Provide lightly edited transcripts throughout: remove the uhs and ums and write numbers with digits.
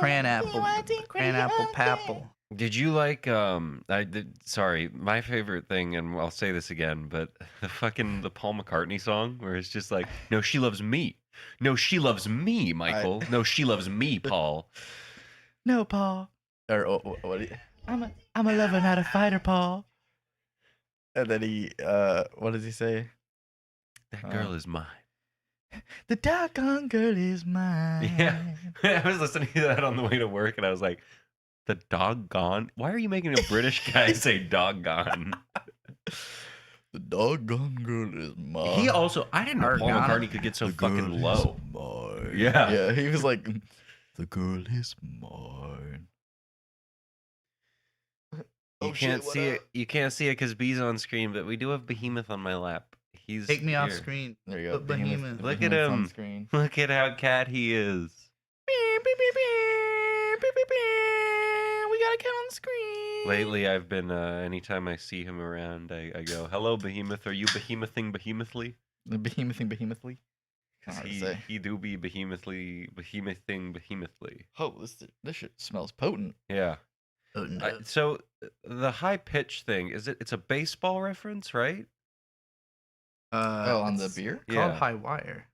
cran apple, papple. Did you like sorry, my favorite thing, and I'll say this again, but the Paul McCartney song where it's just like, no, she loves me. No, she loves me, Michael. No, she loves me, Paul. No, Paul. Or what? I'm a lover, not a fighter, Paul. And then he, what does he say? That girl is mine. The doggone girl is mine. Yeah, I was listening to that on the way to work, and I was like, the doggone? Why are you making a British guy say doggone? The doggone girl is mine. He also, I didn't know Paul McCartney could get so fucking low. Yeah. Yeah, he was like, the girl is mine. You can't see it. You can't see it because B's on screen, but we do have Behemoth on my lap. He's Take me off here. screen. There you go. Put Behemoth. Look at Behemoth's on him. screen. Look at how cat he is. We got a cat on screen. Lately, I've been, anytime I see him around, I go, hello, Behemoth. Are you behemothing behemothly? The behemothly. Hard to say. He do be behemothing behemothly. Oh, this shit smells potent. Yeah. So the high pitch thing, it's a baseball reference, right? On the beer? Called Yeah. High Wire.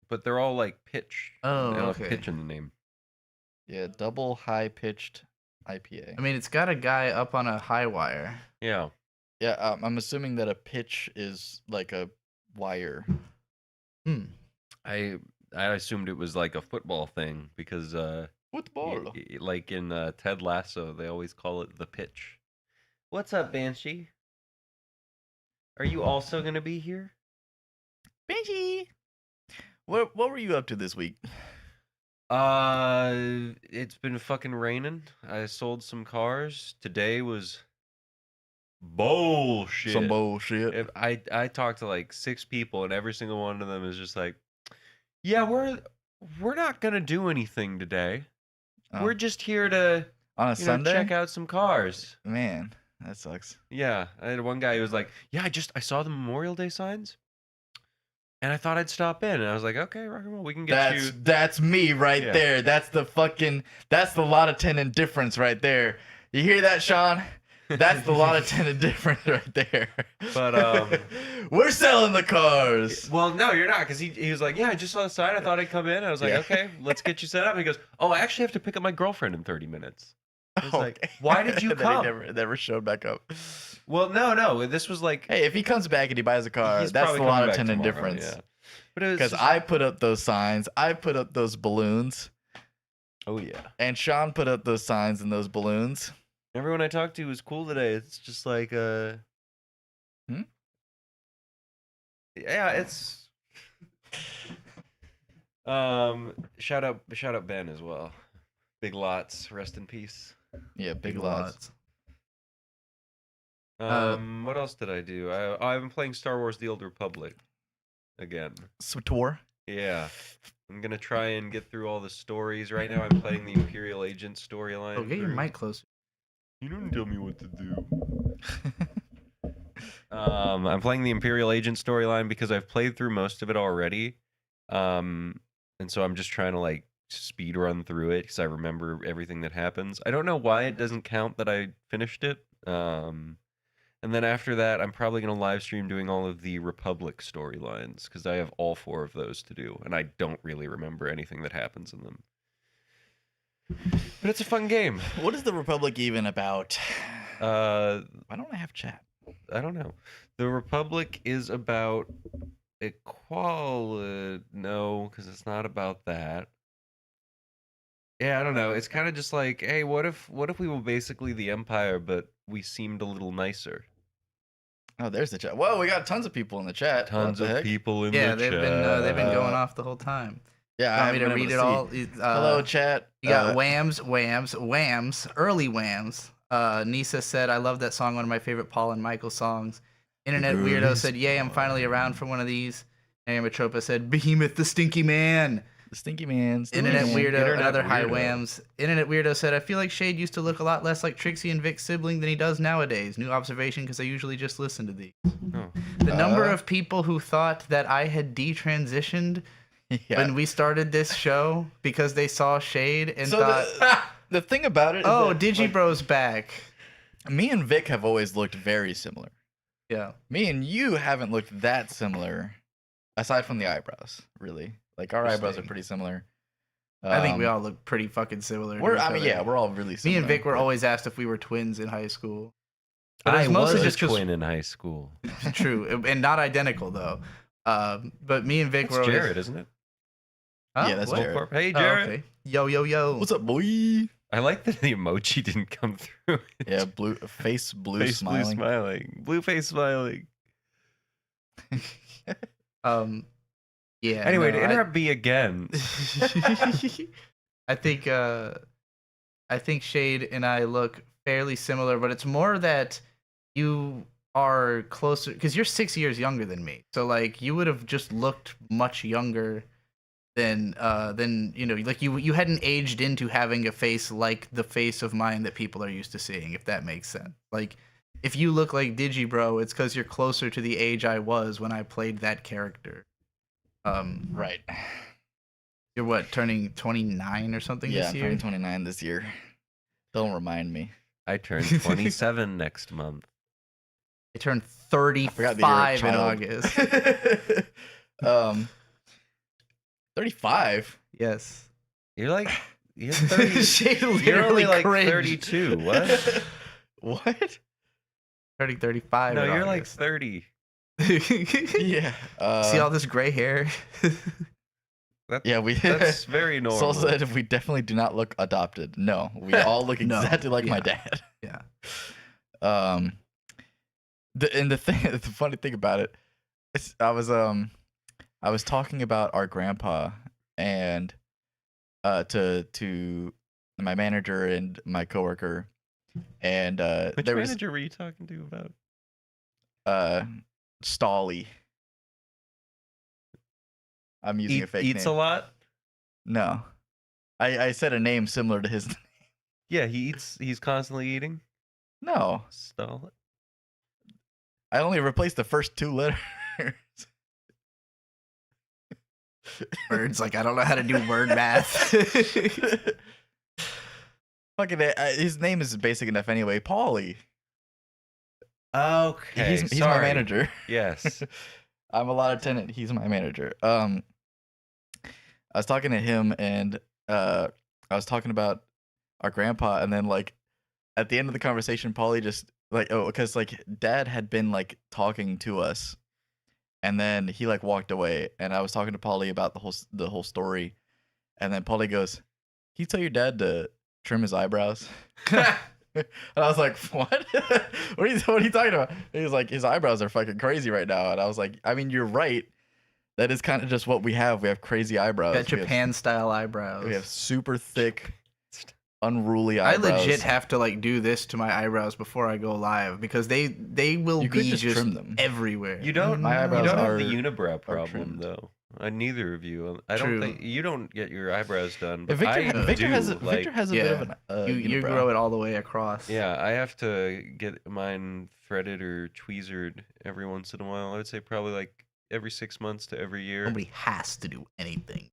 But they're all like pitch. Oh, They all have okay. pitch in the name. Yeah, double high pitched IPA. I mean, it's got a guy up on a high wire. Yeah. Yeah, I'm assuming that a pitch is like a wire. I assumed it was like a football thing because Football. like in Ted Lasso, they always call it the pitch. What's up, Banshee? Are you also gonna be here? Benji! What were you up to this week? It's been fucking raining. I sold some cars. Today was bullshit. Some bullshit. I talked to like 6 people, and every single one of them is just like, yeah, we're not gonna do anything today. Oh. We're just here to On a Sunday? check out some cars. Man, that sucks. Yeah, I had one guy who was like, yeah, I saw the Memorial Day signs, and I thought I'd stop in, and I was like, okay, rock and roll, we can get you. That's me right Yeah. there. That's the lot of tenant difference right there. You hear that, Sean? That's the lot of tenant difference right there. But we're selling the cars. well, no, you're not, because he was like, yeah, I just saw the sign, I thought I'd come in. I was like, Yeah. okay, let's get you set up. And he goes, oh, I actually have to pick up my girlfriend in 30 minutes. I was like, Okay. why did you And then come? He never showed back up. Well, no, this was like, Hey, if he comes back and he buys a car, he's that's probably the lot coming of back tenant tomorrow, difference. yeah. But it was Because just- I put up those signs, I put up those balloons, oh yeah. and Sean put up those signs and those balloons. Everyone I talked to was cool today. It's just like, yeah, it's, shout out Ben as well. Big Lots, rest in peace. Yeah, big lots. What else did I do? I've been playing Star Wars: The Old Republic again. Tour. Yeah, I'm gonna try and get through all the stories. Right now, I'm playing the Imperial Agent storyline. Oh, get your mic closer. You don't tell me what to do. I'm playing the Imperial Agent storyline because I've played through most of it already. And so I'm just trying to like speed run through it because I remember everything that happens. I don't know why it doesn't count that I finished it. And then after that, I'm probably going to live stream doing all of the Republic storylines because I have all 4 of those to do, and I don't really remember anything that happens in them. But it's a fun game. What is the Republic even about? Why don't I have chat? I don't know. The Republic is about equality. No, because it's not about that. Yeah, I don't know. It's kind of just like, hey, what if we were basically the Empire, but we seemed a little nicer? Oh, there's the chat. Whoa, we got tons of people in the chat. Tons What the of heck? people in Yeah, the they've chat. been going off the whole time. Yeah, Want I me to haven't read been it able to all? see. Hello, chat. You got WAMMBS, early WAMMBS. Nisa said, I love that song, one of my favorite Paul and Michael songs. Internet Weirdo said, yay, I'm finally around for one of these. And Matropa said, Behemoth the Stinky Man. The Stinky Man. Internet Weirdo, Internet another high Weirdo. WAMMBS. Internet Weirdo said, I feel like Shade used to look a lot less like Trixie and Vic's sibling than he does nowadays. New observation because I usually just listen to these. Oh. The number of people who thought that I had detransitioned Yeah. when we started this show because they saw Shade and So thought, the thing about it is "Oh, that, Digibro's back." me and Vic have always looked very similar. Yeah. Me and you haven't looked that similar, aside from the eyebrows, really. Like, our eyebrows are Interesting. pretty similar. I think we Um, all look pretty fucking similar. to We're, each I mean, other. yeah, we're all really similar. Me and Vic were but- always asked if we were twins in high school. But it I was mostly was a just 'cause- twin in high school. True, and not identical though. But me and Vic It's were always. Jared, isn't it? Huh? Yeah, that's What? Jared. Hey, Oh, Jared. okay. Yo. What's up, boy? I like that the emoji didn't come through. Yeah, blue face, blue Face smiling. blue smiling. Blue face smiling. Yeah. Anyway, no, to interrupt B again. I think Shade and I look fairly similar, but it's more that you are closer because you're 6 years younger than me. So like you would have just looked much younger than like you hadn't aged into having a face like the face of mine that people are used to seeing, if that makes sense. Like if you look like Digibro, it's because you're closer to the age I was when I played that character. Right. You're what, turning 29 or something Yeah, this I'm year? turning 29 this year. Don't remind me. I turn 27 next month. I turned I forgot that 35 you're in a child. August. 35? Yes. You're 30. Shade You're literally only like cringed. 32. What? What? Turning 35 No, in you're like August. 30. Yeah. See all this gray hair? Yeah, That's very normal. Soul said we definitely do not look adopted. No, we all look No, exactly like my yeah. dad. Yeah. The funny thing about it, I was talking about our grandpa and to my manager and my coworker, and Which there manager were you talking to about? was Stolly. I'm using a fake Eats name. a lot? No, I said a name similar to his. Yeah, he's constantly eating. No, Stall. I only replaced the first two letters. Birds, like, I don't know how to do word math. Fucking, his name is basic enough anyway. Paulie. Okay. He's my sorry. manager. Yes. I'm a lot of tenant. He's my manager. I was talking to him and I was talking about our grandpa, and then like at the end of the conversation, Paulie just like, oh, because like Dad had been like talking to us, and then he like walked away, and I was talking to Paulie about the whole story, and then Paulie goes, "Can you tell your dad to trim his eyebrows?" And I was like, "What? what are you talking about?" He was like, "His eyebrows are fucking crazy right now." And I was like, "I mean, you're right. That is kind of just what we have. We have crazy eyebrows. Got Japan-style eyebrows. We have super thick, unruly eyebrows." I legit have to like do this to my eyebrows before I go live because they will You could be just just trim them. everywhere. You don't. My You eyebrows don't have are- the unibrow problem trimmed. though. Neither of you. I True. don't think you don't get your eyebrows done. But Victor, I Victor do. has like, Victor has a yeah, bit of an you unibrow. grow it all the way across. Yeah, I have to get mine threaded or tweezered every once in a while. I would say probably like every 6 months to every year. Nobody has to do anything.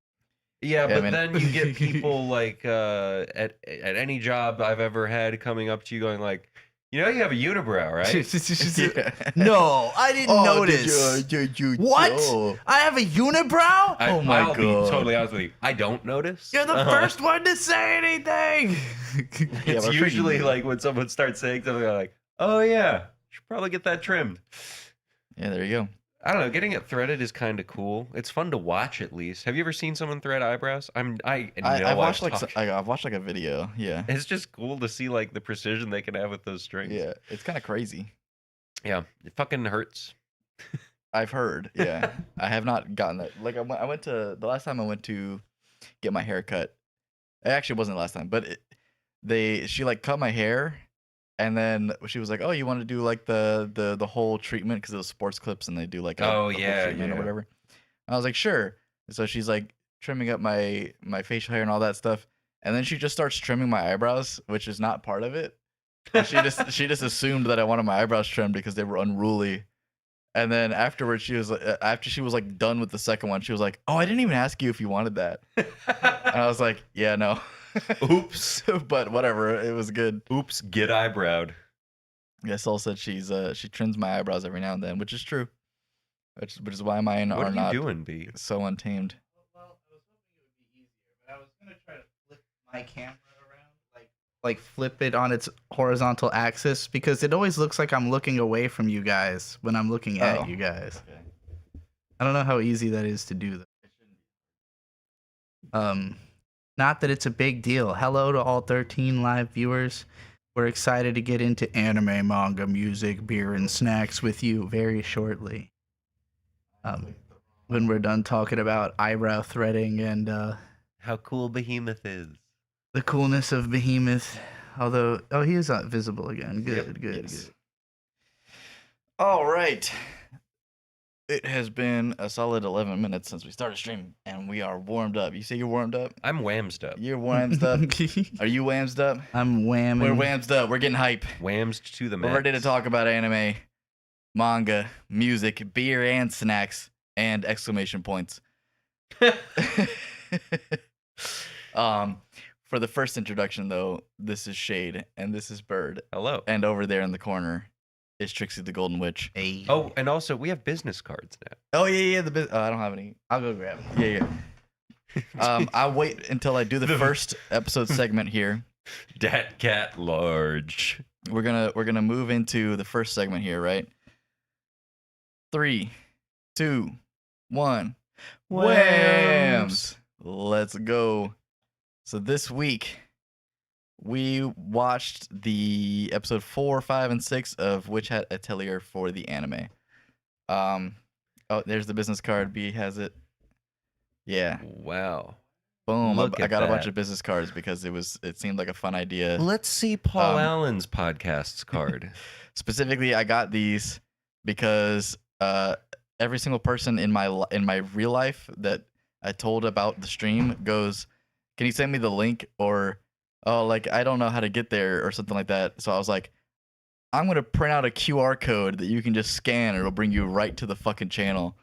Yeah, Yeah, but man. then you get people like at any job I've ever had coming up to you going like, you know, you have a unibrow, right? Yeah. No, I didn't Oh, notice. did you- What? oh. I have a unibrow? Oh my I'll be God. totally honest with you. I don't notice. You're the first one to say anything. Yeah, It's we're usually freaking- like when someone starts saying something, I'm like, oh yeah, should probably get that trimmed. Yeah, there you go. I don't know. Getting it threaded is kind of cool. It's fun to watch, at least. Have you ever seen someone thread eyebrows? I know I've watched talked- I've watched like a video. Yeah, It's just cool to see like the precision they can have with those strings. yeah, it's kind of crazy. Yeah. It fucking hurts. I've heard. Yeah, I have not gotten that. Like I went to the last time I went to get my hair cut. It actually wasn't the last time, but she like cut my hair, and then she was like, "Oh, you want to do like the whole treatment because it was sports clips and they do like the whole treatment or whatever." I was like, "Sure." So she's like trimming up my facial hair and all that stuff, and then she just starts trimming my eyebrows, which is not part of it. And she just assumed that I wanted my eyebrows trimmed because they were unruly. And then afterwards, she was after she was like done with the second one, she was like, "Oh, I didn't even ask you if you wanted that." And I was like, "Yeah, no." Oops. But whatever, it was good. Oops, get eyebrowed. Yeah, Sol said she trims my eyebrows every now and then, which is true. Which is why mine What are are you not doing, B? so untamed. Well, I was hoping it would be easier, but I was gonna try to flip my camera around, like flip it on its horizontal axis, because it always looks like I'm looking away from you guys when I'm looking Oh. at you guys. Okay. I don't know how easy that is to do. Not that it's a big deal. Hello to all 13 live viewers. We're excited to get into anime, manga, music, beer, and snacks with you very shortly. When we're done talking about eyebrow threading and How cool Behemoth is. the coolness of Behemoth. Although, he is not visible again. Good, good, Yes. good. All right. It has been a solid 11 minutes since we started streaming, and we are warmed up. You say you're warmed up? I'm whamsed up. You're whamsed up. Are you whamsed up? I'm whamming. We're whamsed up. We're getting hype. Whamsed to the We're max. ready to talk about anime, manga, music, beer, and snacks, and exclamation points. For the first introduction, though, this is Shade, and this is Bird, Hello. and over there in the corner is Trixie the Golden Witch. Hey. Oh, and also we have business cards now. Oh yeah. I don't have any. I'll go grab them. Yeah. I'll wait until I do the first episode segment here. Dat cat large. We're gonna move into the first segment here, right? 3, 2, 1. WAMMBS. Let's go. So this week we watched the episode 4, 5, and 6 of Witch Hat Atelier for the anime. Oh, there's the business card. B has it. Yeah. Wow. Boom. Look I at got a bunch that. of business cards because it seemed like a fun idea. Let's see Paul Um, Allen's podcast's card. Specifically, I got these because every single person in my real life that I told about the stream goes, "Can you send me the link?" or "Oh, like I don't know how to get there," or something like that. So I was like, I'm gonna print out a QR code that you can just scan, and it'll bring you right to the fucking channel.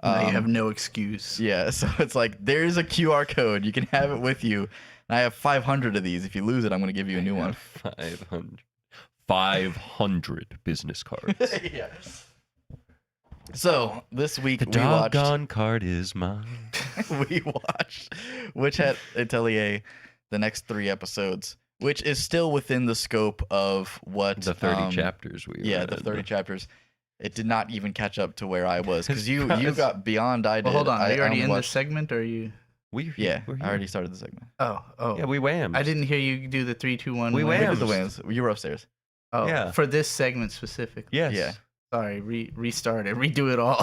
Now you have no excuse. Yeah, so it's like there's a QR code. You can have it with you. And I have 500 of these. If you lose it, I'm gonna give you a new one. 500 business cards. Yeah. So this week The we watched. doggone card is mine. We watched Witch Hat Atelier, the next 3 episodes, which is still within the scope of what The 30 chapters we Yeah, read. the 30 chapters. It did not even catch up to where I was because you It's- got beyond I did. Well, hold on. Are you I already only in this watched- segment, or are you? We're Yeah, we're I already started the segment. Oh. Yeah, we whammed. I didn't hear you do the 3, 2, 1. We We wham. did the Whamms. wins. You were upstairs. Oh, Yeah. for this segment specifically. Yes. Yeah. Sorry, restart it. Redo it all.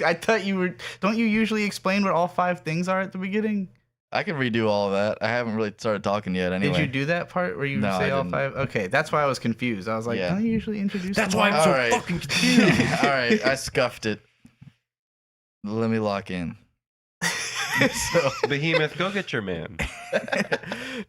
I thought you were. Don't you usually explain what all 5 things are at the beginning? I can redo all of that. I haven't really started talking yet. Anyway. Did you do that part where you No, say I all didn't. 5? Okay, that's why I was confused. I was like, Yeah. don't you usually introduce? That's them why all? I'm so All right. fucking confused. All right, I scuffed it. Let me lock in. So Behemoth, go get your man.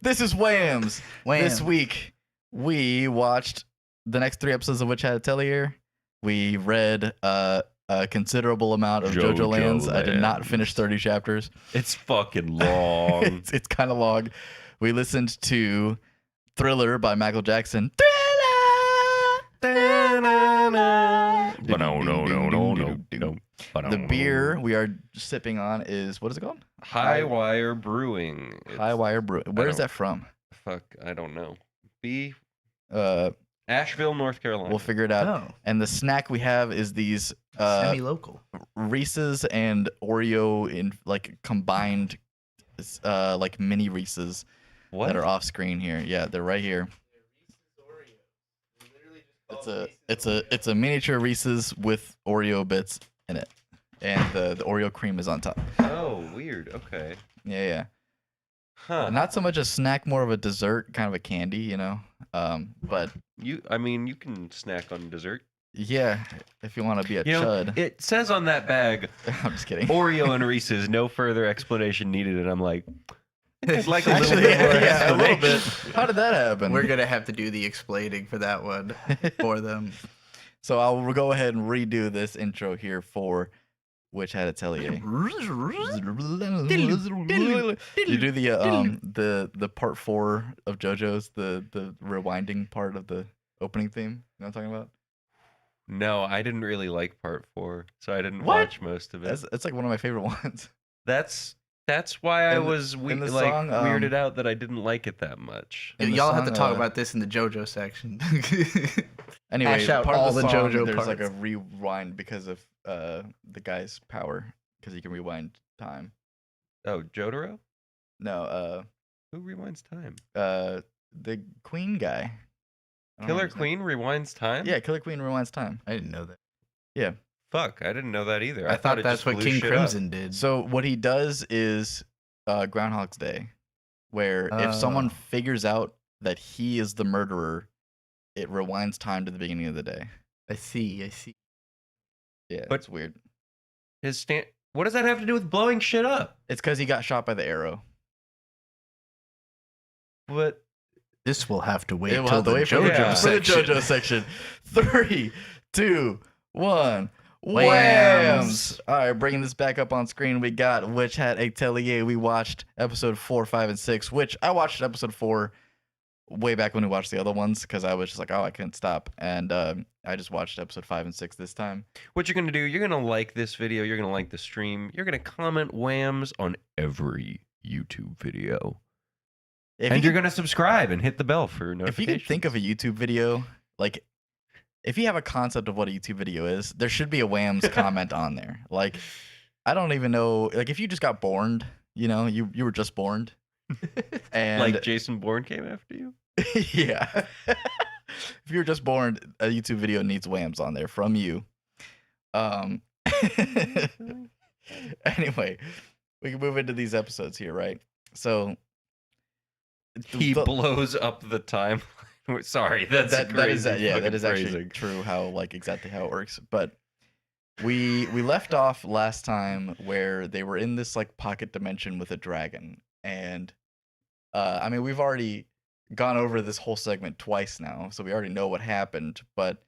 this is WAMMS. Wham. This week we watched the next 3 episodes of Witch Hat Atelier. We read a considerable amount of Jojolands. I did not Jojolands. finish 30 chapters. It's fucking long. It's kind of long. We listened to Thriller by Michael Jackson. The beer we are sipping on is, what is it called? High Wire Brewing. High Wire Brew. Where is don't- that from? Fuck, I don't know. B. Uh, Asheville, North Carolina. we'll figure it out. Oh, And the snack we have is these semi-local. Reese's and Oreo in like combined like mini Reese's What? that are off screen here. Yeah, they're right here. It's a miniature Reese's with Oreo bits in it. And the Oreo cream is on top. Oh, weird. Okay. Yeah. Huh. Not so much a snack, more of a dessert, kind of a candy, you know. But You can snack on dessert. yeah, if you want to be a You know, chud. it says on that bag, I'm just kidding. Oreo and Reese's, no further explanation needed. And I'm like, I'd like a little Actually, bit more yeah, a little bit. explanation. How did that happen? We're gonna have to do the explaining for that one for them. So I'll go ahead and redo this intro here for Witch Hat Atelier. You do the part 4 of JoJo's, the rewinding part of the opening theme. You know what I'm talking about? No, I didn't really like part 4, so I didn't What? watch most of it. That's like one of my favorite ones. That's why I In the- was in the like song, weirded out that I didn't like it that much. In the Y'all have to song, talk about this in the JoJo section. Anyway, Hash out part all of the, the song, JoJo there's like a parts. rewind because of the guy's power, because he can rewind time. Oh, Jotaro? No, Who rewinds time? the Queen guy. I don't Killer remember his name. Queen rewinds time? Yeah, Killer Queen rewinds time. I didn't know that. Yeah. Fuck, I didn't know that either. I thought it that's just what blew King shit up. Crimson did. So what he does is Groundhog's Day, where if someone Oh. figures out that he is the murderer, it rewinds time to the beginning of the day. I see. Yeah, But- it's weird. What does that have to do with blowing shit up? It's because he got shot by the arrow. But This will have to wait It will till have to the wait JoJo yeah. for the section. JoJo section. 3, 2, 1. Whams. Whams! All right, bringing this back up on screen, we got Witch Hat Atelier. We watched episode 4, 5, and 6, which I watched episode 4 way back when we watched the other ones because I was just like, oh, I couldn't stop. And I just watched episode 5 and 6 this time. what you're gonna do, you're gonna like this video, you're gonna like the stream, you're gonna comment whams on every YouTube video. And you're gonna subscribe and hit the bell for If notifications. you could think of a YouTube video, like, if you have a concept of what a YouTube video is, there should be a WAMMBS comment on there. Like, I don't even know. Like, if you just got born, you know, you were just born, and like Jason Bourne came after you. yeah, if you were just born, a YouTube video needs WAMMBS on there from you. Anyway, we can move into these episodes here, right? So He blows up the timeline. Sorry, that's that is crazy yeah, that fucking is actually phrasing. true. How like exactly how it works. But we left off last time where they were in this like pocket dimension with a dragon, and I mean we've already gone over this whole segment twice now, so we already know what happened. But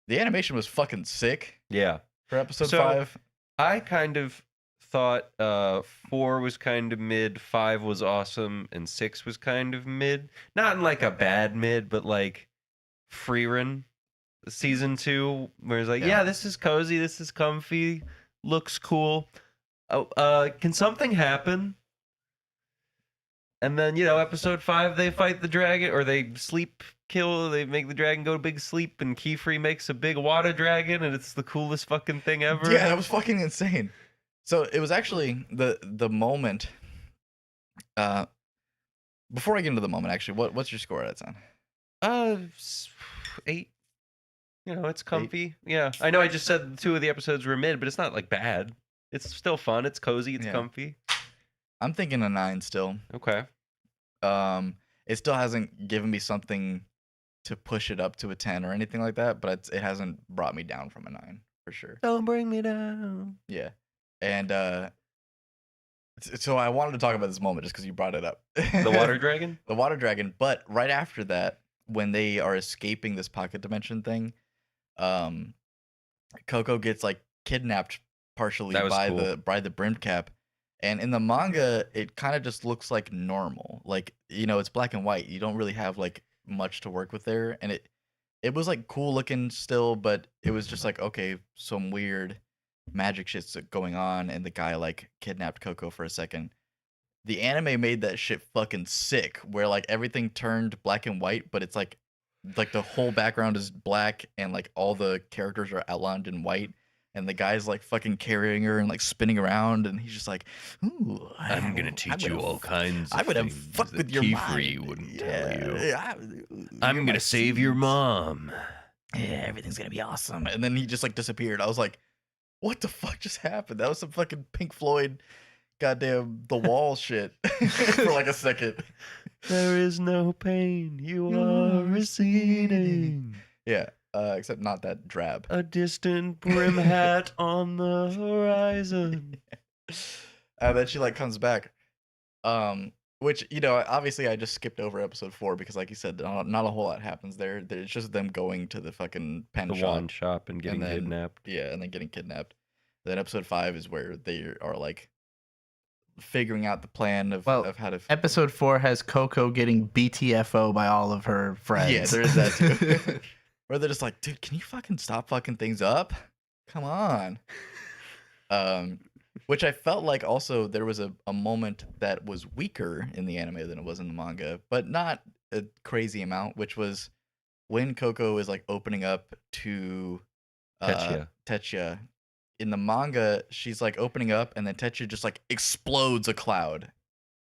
the animation was fucking sick Yeah. for episode So, 5. I kind of thought 4 was kind of mid, 5 was awesome, and 6 was kind of mid. Not in like a bad mid, but like Freerun season 2, where it's like, Yeah. yeah, this is cozy, this is comfy, looks cool. Oh, can something happen? And then, episode 5, they fight the dragon, or they they make the dragon go to big sleep, and Keyfree makes a big water dragon, and it's the coolest fucking thing ever. Yeah, that was fucking insane. So it was actually the moment. Before I get into the moment, actually, what's your score out of 10? 8. It's comfy. Yeah, I know I just said 2 of the episodes were mid, but it's not like bad. It's still fun. It's cozy. It's Yeah. comfy. I'm thinking a 9 still. Okay. It still hasn't given me something to push it up to a 10 or anything like that, but it hasn't brought me down from a 9 for sure. Don't bring me down. Yeah, and so I wanted to talk about this moment just because you brought it up. The water dragon? The water dragon. But right after that, when they are escaping this pocket dimension thing, Coco gets like kidnapped partially That was by cool. the brimmed cap. And in the manga, it kind of just looks like normal. Like, it's black and white. You don't really have like much to work with there. And it was like cool looking still, but it was just like, okay, some weird magic shit's going on, and the guy like kidnapped Coco for a second. The anime made that shit fucking sick, where like everything turned black and white, but it's like the whole background is black and like all the characters are outlined in white. And the guy's like fucking carrying her and like spinning around, and he's just like, "Ooh, I'm gonna teach you all kinds of I'm gonna things fuck that with your Keyfree mind. wouldn't Yeah, tell you. yeah, I'm you're gonna my save your seeds. mom." Yeah, everything's gonna be awesome. And then he just like disappeared. I was like, what the fuck just happened? That was some fucking Pink Floyd, goddamn The Wall shit for like a second. There is no pain. You are receding. Yeah, except not that drab. A distant brim hat on the horizon. Then she like comes back. Which, you know, obviously I just skipped over episode 4 because, like you said, not a whole lot happens there. It's just them going to the fucking pen The shop. wand shop and getting then, kidnapped. Yeah, and then getting kidnapped. Then episode 5 is where they are like figuring out the plan of how to. Episode 4 has Coco getting BTFO by all of her friends. Yeah, there is that too. Where they're just like, dude, can you fucking stop fucking things up? Come on. Which I felt like also there was a moment that was weaker in the anime than it was in the manga, but not a crazy amount, which was when Coco is like opening up to Tetsuya. In the manga, she's like opening up and then Tetsuya just like explodes a cloud.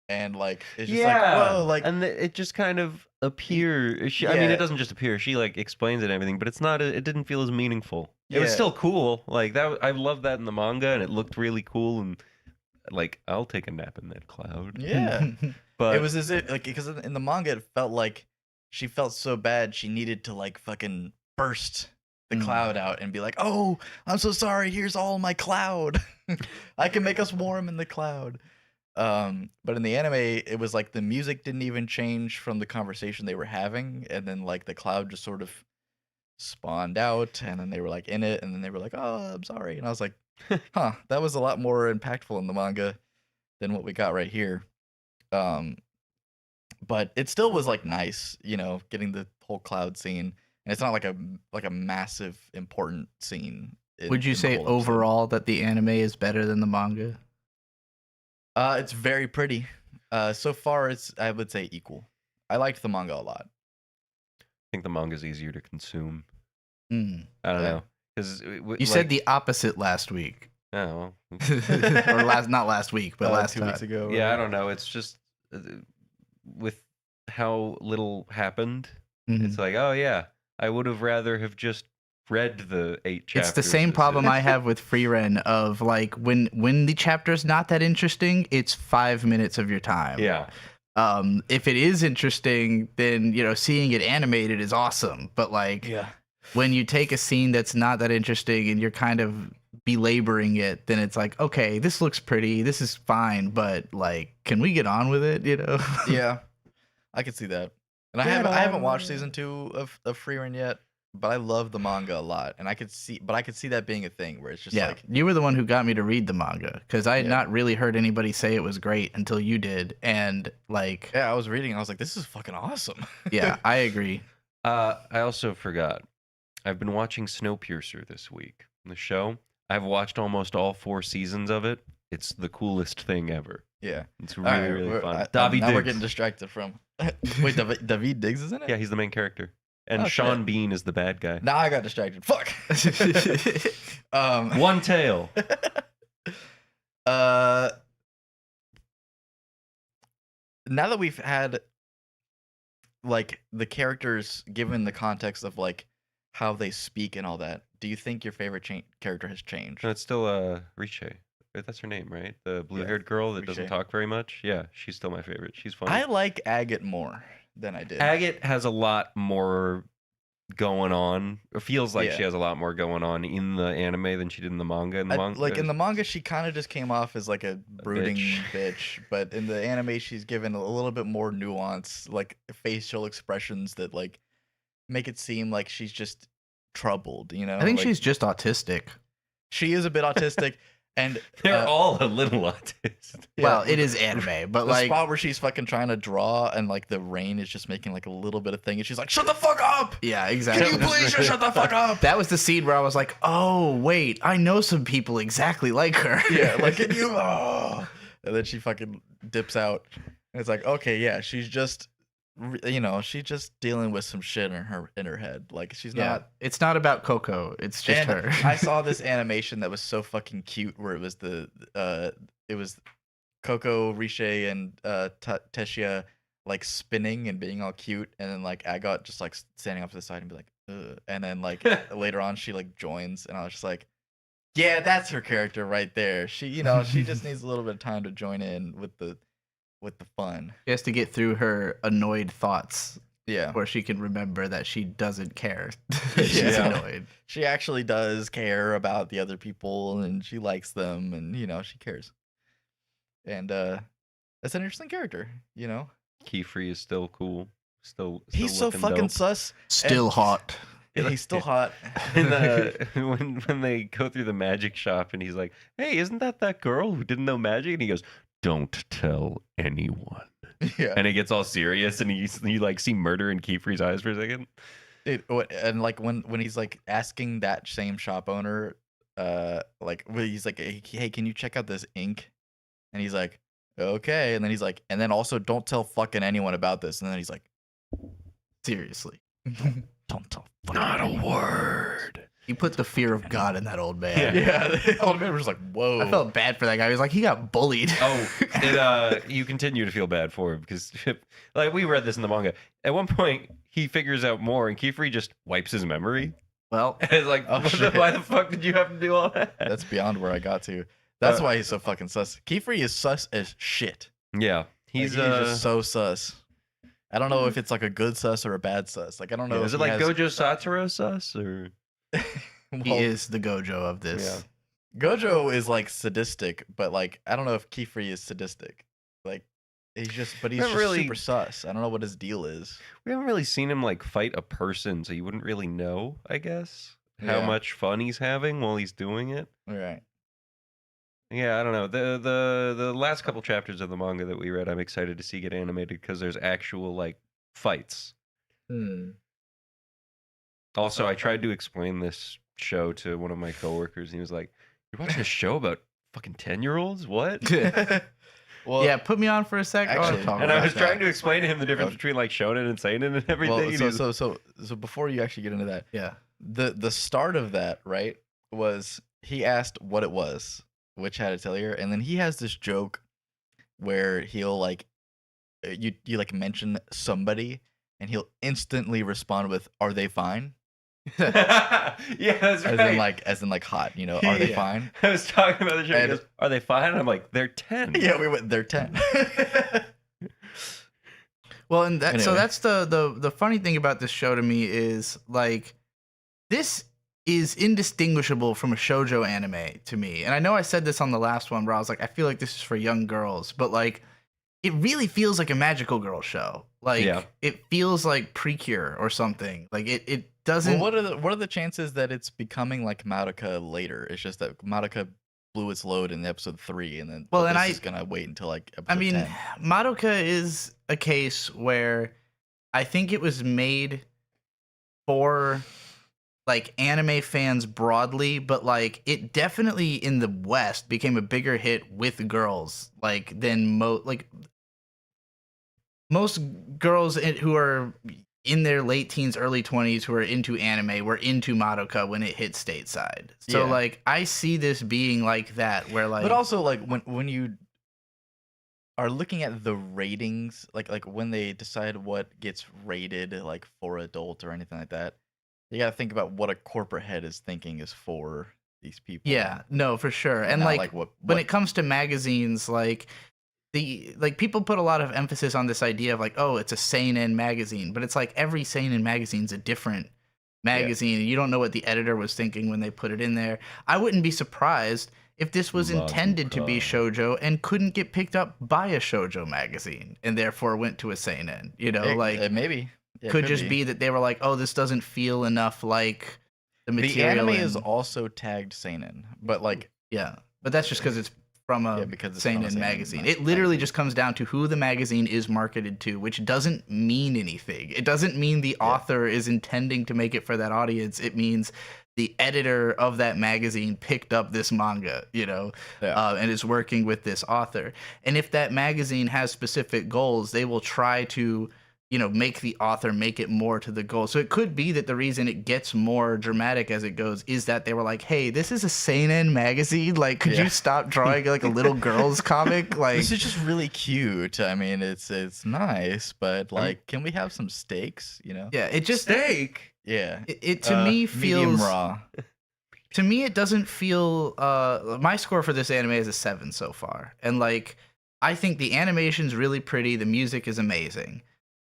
And like it's just like, whoa, like, and it just kind of appears. I mean, it doesn't just appear. She like explains it and everything, but it's not. It didn't feel as meaningful. It was still cool. Like that. I loved that in the manga, and it looked really cool. And like, I'll take a nap in that cloud. Yeah, but it was as if like because in the manga it felt like she felt so bad she needed to like fucking burst the cloud out and be like, oh, I'm so sorry. Here's all my cloud. I can make us warm in the cloud. But in the anime, it was like the music didn't even change from the conversation they were having, and then like the cloud just sort of spawned out, and then they were like in it, and then they were like, "Oh, I'm sorry," and I was like, "Huh, that was a lot more impactful in the manga than what we got right here." But it still was like nice, you know, getting the whole cloud scene, and it's not like a massive important scene. Would you say overall that the anime is better than the manga? It's very pretty. So far, I would say equal. I liked the manga a lot. I think the manga's easier to consume. I don't know, because you said the opposite last week. Oh, or not last week, but last 2 weeks ago. Yeah, I don't know. It's just with how little happened. It's like, oh yeah, I would have rather have just read the 8 chapters. It's the same problem I have with Freeren of like when the chapter's not that interesting, it's 5 minutes of your time. Yeah. If it is interesting, then you know seeing it animated is awesome. But like when you take a scene that's not that interesting and you're kind of belaboring it, then it's like, okay, this looks pretty, this is fine, but like, can we get on with it? You know? Yeah, I could see that. And I haven't watched season 2 of Freeren yet. But I love the manga a lot, and I could see that being a thing where it's just like you were the one who got me to read the manga because I had not really heard anybody say it was great until you did, and like I was reading, I was like, this is fucking awesome. Yeah, I agree. I also forgot. I've been watching Snowpiercer this week. The show. I've watched almost all 4 seasons of it. It's the coolest thing ever. Yeah, it's really fun. Now we're getting distracted from. Wait, David Diggs is in it? Yeah, he's the main character. And Sean Bean is the bad guy. Now I got distracted. Fuck. One tail. Now that we've had like the characters given the context of like how they speak and all that, do you think your favorite character has changed? No, it's still Reese. That's her name, right? The blue-haired girl that doesn't talk very much. Yeah, she's still my favorite. She's funny. I like Agate more than I did. Agate has a lot more going on. It feels like she has a lot more going on in the anime than she did in the manga. In the manga, she kind of just came off as like a brooding bitch, but in the anime, she's given a little bit more nuance, like facial expressions that like make it seem like she's just troubled. You know, I think she's just autistic. She is a bit autistic. And they're all a little autistic. Well, it is anime, but the like spot where she's fucking trying to draw and like the rain is just making like a little bit of thing, and she's like, "Shut the fuck up!" Yeah, exactly. Can you please just shut the fuck up? That was the scene where I was like, "Oh wait, I know some people exactly like her." Yeah, like can you? Oh. And then she fucking dips out, and it's like, okay, yeah, she's just, you know, she's just dealing with some shit in her head. Like she's not. It's not about Coco. It's just her. I saw this animation that was so fucking cute, where it was it was Coco, Riche, and Tetsuya like spinning and being all cute, and then like Agate just like standing off to the side and be like, ugh. And then like later on she like joins, and I was just like, yeah, that's her character right there. She, you know, she just needs a little bit of time to join in with the fun. She has to get through her annoyed thoughts. Yeah. Where she can remember that she doesn't care. She's annoyed. She actually does care about the other people, and she likes them, and you know, she cares. And That's an interesting character, you know. Keyfree is still cool. Still He's so looking fucking dope. sus. Still and- hot. Yeah, he's still hot. And when they go through the magic shop and he's like, "Hey, isn't that girl who didn't know magic?" And he goes, "Don't tell anyone." Yeah. And it gets all serious, and you like see murder in Keyfree's eyes for a second. And like when he's like asking that same shop owner, like when he's like, hey, can you check out this ink? And he's like, okay. And then he's like, and then also don't tell fucking anyone about this. And then he's like, Seriously. don't tell fucking Not a anyone. word. He put the fear of God in that old man. Yeah, the old man was like, whoa. I felt bad for that guy. He was like, he got bullied. Oh, you continue to feel bad for him because, like, we read this in the manga. At one point, he figures out more, and Keyfree just wipes his memory. Well, And it's like, Oh, shit. why the fuck did you have to do all that? That's beyond where I got to. That's why he's so fucking sus. Keyfree is sus as shit. Yeah, he's just so sus. I don't know if it's like a good sus or a bad sus. Like I don't know. Yeah, if is it he like has- Gojo Satoru sus or? he is the Gojo of this. Gojo is like sadistic, but like I don't know if Keyfree is sadistic. Like he's just Not really- super sus. I don't know what his deal is. We haven't really seen him like fight a person, so you wouldn't really know, I guess, how Yeah. much fun he's having while he's doing it. All right. Yeah, I don't know. The last couple chapters of the manga that we read, I'm excited to see get animated because there's actual like fights. Also, I tried to explain this show to one of my coworkers, and he was like, "You're watching a show about fucking 10-year-olds? What?" Well, Yeah, put me on for a sec. I want Actually- to talk And about I was that. trying to explain to him the difference between like shonen and seinen and everything. well, and he was- so before you actually get into that, Yeah. the start of that, right, was he asked what it was, Witch Hat Atelier, and then he has this joke where he'll like you like mention somebody and he'll instantly respond with, "Are they fine?" yeah, that's right. As in like hot, you know, "Are they Yeah. fine?" I was talking about the show. He And- goes, "Are they fine?" And I'm like, "They're 10." Yeah, we went. They're 10. Well, and that so Anyway. that's the funny thing about this show to me is like this is indistinguishable from a shoujo anime to me. And I know I said this on the last one where I was like, I feel like this is for young girls, but like it really feels like a magical girl show. Like Yeah. it feels like Precure or something. Like it Well, doesn't what are the chances that it's becoming like Madoka later? It's just that Madoka blew its load in episode 3, and then Well, but and this I- is gonna wait until like episode I mean, 10. Madoka is a case where I think it was made for like anime fans broadly, but like it definitely in the West became a bigger hit with girls like than most girls who are in their late teens, early 20s who are into anime were into Madoka when it hit stateside. So Yeah. like I see this being like that where like But also like when you are looking at the ratings, like when they decide what gets rated like for adult or anything like that, you gotta think about what a corporate head is thinking is for these people. yeah, no, for sure. And not, like what when it comes to magazines, like people put a lot of emphasis on this idea of like, oh, it's a seinen magazine, but it's like every seinen magazine's a different magazine, and you don't know what the editor was thinking when they put it in there. I wouldn't be surprised if this was intended to be shoujo and couldn't get picked up by a shoujo magazine and therefore went to a seinen. You know, like maybe Yeah, it could just be that they were like, oh, this doesn't feel enough like the the material. anime is in- also tagged seinen, but like Yeah, but that's just because it's from a because it's from a seinen seinen magazine. ma- It literally magazine. just comes down to who the magazine is marketed to, which doesn't mean anything. It doesn't mean the author is intending to make it for that audience. It means the editor of that magazine picked up this manga, you know, and is working with this author. And if that magazine has specific goals, they will try to, you know, make the author make it more to the goal. So it could be that the reason it gets more dramatic as it goes is that they were like, hey, this is a seinen magazine. Like, could Yeah. you stop drawing like a little girl's comic? Like, this is just really cute. I mean, it's nice, but like, can we have some steaks? You know? yeah, it just, Steak. Yeah. it to me medium feels, raw. to me, it doesn't feel, my score for this anime is a 7 so far. And like, I think the animation's really pretty. The music is amazing.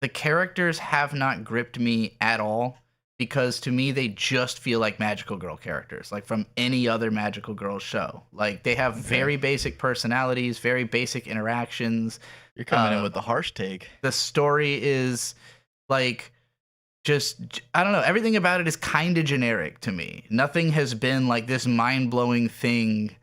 The characters have not gripped me at all. because to me they just feel like magical girl characters, like from any other magical girl show. Like they have very basic personalities, very basic interactions. You're coming in with the harsh take. The story is like just, I don't know, everything about it is kind of generic to me. Nothing has been like this mind-blowing thing.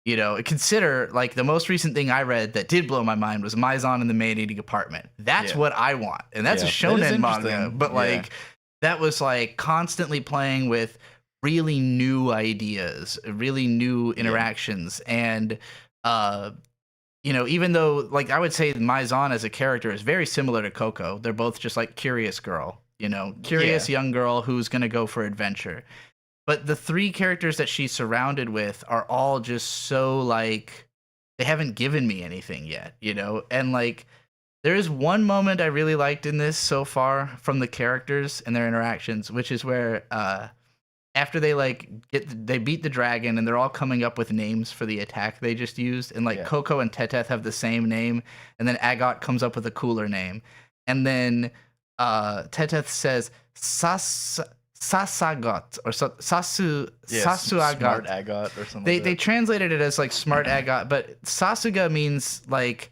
You know, consider like the most recent thing I read that did blow my mind was Maison in the Man-Eating Apartment. That's what I want. And that's a shonen manga. But like that was like constantly playing with really new ideas, really new interactions. And you know, even though like I would say Maison as a character is very similar to Coco, they're both just like curious girl, you know, curious young girl who's going to go for adventure. But the three characters that she's surrounded with are all just so like they haven't given me anything yet, you know? And like there is one moment I really liked in this so far from the characters and their interactions, which is where after they like they beat the dragon and they're all coming up with names for the attack they just used, and like Coco and Teteth have the same name, and then Agot comes up with a cooler name. And then Teteth says Sasagot or Sasuagot. Smart Agot or something. They translated it as like smart Agot, but Sasuga means like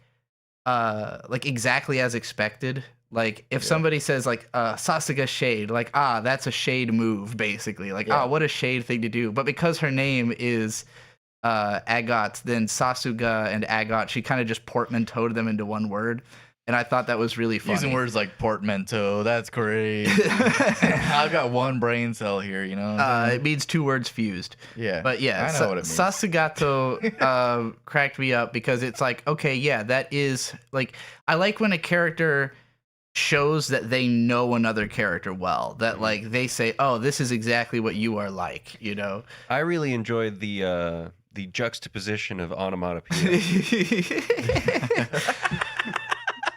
exactly as expected. Like if somebody says like Sasuga shade, like that's a shade move basically. Like what a shade thing to do. But because her name is Agot, then Sasuga and Agot, she kind of just portmanteaued them into one word. And I thought that was really funny. Using words like portmanteau, that's great. I've got one brain cell here, you know. It means two words fused. Yeah, but yeah, I know what it means. Sasugato cracked me up because it's like, okay, yeah, that is like I like when a character shows that they know another character well. That like they say, oh, this is exactly what you are like, you know. I really enjoyed the juxtaposition of onomatopoeia.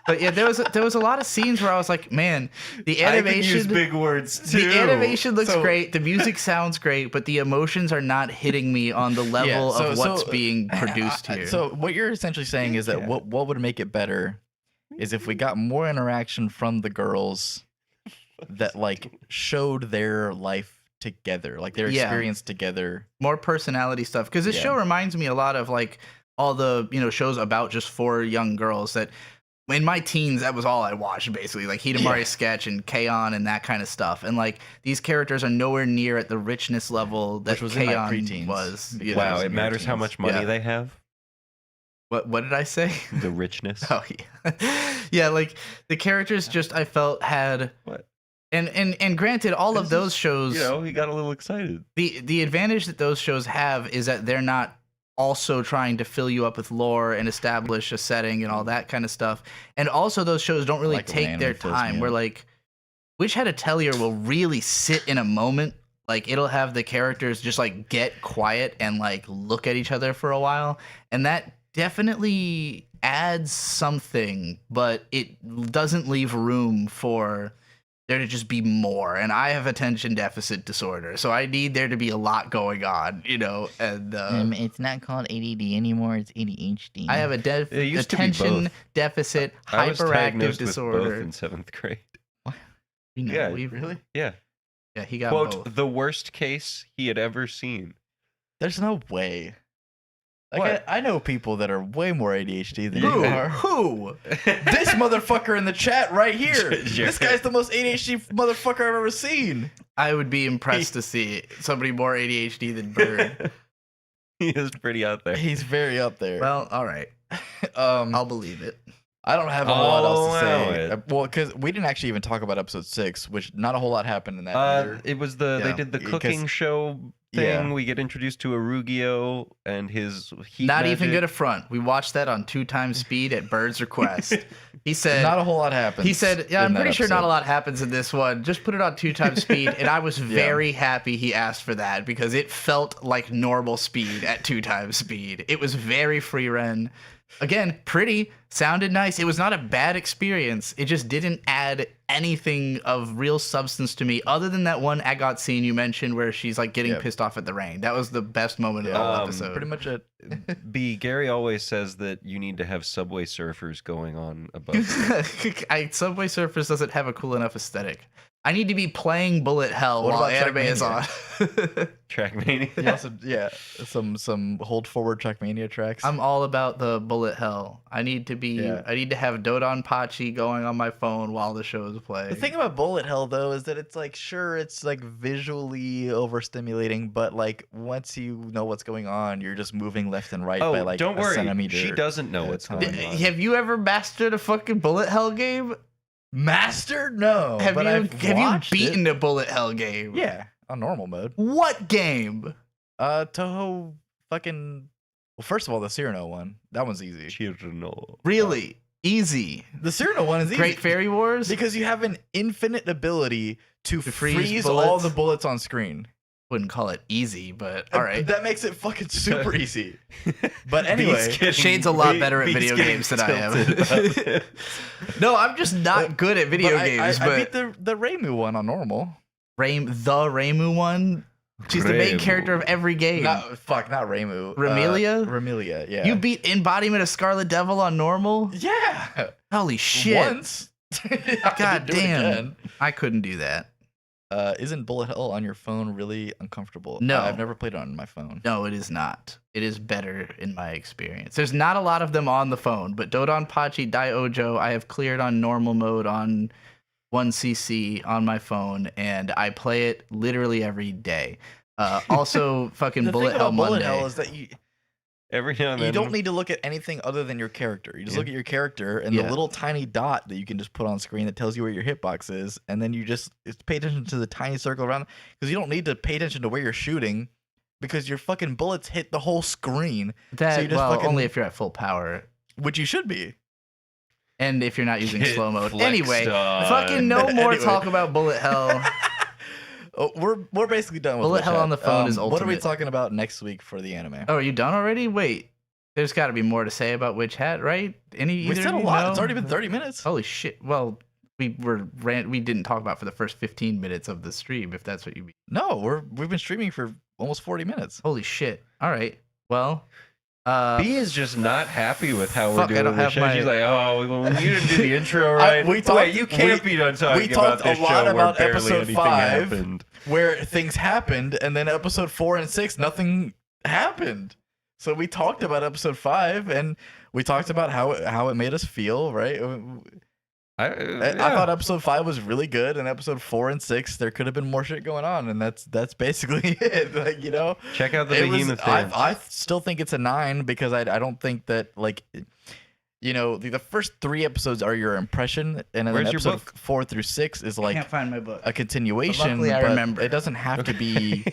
But yeah, there was a lot of scenes where I was like, man, the animation. I can use big words too. The animation looks great. The music sounds great, but the emotions are not hitting me on the level of what's being produced here. So what you're essentially saying is that what would make it better is if we got more interaction from the girls that like showed their life together, like their experience together. More personality stuff, because this show reminds me a lot of like all the shows about just 4 young girls that. In my teens, that was all I watched, basically, like Hidamari Sketch and K-On! And that kind of stuff. And like these characters are nowhere near at the richness level that K-On! Was. Wow, it matters how much money they have. What did I say? The richness. Oh yeah, yeah. Like the characters, just I felt had. What? And granted, all of those shows, he got a little excited. The advantage that those shows have is that they're not also trying to fill you up with lore and establish a setting and all that kind of stuff. And also those shows don't really take their time. Where like Witch Hat Atelier will really sit in a moment. Like it'll have the characters just like get quiet and like look at each other for a while. And that definitely adds something, but it doesn't leave room for there to just be more. And I have attention deficit disorder, so I need there to be a lot going on, and it's not called ADD anymore, it's ADHD. I have attention deficit hyperactive disorder. With both in 7th grade. What? Really? Yeah. Yeah, he got quote both. The worst case he had ever seen. There's no way. Like I know people that are way more ADHD than you are. Who? This motherfucker in the chat right here. This guy's the most ADHD motherfucker I've ever seen. I would be impressed to see somebody more ADHD than Bird. He is pretty out there. He's very up there. Well, all right. I'll believe it. I don't have a whole lot else to say. Well, because we didn't actually even talk about episode 6, which not a whole lot happened in that either. It was they did the cooking show thing. We get introduced to Arugio and his heat Not magic. even good a front. We watched that on 2x speed at Bird's request. He said not a whole lot happens. He said, yeah, I'm pretty sure not a lot happens in this one. Just put it on 2x speed. And I was very happy he asked for that because it felt like normal speed at 2x speed. It was very free run. Again, pretty, sounded nice. It was not a bad experience. It just didn't add anything of real substance to me other than that one Agot scene you mentioned where she's like getting pissed off at the rain. That was the best moment of the whole episode. Pretty much it. Gary always says that you need to have Subway Surfers going on above. Subway Surfers doesn't have a cool enough aesthetic. I need to be playing Bullet Hell What while about anime is on. Trackmania. You also, yeah, some hold forward Trackmania tracks. I'm all about the Bullet Hell. I need to be. Yeah. I need to have Dodon Pachi going on my phone while the show is playing. The thing about Bullet Hell though is that it's like, sure, it's like visually overstimulating, but like once you know what's going on, you're just moving left and right by Oh, like don't a worry. centimeter. She doesn't know at a what's time. going on. Have you ever mastered a fucking Bullet Hell game? Mastered? No. Have but I've you watched beaten it. a Bullet Hell game? Yeah, on normal mode. What game? Toho fucking. Well, first of all, the Cyrano one. That one's easy. Chirno. Really? Easy. The Cyrano one is easy. Great Fairy Wars? Because you have an infinite ability to freeze freeze all bullets? the bullets on screen. Wouldn't call it easy, but all right. That makes it fucking super easy. But anyway, Shade's a lot better at video games than I am. No, I'm just not good at video but games. I But beat the Reimu one on normal. the Reimu one, she's the main Reimu. character of every game. Not Reimu. Remelia? Remelia, yeah. You beat Embodiment of Scarlet Devil on normal? Yeah. Holy shit. Once. God Do it damn. again. I couldn't do that. Isn't Bullet Hell on your phone really uncomfortable? No. I've never played it on my phone. No, it is not. It is better in my experience. There's not a lot of them on the phone, but Dodon Pachi Diojo I have cleared on normal mode on 1cc on my phone, and I play it literally every day. Also, fucking The Bullet thing Hell about Bullet Monday. Hell is that Every now and then. you don't need to look at anything other than your character. You just Yeah. look at your character and Yeah. the little tiny dot that you can just put on screen that tells you where your hitbox is, and then you just pay attention to the tiny circle around, because you don't need to pay attention to where you're shooting, because your fucking bullets hit the whole screen, That, you just well, fucking- only if you're at full power. which you should be. And if you're not using Get slow mode. flexed Anyway, on. fucking no more Anyway. talk about Bullet Hell. Oh, we're basically done with Bullet Witch Hell Hat. on the phone is What are we ultimate. talking about next week for the anime? Oh, are you done already? Wait. There's got to be more to say about Witch Hat, right? we Either said a of you lot. know? It's already been 30 minutes. Holy shit. Well, we didn't talk about for the first 15 minutes of the stream, if that's what you mean. No, we've been streaming for almost 40 minutes. Holy shit. All right. Well, B is just not happy with how Fuck, I we're doing don't the have show. my- She's like, "Oh, well, you didn't do the intro right. we talked- Wait, you can't be done talking we about talked this a lot show where about barely episode anything 5. happened." Where things happened, and then episode 4 and 6, nothing happened. So we talked about episode 5, and we talked about how it made us feel, right? I thought episode 5 was really good, and episode 4 and 6 there could have been more shit going on, and that's basically it. Like, you know, Check out the it was, behemoth dance. I still think it's a 9 because I don't think that, like, you know, the first 3 episodes are your impression, and then Where's your episode book? 4 through 6 is I like can't find my book. a continuation. luckily I but remember. It doesn't have to be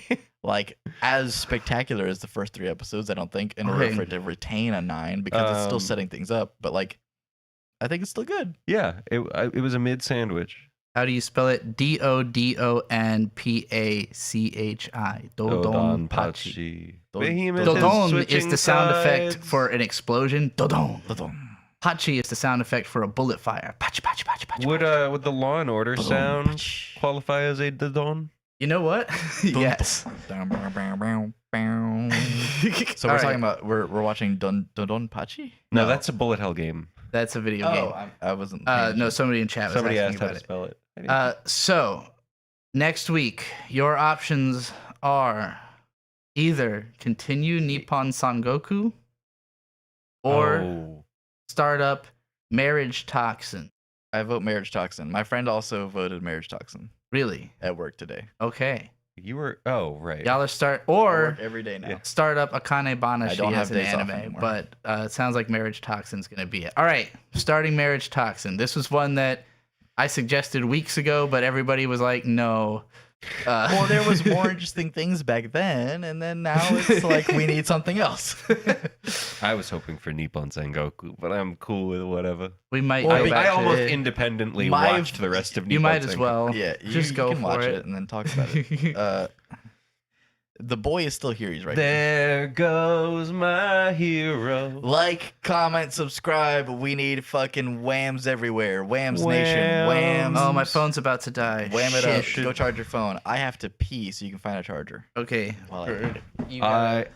like as spectacular as the first 3 episodes, I don't think, in order Okay. for it to retain a 9, because it's still Um, setting things up. But like, I think it's still good. Yeah, it was a mid sandwich. How do you spell it? Dodonpachi. Dodon Pachi. Behemoth Dodon is switching the sound effect sides. for an explosion. Dodon. Dodon. Pachi is the sound effect for a bullet fire. Pachi, pachi, pachi, pachi. Would pachi. would the Law and Order Dodon. sound qualify as a dodon? You know what? Yes. So we're All talking right. about we're watching Dodon Pachi. No, No. that's a bullet hell game. That's a video game. I wasn't. No, somebody in chat was Somebody asking asked how about to it. spell it. So, next week, your options are either continue Nippon Sangoku or Oh. start up Marriage Toxin. I vote Marriage Toxin. My friend also voted Marriage Toxin Really? at work today. Okay. You were right. Y'all are start I or work every day now. Yeah. start up Akane I Banashi don't as have an days off anime, anymore. but it sounds like Marriage Toxin's gonna be it. All right, starting Marriage Toxin. This was one that I suggested weeks ago, but everybody was like, no. Well, there was more interesting things back then, and then now it's like we need something else. I was hoping for Nippon Sengoku, but I'm cool with whatever. We might Well, go I back I to almost it. independently My- watched the rest of Nippon You might as Sengoku. well. Yeah, just go you can for watch it. and then talk about it. The boy is still here. He's right here. There goes my hero. Like, comment, subscribe. We need fucking whams everywhere. Whams Nation. Whams. Whams. Oh, my phone's about to die. Wham it up. Shit. Go charge your phone. I have to pee so you can find a charger. Okay. While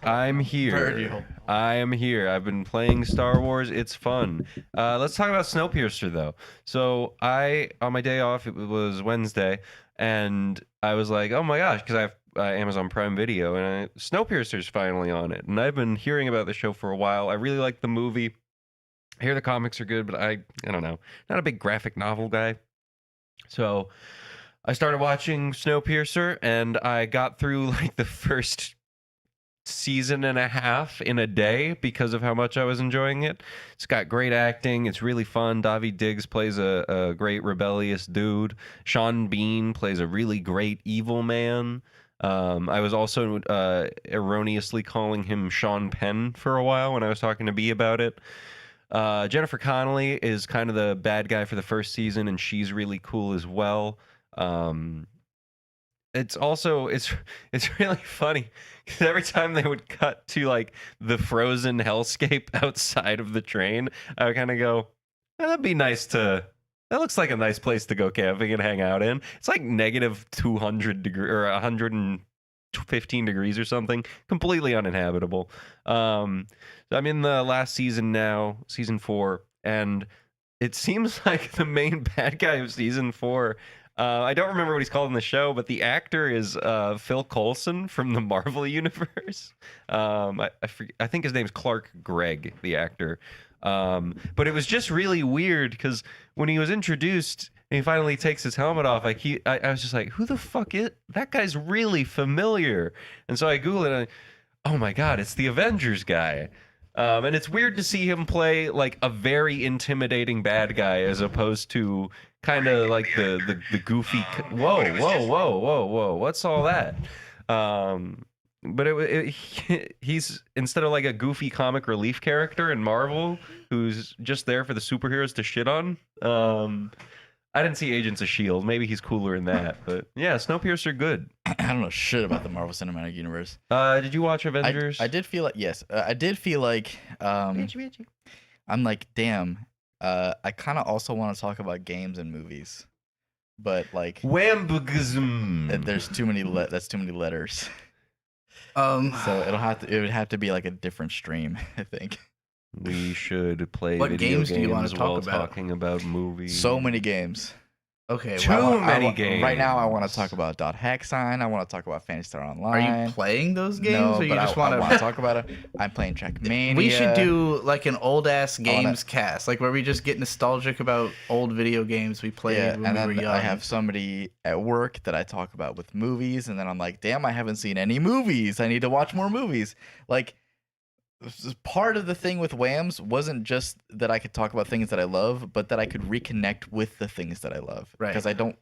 I'm Bird, here. you. I am here. I've been playing Star Wars. It's fun. Let's talk about Snowpiercer though. So on my day off, it was Wednesday, and I was like, oh my gosh, because I have Amazon Prime Video, and Snowpiercer's finally on it. And I've been hearing about the show for a while. I really like the movie. I hear the comics are good, but I don't know. Not a big graphic novel guy. So I started watching Snowpiercer, and I got through like the first season and a half in a day because of how much I was enjoying it. It's got great acting. It's really fun. Daveed Diggs plays a great rebellious dude. Sean Bean plays a really great evil man. I was also erroneously calling him Sean Penn for a while when I was talking to B about it. Jennifer Connelly is kind of the bad guy for the first season, and she's really cool as well. It's really funny because every time they would cut to like the frozen hellscape outside of the train, I would kind of go, that'd be nice to. That looks like a nice place to go camping and hang out in. It's like negative 200 degree or 115 degrees or something, completely uninhabitable. So I'm in the last season now, season 4, and it seems like the main bad guy of season 4. I don't remember what he's called in the show, but the actor is Phil Coulson from the Marvel Universe. I think his name's Clark Gregg, the actor. But it was just really weird because when he was introduced and he finally takes his helmet off, like I was just like, who the fuck is that? Guy's really familiar. And so I Googled it and oh my God, it's the Avengers guy. And it's weird to see him play like a very intimidating bad guy as opposed to kind of like the goofy. Whoa! What's all that? But he's instead of like a goofy comic relief character in Marvel who's just there for the superheroes to shit on. I didn't see Agents of S.H.I.E.L.D. Maybe he's cooler in that, but yeah, Snowpiercer good. I don't know shit about the Marvel Cinematic Universe. Did you watch Avengers? I did feel like yes. I did feel like I'm like damn. I kind of also want to talk about games and movies, but like WAMMBS. there's too many. That's too many letters. So It would have to be like a different stream. I think. We should play What video games do you wanna games talk while about? talking about movies. So many games. okay. Too Well, many games. Right now, I want to talk about .Hexine. I want to talk about Phantasy Star are Online. you playing those games, No, or you but just I want want to talk about it. I'm playing Trackmania. We should do like an old ass games cast, like where we just get nostalgic about old video games we played Yeah, when and we were then young. I have somebody at work that I talk about with movies, and then I'm like, damn, I haven't seen any movies. I need to watch more movies. Like, part of the thing with WAMMBS wasn't just that I could talk about things that I love, but that I could reconnect with the things that I love. Right. Because I don't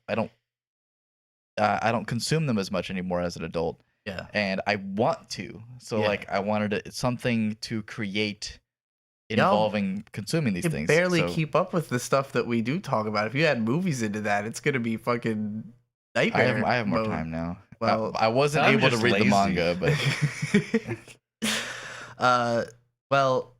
consume them as much anymore as an adult, Yeah. and I want to. So Yeah. like, I wanted something to create Y'all- involving consuming these You things. barely So- keep up with the stuff that we do talk about. If you add movies into that, it's gonna be fucking nightmare. I have more mode. time now. Well, I wasn't I'm able to just read lazy. the manga, but well,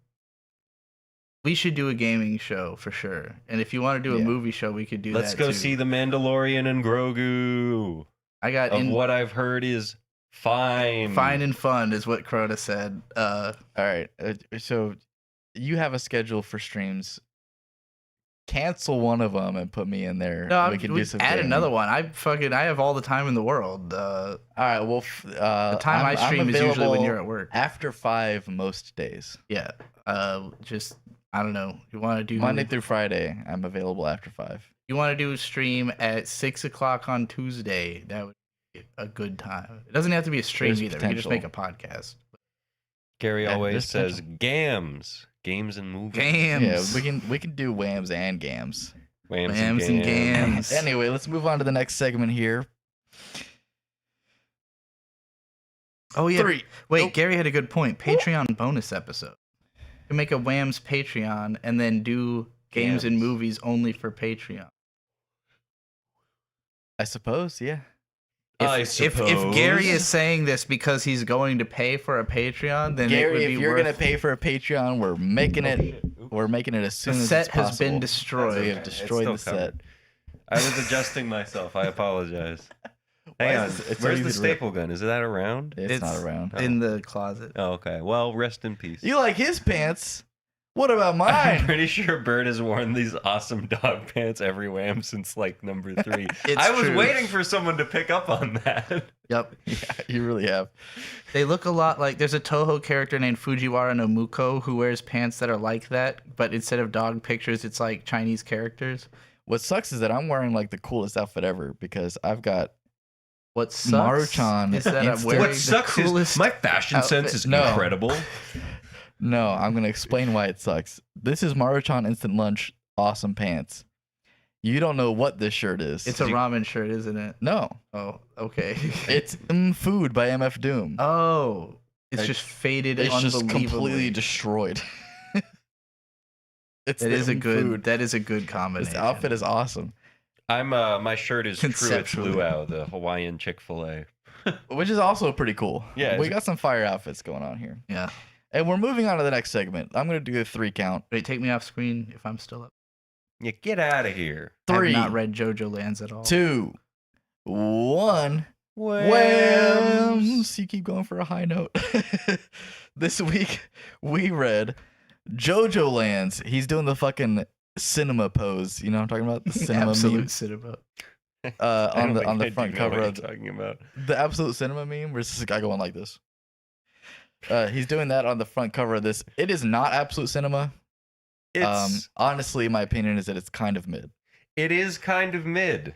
we should do a gaming show for sure. And if you want to do a Yeah. movie show, we could do Let's that go too. see The Mandalorian and Grogu. I got Of what I've heard is fine. fine and fun is what Crota said. all right. So you have a schedule for streams. Cancel one of them and put me in there. No, we can we do some add gaming. another one. I have all the time in the world. All right. Well, The time I stream is usually when you're at work. After 5 most days. Yeah. Just I don't know. You want to do Monday through Friday, I'm available after 5. You want to do a stream at 6:00 on Tuesday? That would be a good time. It doesn't have to be a stream There's either. We can just make potential. a podcast. Gary Yeah, always there's says GAMS. Games and movies. Games. Yeah, we can do WAMMBS and GAMS. Whams Whams and gams. Anyway, let's move on to the next segment here. Oh yeah. 3. Wait, Nope. Gary had a good point. Patreon bonus episode. You can make a WAMMS Patreon and then do games and Gams. movies only for Patreon. I suppose, yeah. If Gary is saying this because he's going to pay for a Patreon, then it would Gary, be if you're worth... gonna pay for a Patreon, we're making it. We're making it as soon The as set it's possible. has been destroyed. We have destroyed the set. I was adjusting myself. I apologize. Why Hang on. is this- it's so Where's easy the to rip. staple gun? Is that around? It's not around. in the closet. Oh, okay. Well, rest in peace. You like his pants? What about I'm mine? pretty sure Bird has worn these awesome dog pants every wham since like number 3. It's I was true. waiting for someone to pick up on that. Yep. Yeah, you really have. They look a lot like... There's a Toho character named Fujiwara no Muko who wears pants that are like that, but instead of dog pictures, it's like Chinese characters. What sucks is that I'm wearing like the coolest outfit ever because I've got What sucks Maruchan is that I'm instant- wearing What sucks the coolest is my fashion sense outfit. is No. incredible. No, I'm gonna explain why it sucks. This is Maruchan Instant Lunch awesome pants. You don't know what this shirt is. It's a ramen shirt, isn't it? No, Oh, okay. it's Food by MF Doom. Oh, it's Like, just faded It's just unbelievably. completely destroyed. It's That is a good. Food. That is a good combination. This outfit is awesome, I'm my shirt is Truett's Conceptually. Luau, the Hawaiian Chick-fil-A. which is also pretty cool. Yeah, we it's- got some fire outfits going on here, Yeah. and we're moving on to the next segment. I'm gonna do a 3 count. Wait, take me off screen if I'm still up. Yeah, get out of here. 3, I've not read Jojolands at all. 2, 1. Whams. Whams! You keep going for a high note. This week we read Jojolands. He's doing the fucking cinema pose. You know what I'm talking about? The cinema Absolute meme. cinema. I On don't think the I do front know cover what of you're talking about. the absolute cinema meme, where it's just a guy going like this. He's doing that on the front cover of this. It is not absolute cinema. It's Honestly, my opinion is that it's kind of mid. it is kind of mid.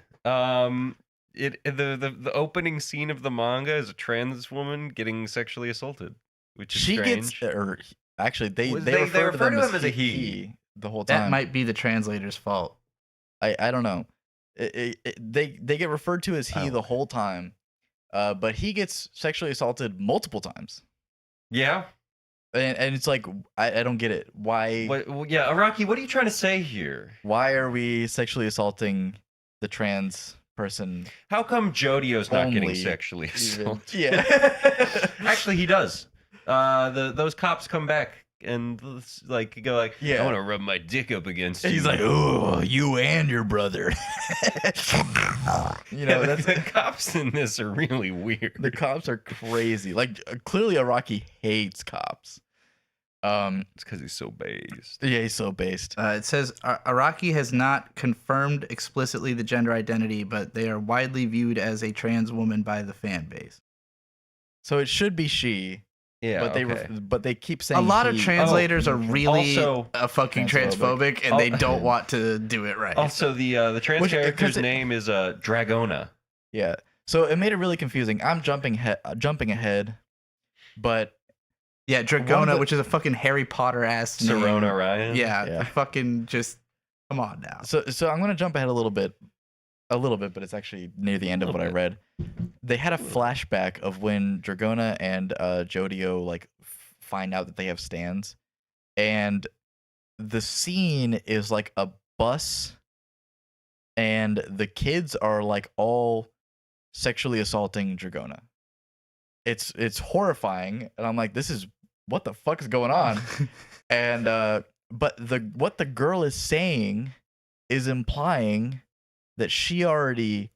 The opening scene of the manga is a trans woman getting sexually assaulted, which is She strange. gets, or actually, they They refer to them as a he the whole That time. might be the translator's fault. I don't know. They get referred to as he Oh. the whole time, but he gets sexually assaulted multiple times, Yeah. and it's like I don't get it. Why Yeah, Araki, what are you trying to say here? why are we sexually assaulting the trans person? How come Jodio's not getting Only sexually Even, assaulted? yeah. Actually, he does. Those cops come back and like go like, Yeah. I want to rub my dick up against you. He's like, oh, you and your brother. You know, that's the cops in this are really weird. the cops are crazy. Like clearly, Araki hates cops. It's because he's so based. Yeah, he's so based. It says Araki has not confirmed explicitly the gender identity, but they are widely viewed as a trans woman by the fan base. So it should be she. Yeah, But they keep saying A lot of he. translators are really Also- fucking Transphobic. transphobic, and they don't want to do it right. Also, the trans Which- 'cause character's it- name is Dragona. Yeah. So it made it really confusing. I'm jumping ahead, but Yeah, One Dragona, of the- which is a fucking Harry Potter ass name. Serona Ryan. Yeah, Yeah. fucking just come on now. so I'm gonna jump ahead a little bit, but it's actually near the end of what I read. They had a flashback of when Dragona and Jodio like find out that they have stands, and the scene is like a bus, and the kids are like all sexually assaulting Dragona. It's horrifying, and I'm like, this is what the fuck is going on? And but what the girl is saying is implying that she already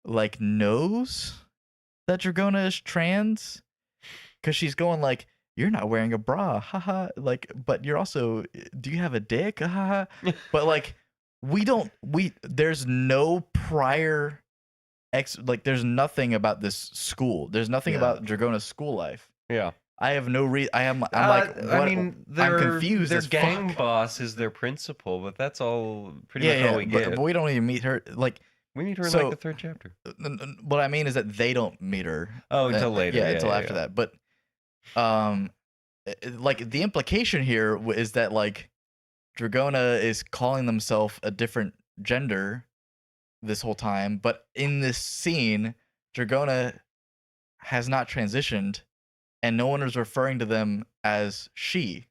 like knows that Dragona is trans, because she's going like, you're not wearing a bra, haha, like, but you're also, do you have a dick, haha? But like, there's no prior there's nothing about this school. There's nothing Yeah. about Dragona's school life. Yeah. I have no reason. I'm like, what? I mean, I'm confused Their as gang fuck. boss is their principal, but that's all pretty Yeah, much all we but, get. but we don't even meet her. Like, We meet her in so- like the 3rd chapter. what I mean is that they don't meet her. Oh, until later. Yeah, until after that. But, like the implication here is that like Dragona is calling themselves a different gender this whole time, but in this scene, Dragona has not transitioned, and no one is referring to them as she.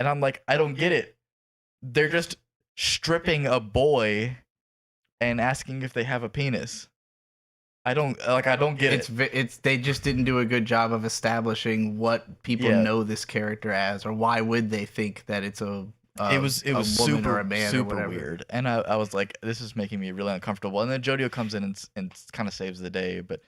And I'm like, I don't get it. They're just stripping a boy and asking if they have a penis. I don't get it. It's they just didn't do a good job of establishing what people Yeah. know this character as, or why would they think that it's It was a woman super or a man or super whatever. weird, and I was like, this is making me really uncomfortable. And then Jojo comes in and kind of saves the day, but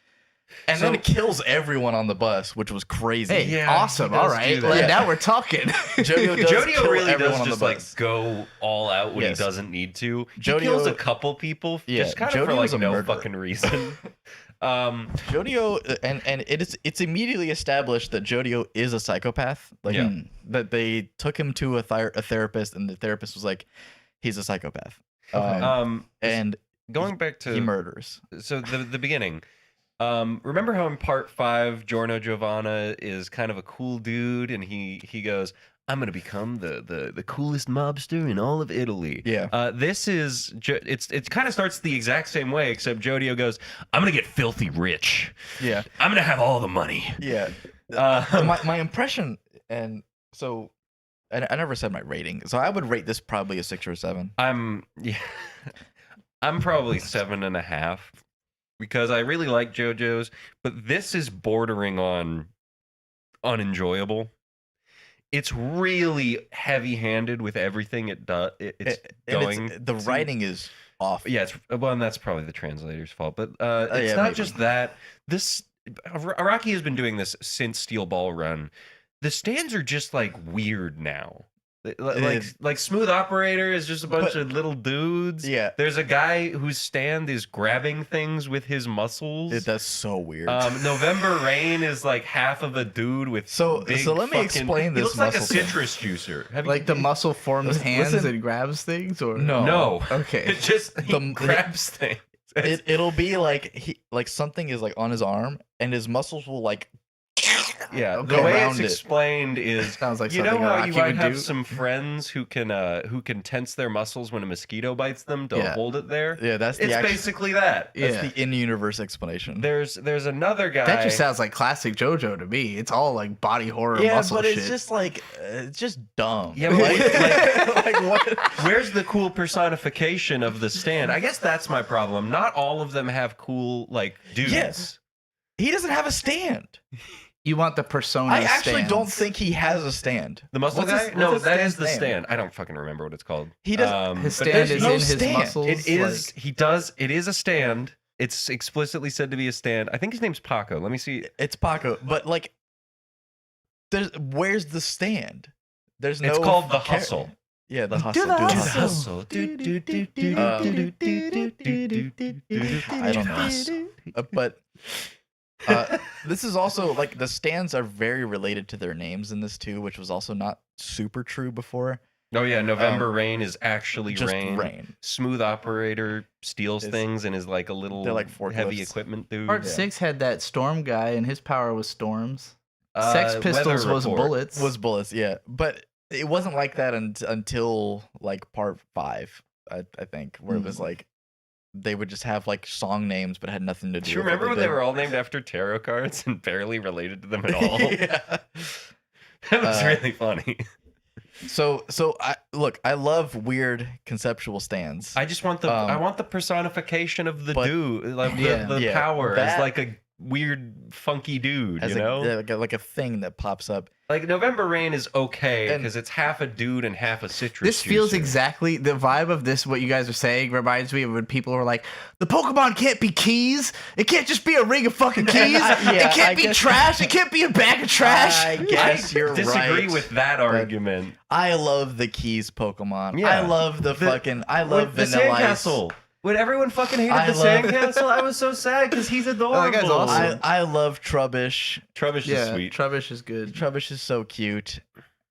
then So- it kills everyone on the bus, which was crazy. Hey, Yeah, awesome! he All does right, do that. well, Yeah. now we're talking. Jojo does Jojo kill really everyone does on the just like bus. go all out when Yes. he doesn't need to. He Jojo- kills a couple people Yeah, just kind of for Jojo's like a no murderer. fucking reason. Jojo and it's immediately established that Jojo is a psychopath. Like Yeah. that they took him to a therapist, and the therapist was like, he's a psychopath. And Going back he to murders. so the beginning. Remember how in part 5 Giorno Giovanna is kind of a cool dude and he goes, I'm gonna become the coolest mobster in all of Italy. Yeah. This is it kind of starts the exact same way, except Jodio goes, I'm gonna get filthy rich. Yeah. I'm gonna have all the money. Yeah. Um, my impression, and so I never said my rating, so I would rate this probably a 6 or a 7. I'm probably 7.5 because I really like JoJo's, but this is bordering on unenjoyable. It's really heavy-handed with everything it does. It's going. The to. writing is off. Yeah, and that's probably the translator's fault. But yeah, it's not maybe. just that. This Araki has been doing this since Steel Ball Run. The stands are just like weird now. Like Smooth Operator is just a bunch of little dudes. Yeah. There's a guy whose stand is grabbing things with his muscles. That's so weird. November Rain is like half of a dude with So big let me fucking- explain He this looks like a muscle thing. citrus juicer. Have Like the muscle forms Listen- hands listen- and grabs things, or No. Okay. It just he The- grabs things. It'll be like something is like on his arm, and his muscles will like. Yeah, Okay. the way it's Around it. explained is Sounds like you know something how Araki you might would have do. some friends who can tense their muscles when a mosquito bites them to Yeah. hold it there. Yeah, that's the It's actual, basically that. that's Yeah. the in-universe explanation. There's another guy. That just sounds like classic JoJo to me. It's all like body horror yeah, muscle but shit. it's just like it's just dumb. Yeah, but like what? Where's the cool personification of the stand? I guess that's my problem. Not all of them have cool like dudes. Yes. He doesn't have a stand. You want the persona. I actually don't stands. think he has a stand. The muscle What's guy? his- No, what's his that is the stand's name? stand. I don't fucking remember what it's called. He doesn't- His but stand there's is no in his stand. muscles. It is. like- He does. It is a stand. It's explicitly said to be a stand. I think his name's Paco. Let me see. It's Paco, but like, where's the stand? There's no. It's called the char- hustle. Yeah, the hustle. Do the Do the hustle. hustle. I don't know. But this is also like the stands are very related to their names in this too, which was also not super true before. Oh yeah, November Rain is actually Just rain. rain. Smooth Operator steals Is- things and is like a little they're like heavy forklifts. equipment dude. Part Yeah. 6 had that storm guy, and his power was storms. Sex Weather Pistols was Report. bullets. Was bullets, yeah, but it wasn't like that until like part 5, I think, where it was like they would just have like song names, but had nothing to do. Do you with what remember when they did. were all named after tarot cards and barely related to them at all? Yeah. That was really funny. So I love weird conceptual stands. I just want I want the personification of the but- dude, like Yeah. the Yeah, power as that- like a weird funky dude, as you know? like a thing that pops up. Like November Rain is okay And- because it's half a dude and half a citrus. This feels juicer. exactly the vibe of this. What you guys are saying reminds me of when people were like, "The Pokemon can't be keys. It can't just be a ring of fucking keys. Yeah, it can't I be guess- trash. It can't be a bag of trash." I guess you're disagree right. with that argument. I love the keys Pokemon. Yeah. I love the fucking. I love the Vanilla Ice. Sandcastle. When everyone fucking hated I the love- Sandcastle, I was so sad because he's adorable. that guy's awesome. I love Trubbish. Trubbish is Yeah, sweet. Trubbish is good. Trubbish is so cute.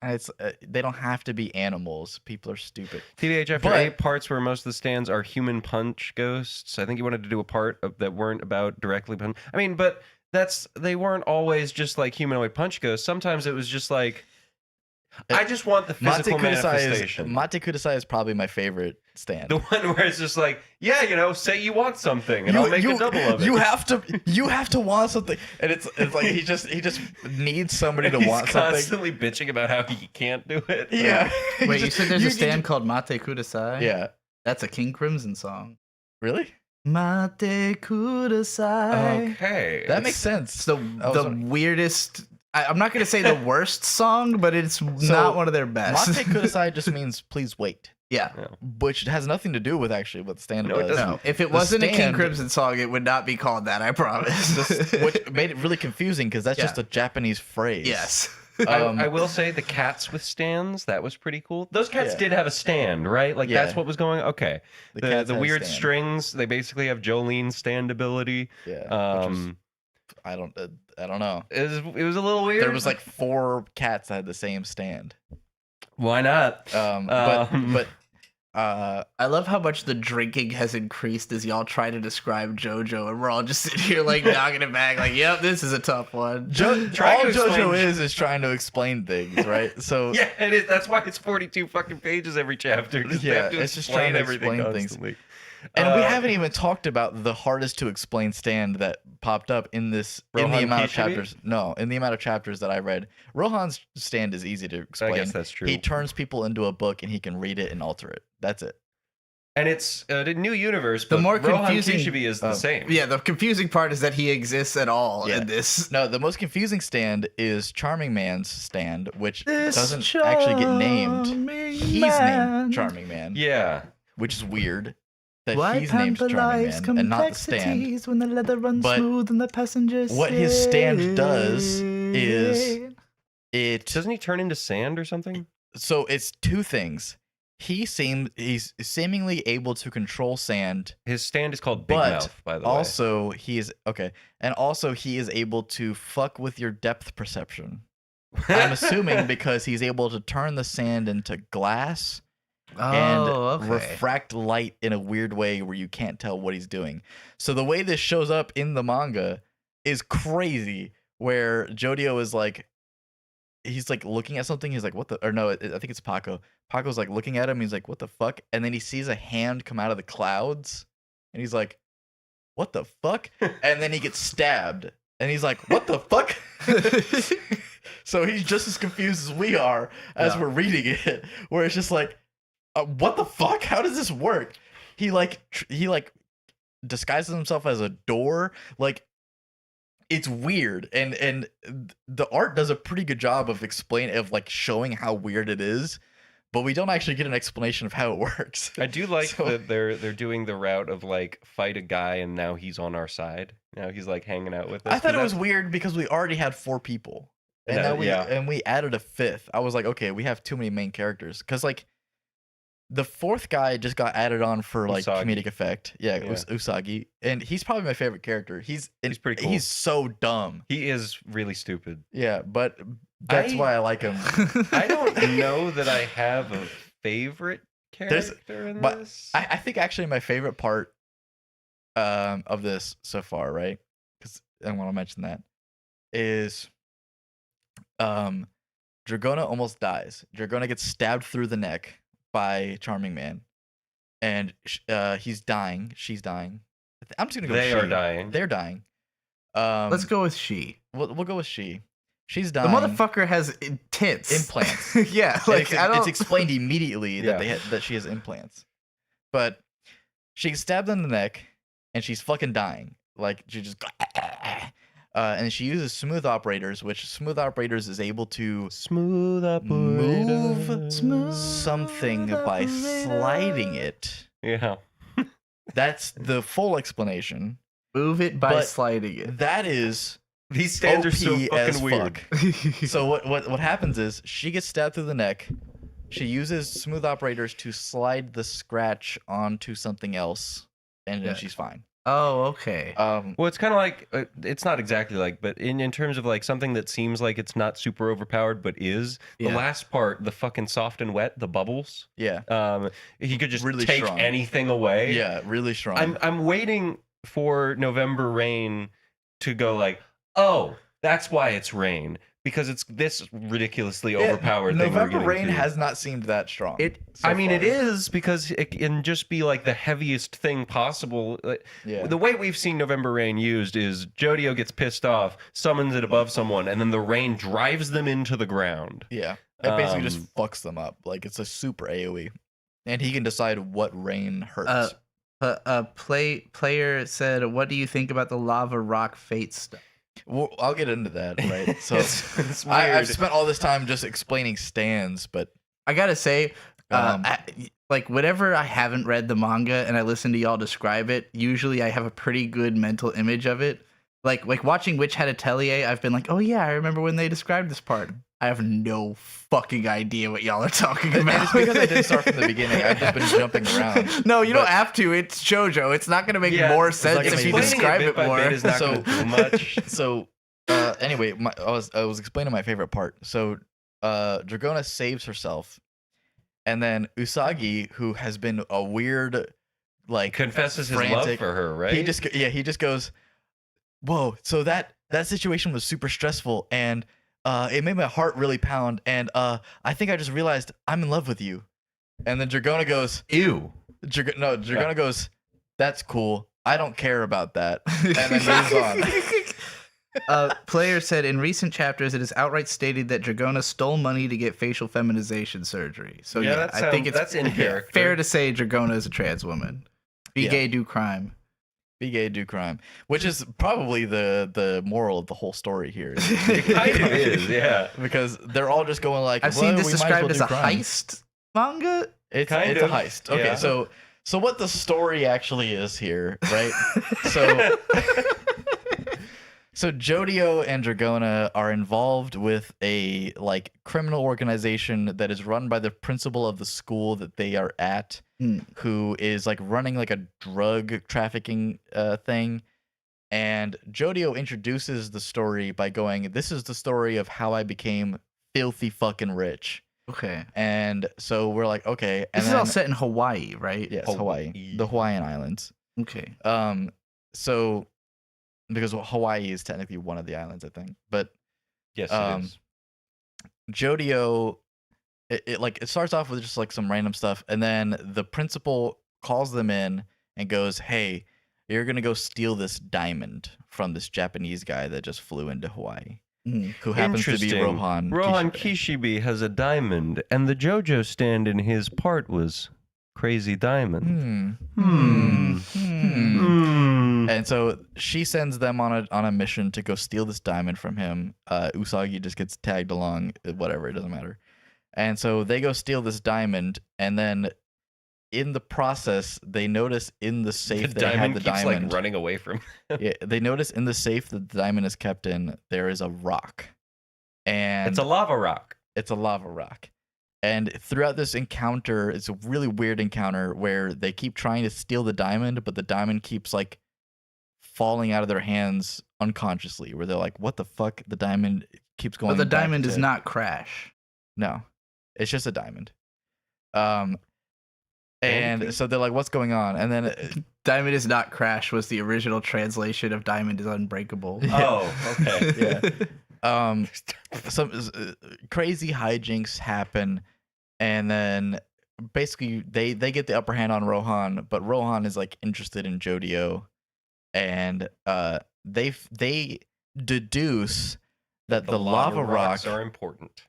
And it's they don't have to be animals. People are stupid. TBH, after But- 8 parts where most of the stands are human punch ghosts, I think you wanted to do a part that weren't about directly punch. I mean, but they weren't always just like humanoid punch ghosts. Sometimes it was just like, I just want the physical manifestation. Mate Kudasai is probably my favorite stand. The one where it's just like, yeah, say you want something, and I'll make a double of it. You have to want something, and it's like he just needs somebody to He's want something. constantly bitching about how he can't do it. Yeah. Wait, you said there's a you stand called Mate Kudasai? Yeah. That's a King Crimson song. Really? Mate kudasai. Okay. That makes sense. It's the weirdest. I'm not gonna say the worst song, but it's not one of their best. Mate kudasai just means please wait, Yeah. which has nothing to do with actually what the stand No, it does. doesn't. No, if it The wasn't a King stand- Crimson song, it would not be called that. I promise. Which made it really confusing because that's Yeah. just a Japanese phrase. Yes. I will say the cats with stands, that was pretty cool. Those cats Yeah. did have a stand, right? Like Yeah. that's what was going on. Okay. The The cats had a weird stand. strings, they basically have Jolene stand ability. Yeah. which was- I don't know. It was a little weird. There was like 4 cats that had the same stand. Why not? But I love how much the drinking has increased as y'all try to describe JoJo, and we're all just sitting here like knocking it back, like, "Yep, this is a tough one." Trying all to JoJo explain- is trying to explain things, right? So Yeah, it is. That's why it's 42 fucking pages every chapter. 'Cause they Yeah, have to it's just explain trying to everything explain things. constantly. And we haven't even talked about the hardest to explain stand that popped up in this in the Rohan amount of Kishibe? chapters. No, in the amount of chapters that I read. Rohan's stand is easy to I explain. guess that's true. He turns people into a book and he can read it and alter it. That's it. And it's a new universe, The but more Rohan confusing- Kishibe is the same. Yeah, the confusing part is that he exists at all Yeah. in this. No, the most confusing stand is Charming Man's stand, which This doesn't actually get named. charming He's man. named Charming Man, Yeah. which is weird that Why he's named pamper Charming life's Man and not the stand. complexities when the leather runs But smooth and the passengers what his stand does is say- It Doesn't he turn into sand or something? so it's 2 things. He's seemingly able to control sand. His stand is called Big But Mouth, by the way. Also, he is able to fuck with your depth perception. I'm assuming because he's able to turn the sand into glass and okay. refract light in a weird way where you can't tell what he's doing. So the way this shows up in the manga is crazy, where Jodio is like, he's like looking at something. He's like, what the, or no, I think it's Paco. Paco's like looking at him. He's like, what the fuck? And then he sees a hand come out of the clouds and he's like, what the fuck? And then he gets stabbed and he's like, what the fuck? So he's just as confused as we are as we're reading it, where it's just like, what the fuck? How does this work? He disguises himself as a door. Like, it's weird, and the art does a pretty good job of showing how weird it is, but we don't actually get an explanation of how it works. I do like So- that they're doing the route of like fight a guy and now he's on our side. Now he's like hanging out with us. I thought it 'cause was weird because we already had 4 people, and No, now we added a 5th. I was like, okay, we have too many main characters because like the 4th guy just got added on for like Usagi. comedic effect. Yeah, Yeah. Usagi, and he's probably my favorite character. He's pretty cool. He's so dumb. He is really stupid. Yeah, but that's why I like him. I don't know that I have a favorite character in but this. I think actually my favorite part of this so far, right? Because I want to mention that is Dragona almost dies. Dragona gets stabbed through the neck by Charming Man, and he's dying. She's dying. I'm just gonna go. They with are she. dying. They're dying. Let's go with she. We'll go with she. She's The dying. motherfucker has tits. Implants. Yeah, And like I don't. it's explained immediately that Yeah. that she has implants, but she gets stabbed in the neck and she's fucking dying. Like she just, and she uses smooth operators, which smooth operators is able to Smooth move Smooth something by sliding it. Yeah. That's the full explanation. Move it by But- sliding it. That is These stands are so OP as fucking weird. fuck. So what happens is she gets stabbed through the neck. She uses smooth operators to slide the scratch onto something else, and then Yeah. she's fine. Oh, okay. Well, it's kind of like it's not exactly like, but in terms of like something that seems like it's not super overpowered, but is the Yeah. last part, the fucking soft and wet, the bubbles. Yeah, He could just Really take strong. anything away. yeah, really strong. I'm waiting for November Rain to go like, oh, that's why it's rain, because it's this ridiculously overpowered thing we're November getting Rain to. has not seemed that strong. It. so I mean, far. it is because it can just be like the heaviest thing possible. Yeah. The way we've seen November Rain used is Jodio gets pissed off, summons it above someone, and then the rain drives them into the ground. Yeah, it basically just Um, fucks them up. Like it's a super AOE, and he can decide what rain hurts. Player said, "What do you think about the lava rock fate stuff?" Well, I'll get into that, right? So It's I've weird. spent all this time just explaining stands, but I gotta say, Um, like whenever I haven't read the manga and I listen to y'all describe it, usually I have a pretty good mental image of it. Like watching Witch Hat Atelier, I've been like, oh yeah, I remember when they described this part. I have no fucking idea what y'all are talking and about. it's because I didn't start from the beginning. I've just been jumping around. No, you don't But- have to. It's Jojo. It's not gonna make Yeah, more it's sense not gonna if you make- describe it by more. bit is not So- gonna do much. So anyway, I was explaining my favorite part. So Dragona saves herself, and then Usagi, who has been a weird, like Confesses his love frantic- for her, right? he just goes, whoa. So that situation was super stressful, and it made my heart really pound, and I think I just realized I'm in love with you. And then Dragona goes, Ew. Dragona goes, that's cool. I don't care about that, and then moves on. Player said in recent chapters it is outright stated that Dragona stole money to get facial feminization surgery. So yeah, that I think it's that's in character. fair to say Dragona is a trans woman. Be Yeah. gay, do crime. Be gay, do crime, which is probably the moral of the whole story here. It kind of is, yeah. Because they're all just going like, I've seen well, this we might described well as do a crime. heist manga. It's Kind a of, heist. Okay, yeah. so what the story actually is here, right? So so Jodio and Dragona are involved with a like criminal organization that is run by the principal of the school that they are at, who is like running like a drug trafficking thing. And Jodio introduces the story by going, "This is the story of how I became filthy fucking rich." Okay. And so we're like, okay. And This is then, all set in Hawaii, right? yes, Hawaii. Hawaii, the Hawaiian Islands. Okay. So because Hawaii is technically one of the islands, I think. But Yes, it is. Jodio, it starts off with just like some random stuff, and then the principal calls them in and goes, "Hey, you're gonna go steal this diamond from this Japanese guy that just flew into Hawaii, who happens to be Interesting. Rohan. Rohan Kishibe." Kishibe has a diamond, and the JoJo stand in his part was Crazy Diamond. And so she sends them on a mission to go steal this diamond from him. Usagi just gets tagged along, whatever, it doesn't matter. And so they go steal this diamond, and then in the process, they notice in the safe The they have diamond the keeps diamond. like running away from. Yeah, they notice in the safe that the diamond is kept in, there is a rock. And It's a lava rock. it's a lava rock. And throughout this encounter, it's a really weird encounter where they keep trying to steal the diamond, but the diamond keeps like falling out of their hands unconsciously, where they're like, what the fuck? The diamond keeps going. But the back diamond to- does not crash. No, it's just a diamond. And Okay. so they're like, what's going on? And then Diamond is not crash was the original translation of diamond is unbreakable. Oh, okay. yeah. Some crazy hijinks happen, and then basically they get the upper hand on Rohan, but Rohan is like interested in Jodio, and they deduce that the lava rocks rock are important.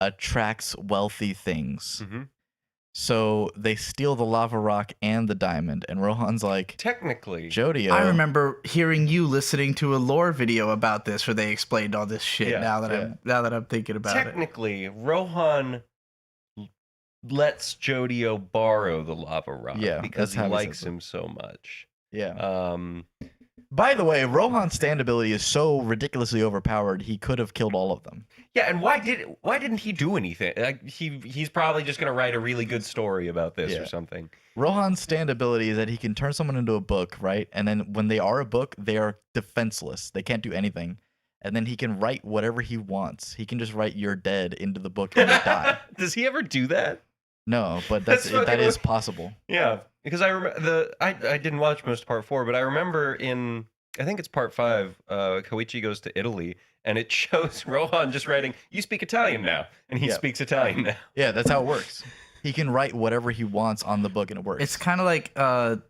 attracts wealthy things. Mm-hmm. So they steal the lava rock and the diamond, and Rohan's like, Technically, Jodio. I remember hearing you listening to a lore video about this where they explained all this shit. Yeah, now that I'm thinking about it. technically, Rohan lets Jodio borrow the lava rock Yeah, because that's he how he likes says it. him so much. Yeah. By the way, Rohan's stand ability is so ridiculously overpowered. He could have killed all of them. Yeah, and why didn't he do anything? Like he's probably just gonna write a really good story about this Yeah. or something. Rohan's stand ability is that he can turn someone into a book, right? And then when they are a book, they are defenseless. They can't do anything. And then he can write whatever he wants. He can just write "you're dead" into the book and they die. Does he ever do that? No, but That's that fucking- is possible. Yeah, because I remember I didn't watch most of part 4, but I remember in I think it's part 5. Koichi goes to Italy, and it shows Rohan just writing, "You speak Italian now," and he Yeah. speaks Italian now. Yeah, that's how it works. He can write whatever he wants on the book and it works. It's kind of like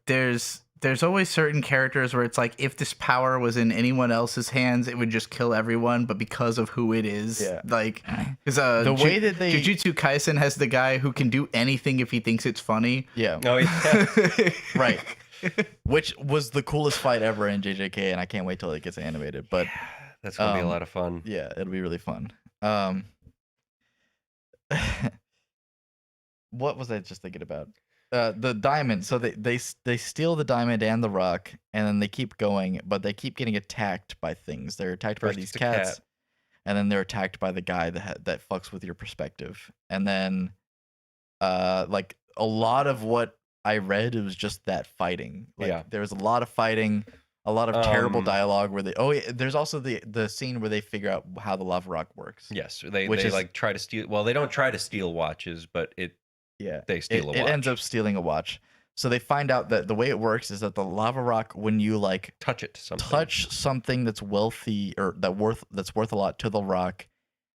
there's there's always certain characters where it's like if this power was in anyone else's hands, it would just kill everyone. But because of who it is, like because the way that they Jujutsu Kaisen has the guy who can do anything if he thinks it's funny. Yeah. Oh yeah. Right. Which was the coolest fight ever in JJK, and I can't wait till it gets animated. But That's gonna be a lot of fun. yeah, it'll be really fun. What was I just thinking about? The diamond. So they steal the diamond and the rock, and then they keep going, but they keep getting attacked by things. They're attacked by First these it's a cats, cat. and then they're attacked by the guy that fucks with your perspective. And then, like a lot of what I read, it was just that fighting. Like, Yeah. there was a lot of fighting, a lot of terrible dialogue. Where there's also the scene where they figure out how the lava rock works. Yes, they Which is- like try to steal. Well, they don't try to steal watches, but Yeah, they steal a watch. It ends up stealing a watch. So they find out that the way it works is that the lava rock, when you like touch it. Something. touch something that's wealthy or that's worth a lot to the rock,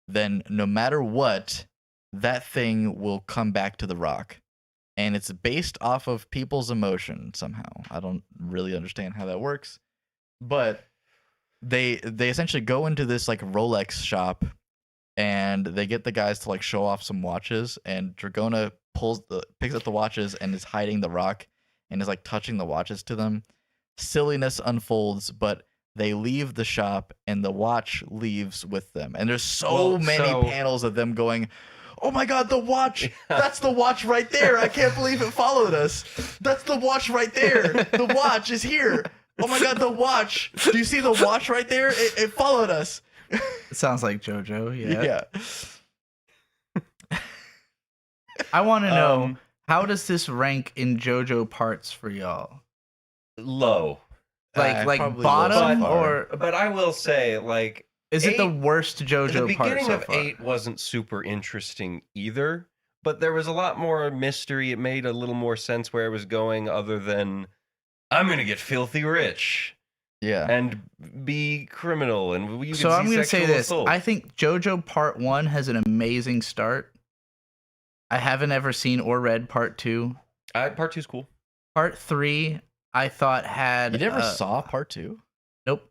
then no matter what, that thing will come back to the rock. And it's based off of people's emotion somehow. I don't really understand how that works, but they essentially go into this like Rolex shop, and they get the guys to like show off some watches, and Dragona picks up the watches and is hiding the rock and is like touching the watches to them. Silliness unfolds, but they leave the shop and the watch leaves with them. And there's so many panels of them going, "Oh my god, the watch! That's the watch right there! I can't believe it followed us! That's the watch right there! The watch is here! Oh my god, the watch! Do you see the watch right there? It followed us!" It sounds like JoJo. Yeah. Yeah. I want to know, how does this rank in JoJo parts for y'all? Low. Like Probably bottom low so far. or But I will say, like, is it the 8 worst the JoJo part beginning so of far? 8 wasn't super interesting either, but there was a lot more mystery. It made a little more sense where it was going, other than I'm gonna get filthy rich Yeah. and be criminal, and you can So see I'm gonna say sexual this: assault. I think JoJo Part 1 has an amazing start. I haven't ever seen or read Part 2. Part 2's cool. Part 3, I thought had. You never saw part 2? Nope.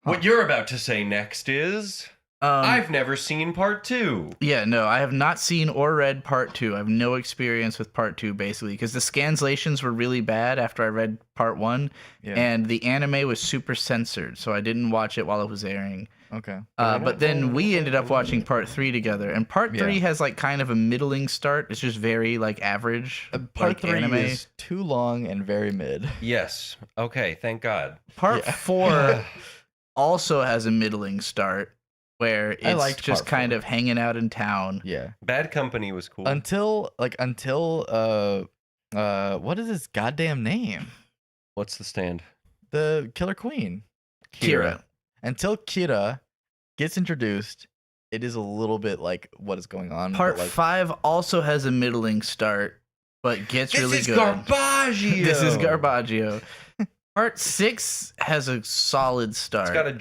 What you're about to say next is I've never seen part 2. Yeah, no, I have not seen or read Part 2. I have no experience with Part 2, basically, because the scanslations were really bad after I read Part 1, Yeah. and the anime was super censored, so I didn't watch it while it was airing. Okay. But then we ended up watching Part 3 together, and Part 3 has like kind of a middling start. It's just very like average. Part like, 3 anime. is too long and very mid. Yes. Okay. Thank God. Part Yeah. 4 also has a middling start where I it's liked just Part kind 4. of hanging out in town. Yeah. Bad Company was cool. Until what is his goddamn name? What's the stand? The Killer Queen. Kira. Until Kira gets introduced, it is a little bit like what is going on. Part but, like, 5 also has a middling start, but gets really good. Garbaggio. This is Garbaggio. Part 6 has a solid start. It's got a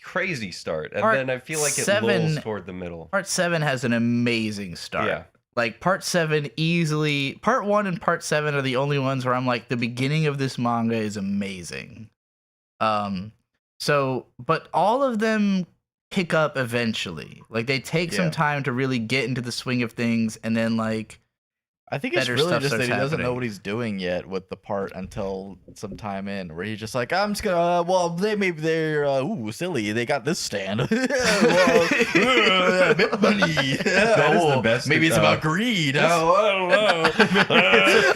crazy start, and Part then I feel like it 7 lulls toward the middle. Part 7 has an amazing start. Yeah. Like Part 7 easily. Part 1 and Part 7 are the only ones where I'm like, the beginning of this manga is amazing. So, but all of them pick up eventually. Like they take some time to really get into the swing of things, and then like I think it's better really stuff just that he starts doesn't know happening. what he's doing yet with the part until some time in, where he's just like, I'm just gonna, well, they're silly. They got this stand. Bit money. That is the best Maybe it's of- about greed. I don't know.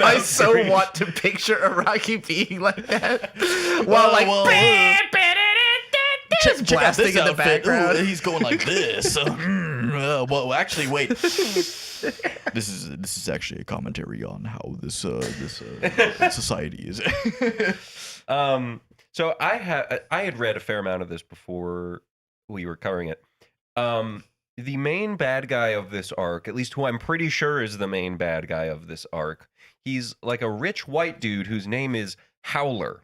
I so want to picture Araki being like that, while like just check out blasting this in the outfit. background. Ooh, he's going like this. Well, actually, wait. This is actually a commentary on how this society is. So I had read a fair amount of this before we were covering it. The main bad guy of this arc, at least who I'm pretty sure is the main bad guy of this arc, he's like a rich white dude whose name is Howler.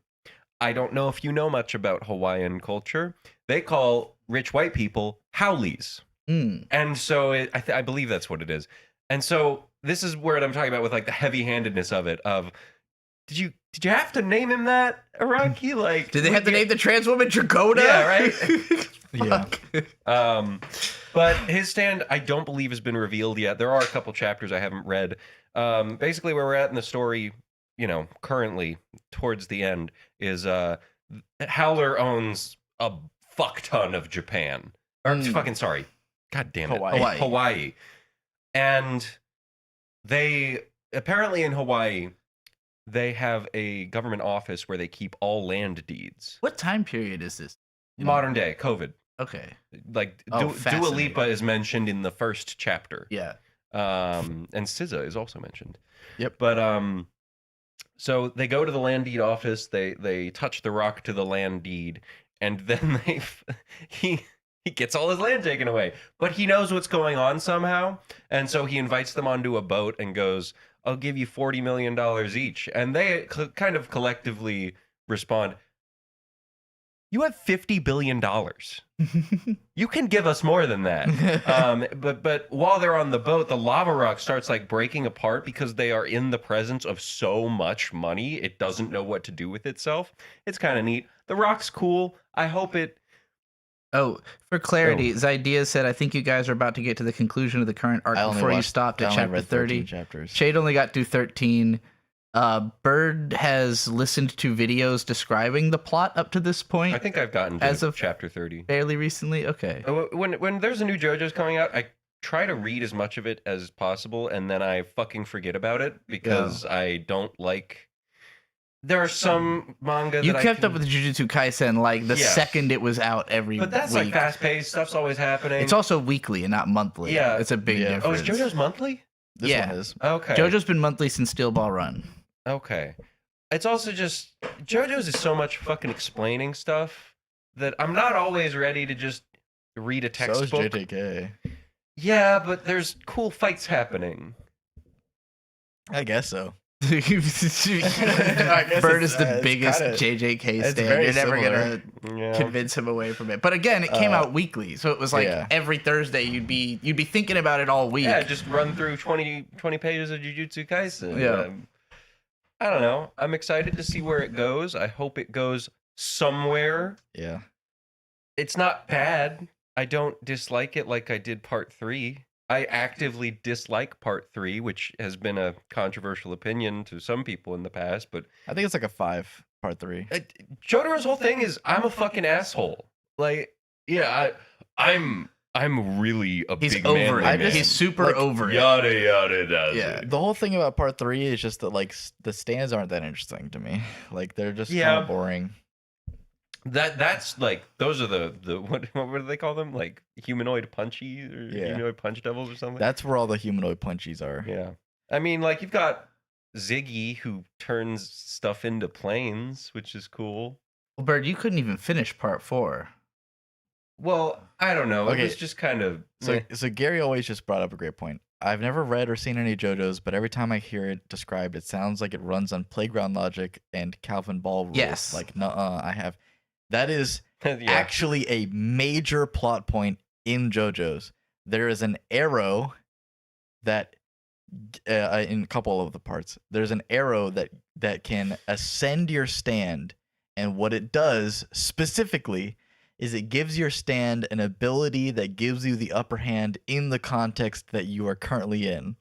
I don't know if you know much about Hawaiian culture. They call rich white people Howlies. And so I believe that's what it is. And so this is where I'm talking about with like the heavy-handedness of it, of did you have to name him that, Araki? Like, Did they have to name the trans woman Dragoda? Yeah, right. Yeah. But his stand, I don't believe, has been revealed yet. There are a couple chapters I haven't read. Basically, where we're at in the story, currently towards the end, is Howler owns a fuck ton of Japan. Or fucking sorry, god damn it, Hawaii. And they apparently in Hawaii, they have a government office where they keep all land deeds. What time period is this? Modern day, COVID. Okay. Like Dua fascinating. Lipa is mentioned in the first chapter. Yeah. And SZA is also mentioned. Yep. But so they go to the land deed office. They touch the rock to the land deed, and then he gets all his land taken away. But he knows what's going on somehow, and so he invites them onto a boat and goes, "I'll give you $40 million each." And they kind of collectively respond, "You have $50 billion. You can give us more than that." But while they're on the boat, the lava rock starts like breaking apart because they are in the presence of so much money. It doesn't know what to do with itself. It's kind of neat. The rock's cool. I hope it. Oh, for clarity, Zydia said, I think you guys are about to get to the conclusion of the current arc before you stopped at chapter 30. Chapters. Shade only got through 13. Bird has listened to videos describing the plot up to this point. I think I've gotten to as of chapter 30. Fairly recently? Okay. When there's a new JoJo's coming out, I try to read as much of it as possible, and then I fucking forget about it because I don't like. There are some manga You that kept up with Jujutsu Kaisen like the second it was out every But that's week. like fast paced, stuff's always happening. It's also weekly and not monthly. Yeah. It's a big difference. Oh, is JoJo's monthly? This one is. Okay. JoJo's been monthly since Steel Ball Run. Okay. It's also just JoJo's is so much fucking explaining stuff that I'm not always ready to just read a textbook. So is JJK. Yeah, but there's cool fights happening. I guess so. Bird is the biggest JJK it's stan. very You're never similar. gonna convince him away from it. But again, it came out weekly, so it was like every Thursday you'd be thinking about it all week. Yeah, just run through 20 pages of Jujutsu Kaisen. Yeah. I don't know. I'm excited to see where it goes. I hope it goes somewhere. Yeah. It's not bad. I don't dislike it like I did part 3. I actively dislike part 3, which has been a controversial opinion to some people in the past, but I think it's like a 5, part 3. Jotaro's whole thing is I'm a fucking asshole. Like, yeah, I'm really a He's big over manly it. man. He's super over it. Yada yada does Yeah. it. The whole thing about part 3 is just that like the stands aren't that interesting to me. Like they're just kind of boring. That's like those are the what do they call them? Like humanoid punchy or humanoid punch devils or something? That's where all the humanoid punchies are. Yeah. I mean, like you've got Ziggy who turns stuff into planes, which is cool. Well, Bird, you couldn't even finish part 4. Well, I don't know. Okay. It was just kind of So Gary always just brought up a great point. I've never read or seen any JoJo's, but every time I hear it described, it sounds like it runs on playground logic and Calvin Ball rules. Yes. Like, I have. That is yeah. actually a major plot point in JoJo's. There is an arrow that, in a couple of the parts, there's an arrow that can ascend your stand, and what it does specifically is it gives your stand an ability that gives you the upper hand in the context that you are currently in.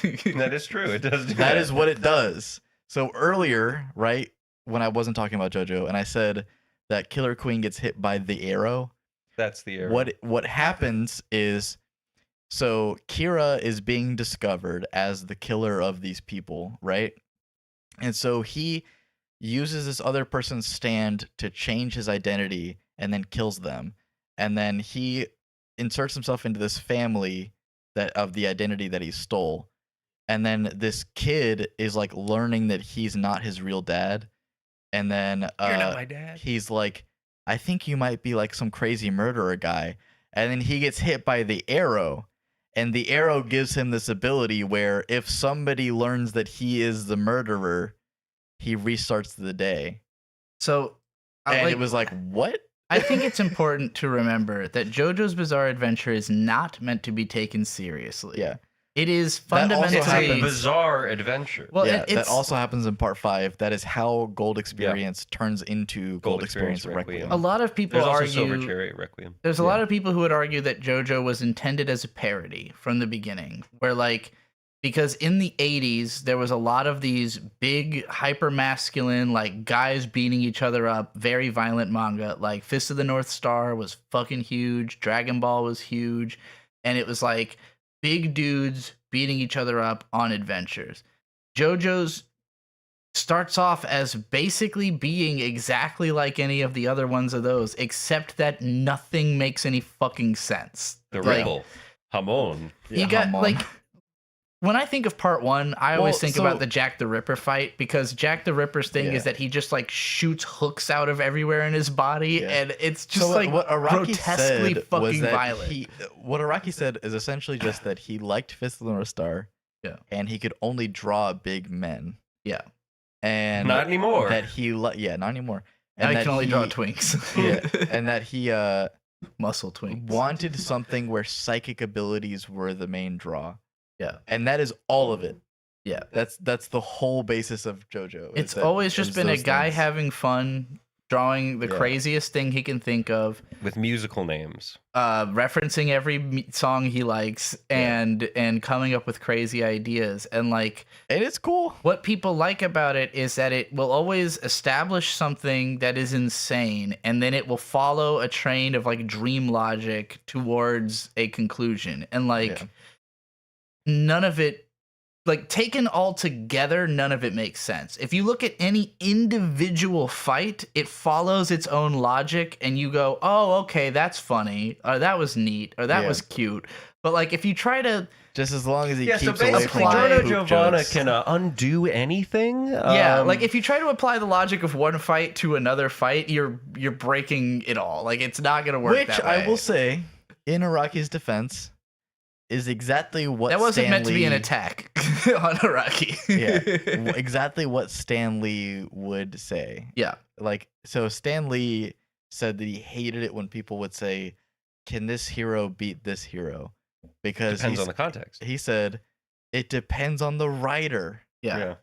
That is true. It does do that. That is what it does. So earlier, right, when I wasn't talking about JoJo, and I said that Killer Queen gets hit by the arrow. That's the arrow. What happens is, so Kira is being discovered as the killer of these people, right? And so he uses this other person's stand to change his identity and then kills them. And then he inserts himself into this family that of the identity that he stole. And then this kid is like learning that he's not his real dad. And then You're not my dad. He's like, I think you might be like some crazy murderer guy. And then he gets hit by the arrow. And the arrow gives him this ability where if somebody learns that he is the murderer, he restarts the day. So, And it was like, what? I think it's important to remember that JoJo's Bizarre Adventure is not meant to be taken seriously. Yeah. It is That also It's a fundamentally bizarre adventure. well. yeah, It's that also happens in part 5. That is how Gold Experience turns into Gold Experience Requiem. a lot of people There's also Silver argue. Chariot Requiem. There's a Yeah. lot of people who would argue that JoJo was intended as a parody from the beginning, where like because in the 80s there was a lot of these big hyper masculine like guys beating each other up, very violent manga. Like Fist of the North Star was fucking huge, Dragon Ball was huge, and it was like big dudes beating each other up on adventures. JoJo's starts off as basically being exactly like any of the other ones of those, except that nothing makes any fucking sense. The Like, Ripple. Hamon. you got Hamon. like when I think of part 1, I always Well, think so- about the Jack the Ripper fight because Jack the Ripper's thing Yeah. is that he just like shoots hooks out of everywhere in his body, Yeah. and it's just So like what Araki grotesquely said was fucking that violent. what Araki said is essentially just that he liked Fist of the North Star. Yeah. And he could only draw big men. Yeah. And Not anymore. that he not anymore. Now And he that can only draw twinks. yeah, and that he Muscle twinks. wanted something where psychic abilities were the main draw. Yeah. And that is all of it. Yeah. That's the whole basis of JoJo. It's always just been a those guy things. having fun, drawing the Yeah. craziest thing he can think of, With musical names. referencing every song he likes, and coming up with crazy ideas. And like And it's cool. what people like about it is that it will always establish something that is insane, and then it will follow a train of like dream logic towards a conclusion. And like Yeah. none of it, like taken all together, none of it makes sense. If you look at any individual fight, it follows its own logic, and you go, "Oh, okay, that's funny," or "That was neat," or "That Yeah. was cute." But like, if you try to, Just as long as he Yeah, so keeps away basically, from apply- Giorno poop Giovanna jokes. can undo anything. yeah, like if you try to apply the logic of one fight to another fight, you're breaking it all. Like it's not gonna work. Which that I way. will say, in Araki's defense, is exactly what that wasn't Stan meant to be an Lee- attack on Araki. Yeah, exactly what Stan Lee would say. Yeah. Like, so Stan Lee said that he hated it when people would say, "Can this hero beat this hero?" Because depends on the context. he said, "It depends on the writer. Yeah.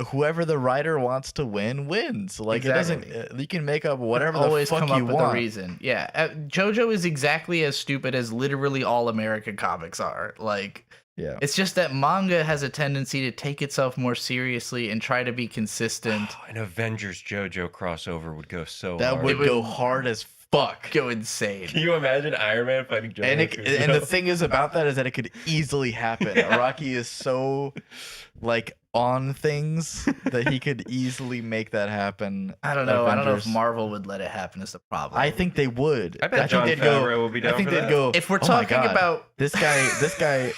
Whoever the writer wants to win wins. Like it doesn't. You can make up whatever the always fuck come you up with want." a reason. Yeah, JoJo is exactly as stupid as literally all American comics are. Like, Yeah. it's just that manga has a tendency to take itself more seriously and try to be consistent. An Avengers JoJo crossover would go so That hard. would would- go hard as fuck. Go insane. Can you imagine Iron Man fighting JoJo? And the thing is about that is that it could easily happen. Araki is so like on things that he could easily make that happen. I don't know. I don't know if Avengers. Marvel would let it happen. Is the problem? I think they would. I bet think Jon they'd Favreau would be down I think for they'd that. go. if we're "Oh my talking God, about this guy.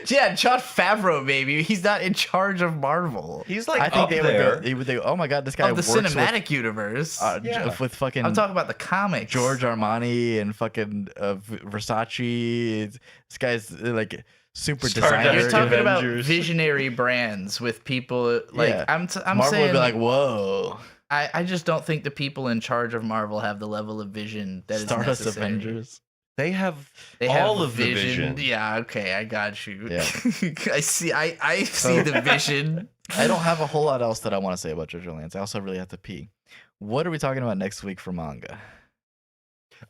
yeah, Jon Favreau, maybe he's not in charge of Marvel He's like I think up they there. would go. They would go. Oh my God, this guy of the works cinematic universe. Yeah. with fucking I'm talking about the comics. George Armani and fucking Versace. This guy's like super Stardust designer. You're talking about Avengers. visionary brands with people like Yeah. I'm Marvel saying would be like, whoa, I just don't think the people in charge of Marvel have the level of vision that is Stardust necessary. Avengers. They have They all have of the vision. Yeah, okay, I got you. Yeah. I see the vision. I don't have a whole lot else that I want to say about Jojolands. I also really have to pee. What are we talking about next week for manga?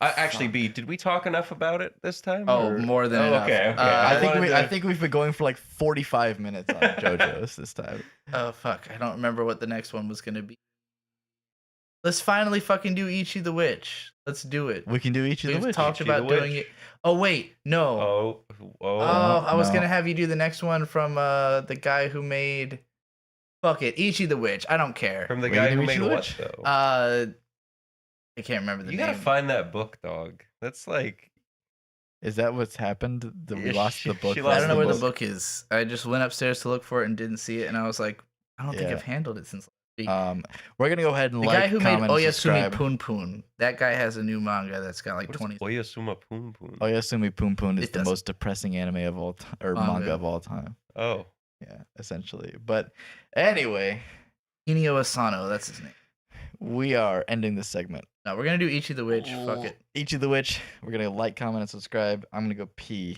Actually, B, did we talk enough about it this time? Oh, or- more than Oh, enough. okay, okay. I think we've been going for like 45 minutes on JoJo's this time. Oh fuck, I don't remember what the next one was gonna be. Let's finally fucking do Ichi the Witch. Let's do it. We can do each of the We've witch. talked Ichi the about doing Witch. it. Oh wait, no. Oh, Oh, oh. I was no. gonna have you do the next one from the guy who made. Fuck it, Ichi the Witch. I don't care. From the Wait, guy did who we made see what, which? though? I can't remember the You name. gotta find that book, dog. That's like... Is that what's happened? That we Yeah, lost the she book. lost I don't know the where the book is. I just went upstairs to look for it and didn't see it, and I was like, I don't think Yeah. I've handled it since. We're gonna go ahead and The like, guy who made comment, and Oyasumi subscribe. Poon Poon. That guy has a new manga that's got like What 20. is Oyasuma Poon Poon? Oyasumi Poon Poon is It the doesn't- most depressing anime of all time, or Manga. manga of all time. Oh. Yeah, essentially. But anyway, Inio Asano, that's his name. we are ending this segment. No, we're gonna do Ichi the Witch. Fuck it. Each of the Witch. We're gonna like, comment, and subscribe. I'm gonna go pee.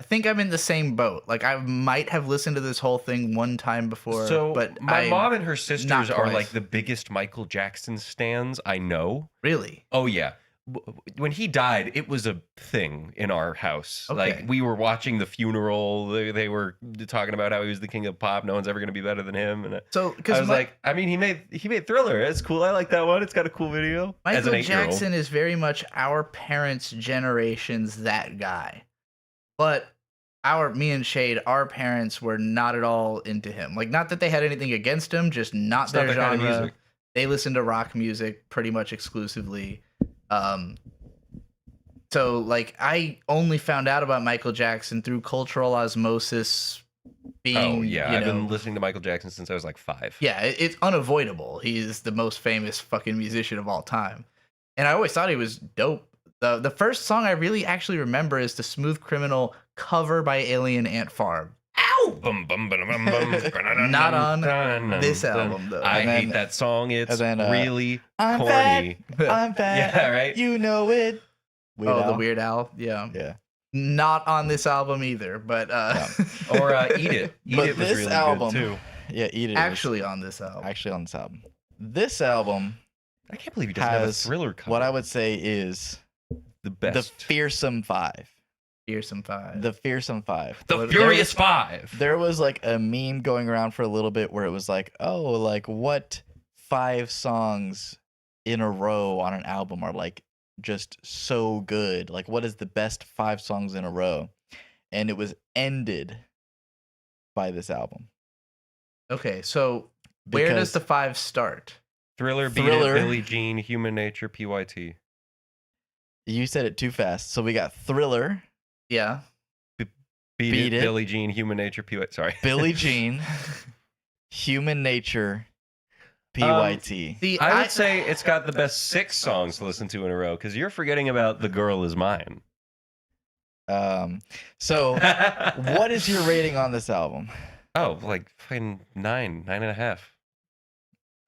I think I'm in the same boat. Like I might have listened to this whole thing one time before, So but my I mom and her sisters not are twice. like the biggest Michael Jackson stans I know. really. Oh yeah. When he died, it was a thing in our house. Okay. Like we were watching the funeral. They were talking about how he was the king of pop. No one's ever going to be better than him. And So I because was like, I mean, he made Thriller. It's cool. I like that one. It's got a cool video. As an Michael 8-year-old. Jackson is very much our parents' generation's that guy, but me and Shade, our parents were not at all into him. Like, not that they had anything against him, just not It's their not that genre. kind of music. They listened to rock music pretty much exclusively. So like I only found out about Michael Jackson through cultural osmosis. Oh yeah, I've been know, listening to Michael Jackson since I was like 5. yeah, it's unavoidable. He's the most famous fucking musician of all time. And I always thought he was dope. The first song I really actually remember is the Smooth Criminal cover by Alien Ant Farm. Ow! Bum, bum, bum, bum, bum. Not on this album, though. I And then- hate that song. It's and then, really I'm corny. I'm fat. Yeah, right. You know it. Weird The Al. Weird Al. Yeah. Yeah. Not on this album either, but Or Eat It. Eat But It was this really album- good too. Yeah. Eat it. actually on this album. Actually on this album. This album, I can't believe he doesn't have a has Thriller cover. what I would say is the best. the fearsome 5. Fearsome Five. The fearsome 5. The What- Furious 5. There was like a meme going around for a little bit where it was like, oh, like what 5 songs in a row on an album are like just so good? Like, what is the best 5 songs in a row? And it was ended by this album. Okay, so where does Because- the 5 start? Thriller, Beat Thriller. It, Billie Jean, Human Nature, PYT. You said it too fast. So we got Thriller, Yeah. Beat It. Billie Jean, Human Nature, PYT. Sorry. Billie Jean, Human Nature, PYT. See, I would say it's got the best 6 songs to listen to in a row because you're forgetting about The Girl Is Mine. So what is your rating on this album? Oh, like fucking 9.5.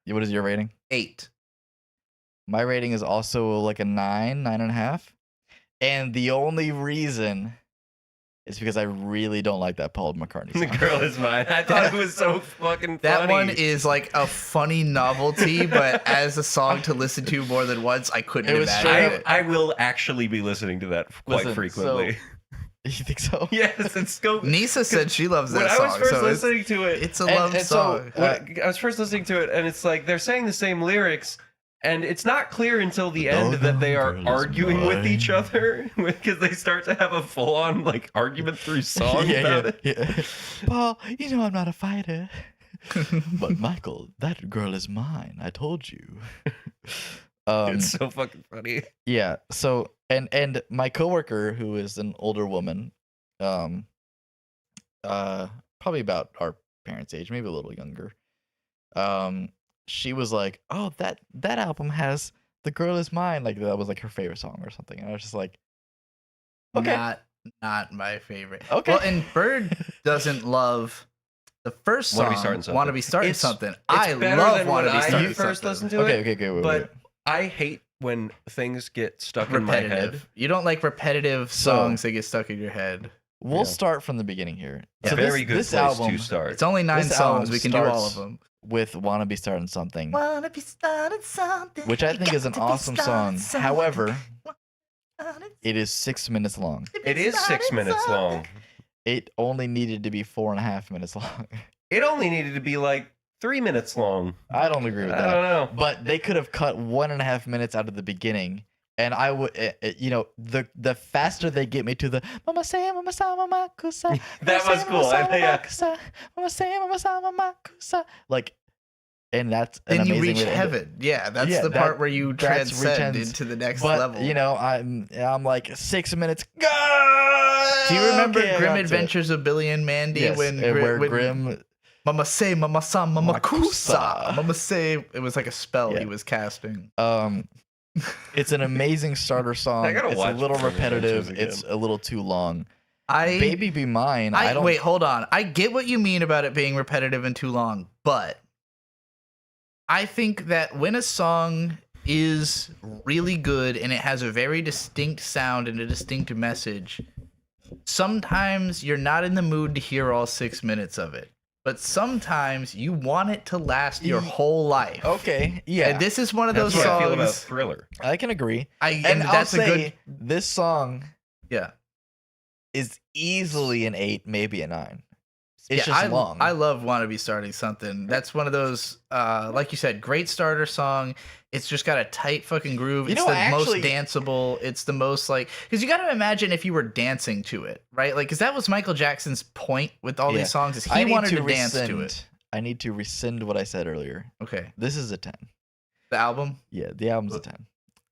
What is your rating? 8. My rating is also like a 9.5. And the only reason is because I really don't like that Paul McCartney The song. Girl Is Mine. I thought it was so fucking funny. That one is like a funny novelty, but as a song to listen to more than once, I couldn't It was imagine straight it. I will actually be listening to that quite Listen, frequently. You think so? Yes, it's go. Nisa said she loves that When I song, was first so listening to it, it's a And- love and so, song. when I was first listening to it, and it's like they're saying the same lyrics, and it's not clear until the end that they are girl is arguing with each mine. other because they start to have a full-on like argument through song about it. yeah. Paul, you know I'm not a fighter. But Michael, that girl is mine. I told you. It's so fucking funny. Yeah. So and my coworker, who is an older woman, probably about our parents' age, maybe a little younger. She was like, "Oh, that album has The Girl Is Mine." Like that was like her favorite song or something. And I was just like, okay. Not my favorite. Okay. Well, and Bird doesn't love the first Wanna song. Be Starting Something. Want to be starting It's- something. It's I better love than Want to when be I starting first something. listened to Okay, it. okay, wait. But I hate when things get stuck in my head. Repetitive. You don't like repetitive So- songs that get stuck in your head. We'll Yeah. start from the beginning here. A So very good this place album to start. It's only 9 This songs. album We can do all starts- of them. with "Wanna Be Starting Something," Wanna be starting something. which I You think got is an to be awesome starting song. something. However, Starting it is 6 minutes long. It is 6 minutes long. It only needed to be 4.5 minutes long. It only needed to be like 3 minutes long. I don't agree with I that. don't know. But they could have cut 1.5 minutes out of the beginning, and I would, the faster they get me to the "Mama say, Mama sa, Mama kusa," That was cool. Mama say, Mama sa, Mama kusa, like, and that's an Then you amazing reach way to end it. heaven. Yeah, that's Yeah, the that- part where you that's transcend reachens- into the next But level. I'm like 6 minutes. Do you remember Okay, I Grim got to it. Adventures of Billy and Mandy Yes, when and where when Grim Mama say, Mama sa, Mama kusa. Makusa. Mama say, it was like a spell Yeah. he was casting. It's an amazing starter song. I gotta It's a watch little Grim repetitive. Adventures It's a little too long. I Baby Be Mine. I don't wait, hold on. I get what you mean about it being repetitive and too long, but I think that when a song is really good and it has a very distinct sound and a distinct message, sometimes you're not in the mood to hear all 6 minutes of it, but sometimes you want it to last your whole life. Okay, yeah, And this is one of That's those what songs. I feel about Thriller. I can agree. And I'll that's a say good. this song Yeah. is easily an 8, maybe a 9. It's Yeah, just long. I love "Wanna Be Starting Something." That's one of those, like you said, great starter song. It's just got a tight fucking groove. You It's know, the actually- most danceable. It's the most like, because you got to imagine if you were dancing to it, right? Like, because that was Michael Jackson's point with all Yeah. these songs is I he need wanted to dance to it. rescind- I need to rescind what I said earlier. Okay, This is a 10. the album. Yeah, the album's a 10.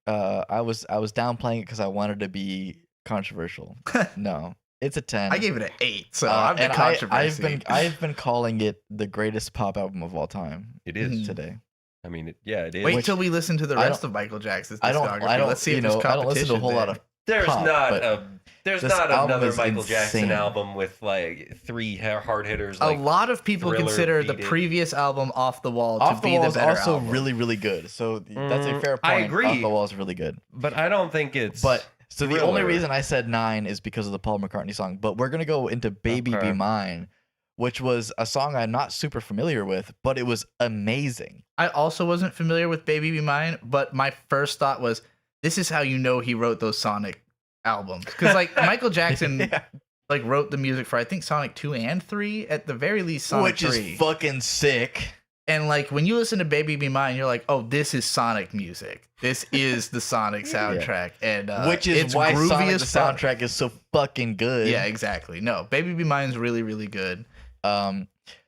I was downplaying it because I wanted to be controversial. No, it's a 10. I gave it an 8, so I'm the and controversy. I've been calling it the greatest pop album of all time It is. today. I mean, it is. Wait till we listen to the I rest of Michael Jackson's I discography. don't. Let's see you if there's know, I don't listen to a whole lot competition of. There's pop, not but a there's this not album another is Michael Jackson insane. album with like 3 hard hitters. there. Like, A lot of people Thriller consider the beat it. previous album "Off the Wall" Off to the be Wall the is better also album. really, really good. So that's a fair point. I agree. Off the Wall is really good. but I don't think it's. But so the only Thriller. reason I said 9 is because of the Paul McCartney song. But we're gonna go into "Baby Okay. Be Mine," which was a song I'm not super familiar with, but it was amazing. I also wasn't familiar with "Baby Be Mine," but my first thought was, "This is how you know he wrote those Sonic albums." Because like Michael Jackson, Yeah. like wrote the music for I think Sonic 2 and 3, at the very least Sonic Which 3. is fucking sick. And like when you listen to "Baby Be Mine," you're like, "Oh, this is Sonic music. This is the Sonic soundtrack." And Which is it's why groovy Sonic as the fuck. soundtrack is so fucking good. Yeah, exactly. No, "Baby Be Mine's really, really good.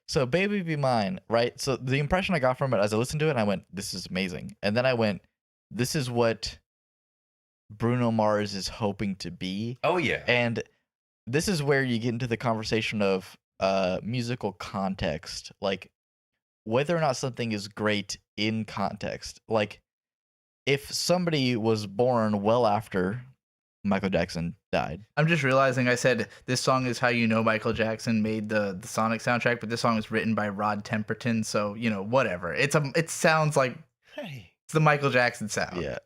So "Baby Be Mine," right? So the impression I got from it as I listened to it, I went, "This is amazing," and then I went, "This is what Bruno Mars is hoping to be," oh yeah, and this is where you get into the conversation of musical context, like whether or not something is great in context. Like if somebody was born well after Michael Jackson died. I'm just realizing I said this song is how you know Michael Jackson made the Sonic soundtrack, but this song is written by Rod Temperton, so you know whatever. It sounds like it's the Michael Jackson sound. Yeah.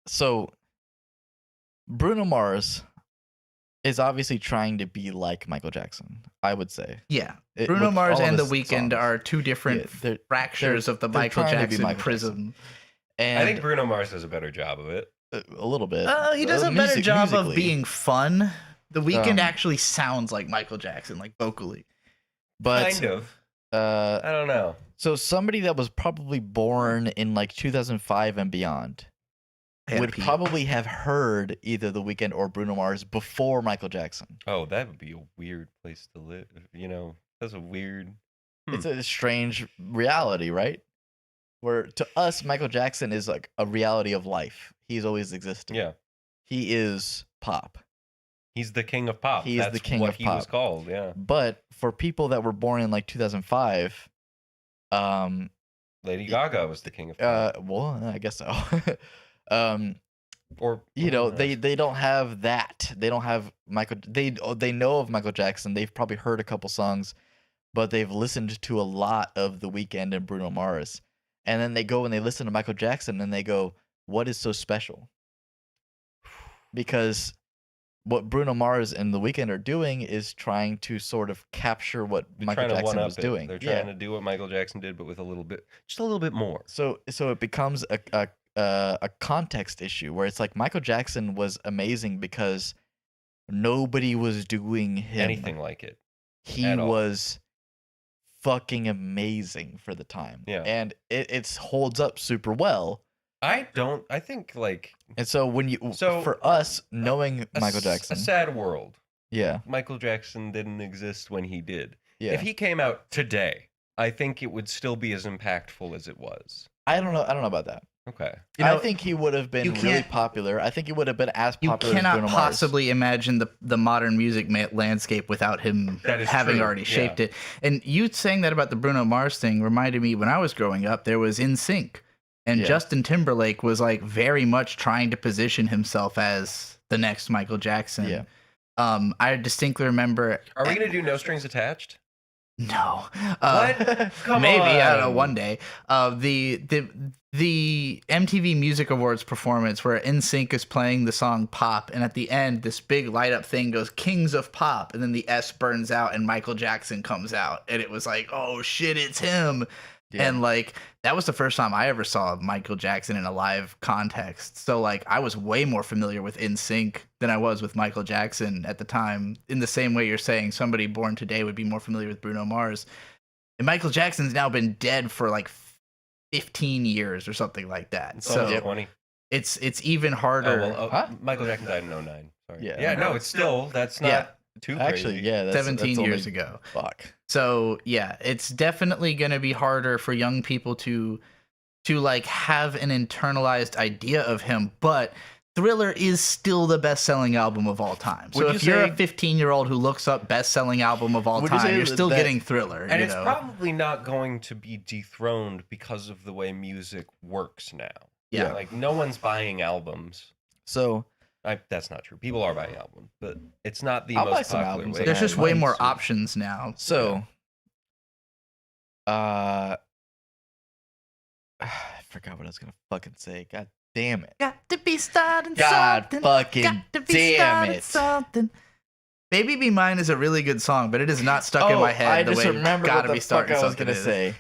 So Bruno Mars is obviously trying to be like Michael Jackson, I would say. Yeah. It- Bruno with Mars all of and The his Weeknd songs. are two different Yeah, they're- fractures of the they're Michael trying to be Jackson Michael prism. And I think Bruno Mars does a better job of it. a little bit. He does a better Music- job of musically. being fun. The Weeknd Um, actually sounds like Michael Jackson, like vocally. But Kind of. uh, I don't know. so somebody that was probably born in like 2005 and beyond And would Pete. probably have heard either The Weeknd or Bruno Mars before Michael Jackson. Oh, that would be a weird place to live. You know, that's a weird. It's a strange reality, right? Where to us, Michael Jackson is like a reality of life. He's always existed. Yeah, He is pop. he's the king of pop. He is the That's king what of he was pop. called. Yeah, But for people that were born in like 2005, Lady Gaga was the king of pop. well, I guess so. Or You know, uh, they don't have that. They don't have Michael. They know of Michael Jackson. They've probably heard a couple songs, but they've listened to a lot of The Weeknd and Bruno Mars. And then they go and they listen to Michael Jackson and they go, "What is so special?" Because what Bruno Mars and The Weeknd are doing is trying to sort of capture what they're Michael trying to Jackson one-up was it. doing. They're Yeah. trying to do what Michael Jackson did, but with a little bit, just a little bit more. So it becomes a context issue where it's like Michael Jackson was amazing because nobody was doing him. Anything like it. He at all. was fucking amazing for the time. Yeah. And it holds up super well. I think like And so when you So, for us knowing a Michael s- Jackson, a sad world. yeah, Michael Jackson didn't exist when he did. yeah. If he came out today, I think it would still be as impactful as it was. I don't know about that. Okay. You know, I think he would have been you really can't- popular. I think he would have been as You popular as cannot Bruno Mars. possibly imagine the modern music landscape without him That is having true, already yeah. shaped it. And you saying that about the Bruno Mars thing reminded me when I was growing up, there was NSYNC. And Yeah. Justin Timberlake was like very much trying to position himself as the next Michael Jackson. Yeah. I distinctly remember. Are we gonna do No Strings Attached? No. What? Come Maybe, I don't know, on. one day. The MTV Music Awards performance where NSYNC is playing the song Pop, and at the end, this big light up thing goes Kings of Pop, and then the S burns out and Michael Jackson comes out. And it was like, oh shit, it's him. Yeah. And like, that was the first time I ever saw Michael Jackson in a live context. So like, I was way more familiar with NSYNC than I was with Michael Jackson at the time, in the same way you're saying somebody born today would be more familiar with Bruno Mars. And Michael Jackson's now been dead for like 15 years or something like that. It's So almost 20. it's even harder. Huh? Michael Jackson died in 09. Sorry. Yeah. Yeah, no, it's still, that's not Yeah. too crazy. Actually, yeah, that's 17 only- years ago. Fuck. So yeah, it's definitely going to be harder for young people to like have an internalized idea of him, but Thriller is still the best-selling album of all time. So Would if you you're a say- 15-year-old who looks up best-selling album of all Would you time, say you're still that- getting Thriller. And you it's know? probably not going to be dethroned because of the way music works now. Yeah. Like, no one's buying albums. So That's not true. People are buying albums, but it's not the I'll buy most some popular albums way. There's Yeah, just way mine's more too. options now. I forgot what I was gonna fucking say. God damn it. Got to be starting God something. fucking Got to be damn starting it. something. Baby Be Mine is a really good song, but it is not stuck in my head I the just way remember Gotta what Be the fuck Starting I was Something gonna is. say.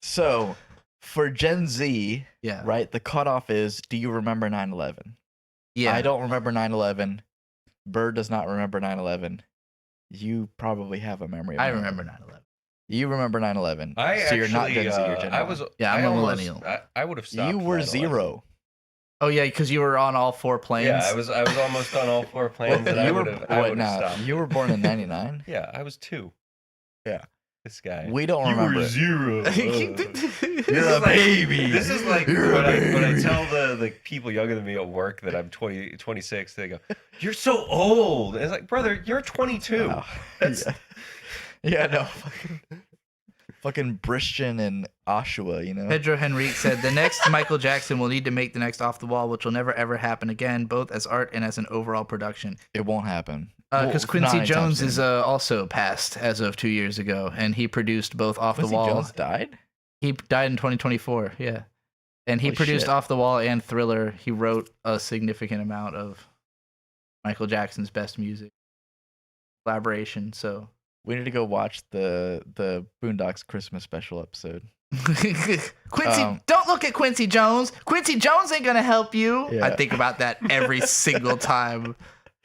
So, for Gen Z, Yeah. right, the cutoff is, do you remember 9/11? Yeah. I don't remember 9/11. Bird does not remember 9/11. You probably have a memory of I 9/11. remember 9/11. You remember 9/11. I so actually, you're not Gen Z, you're Gen I Y. was, Yeah, I'm I a almost- millennial. I would have stopped. You were 9/11. 0. Oh yeah, because you were on all 4 planes. Yeah, I was almost on all 4 planes, and I you were would have stopped. you were born in 99? Yeah, I was 2. Yeah. This guy. We don't remember. it. 0. You're a like- baby. This is like You're a when I baby. tell the people younger than me at work that I'm 26, they go, "You're so old." And it's like, brother, you're 22. Wow. That's- Yeah, no, fucking Bristian and Oshawa, you know? Pedro Henrique said the next Michael Jackson will need to make the next Off the Wall, which will never ever happen again, both as art and as an overall production. It won't happen. Because Well, Quincy not anytime Jones soon. is also passed as of 2 years ago, and he produced both Off Quincy the Wall. Jones died? He died in 2024. Yeah, and he Holy produced shit. Off the Wall and Thriller. He wrote a significant amount of Michael Jackson's best music collaboration. So We need to go watch the Boondocks Christmas special episode. Quincy, don't look at Quincy Jones. Quincy Jones ain't gonna help you. Yeah. I think about that every single time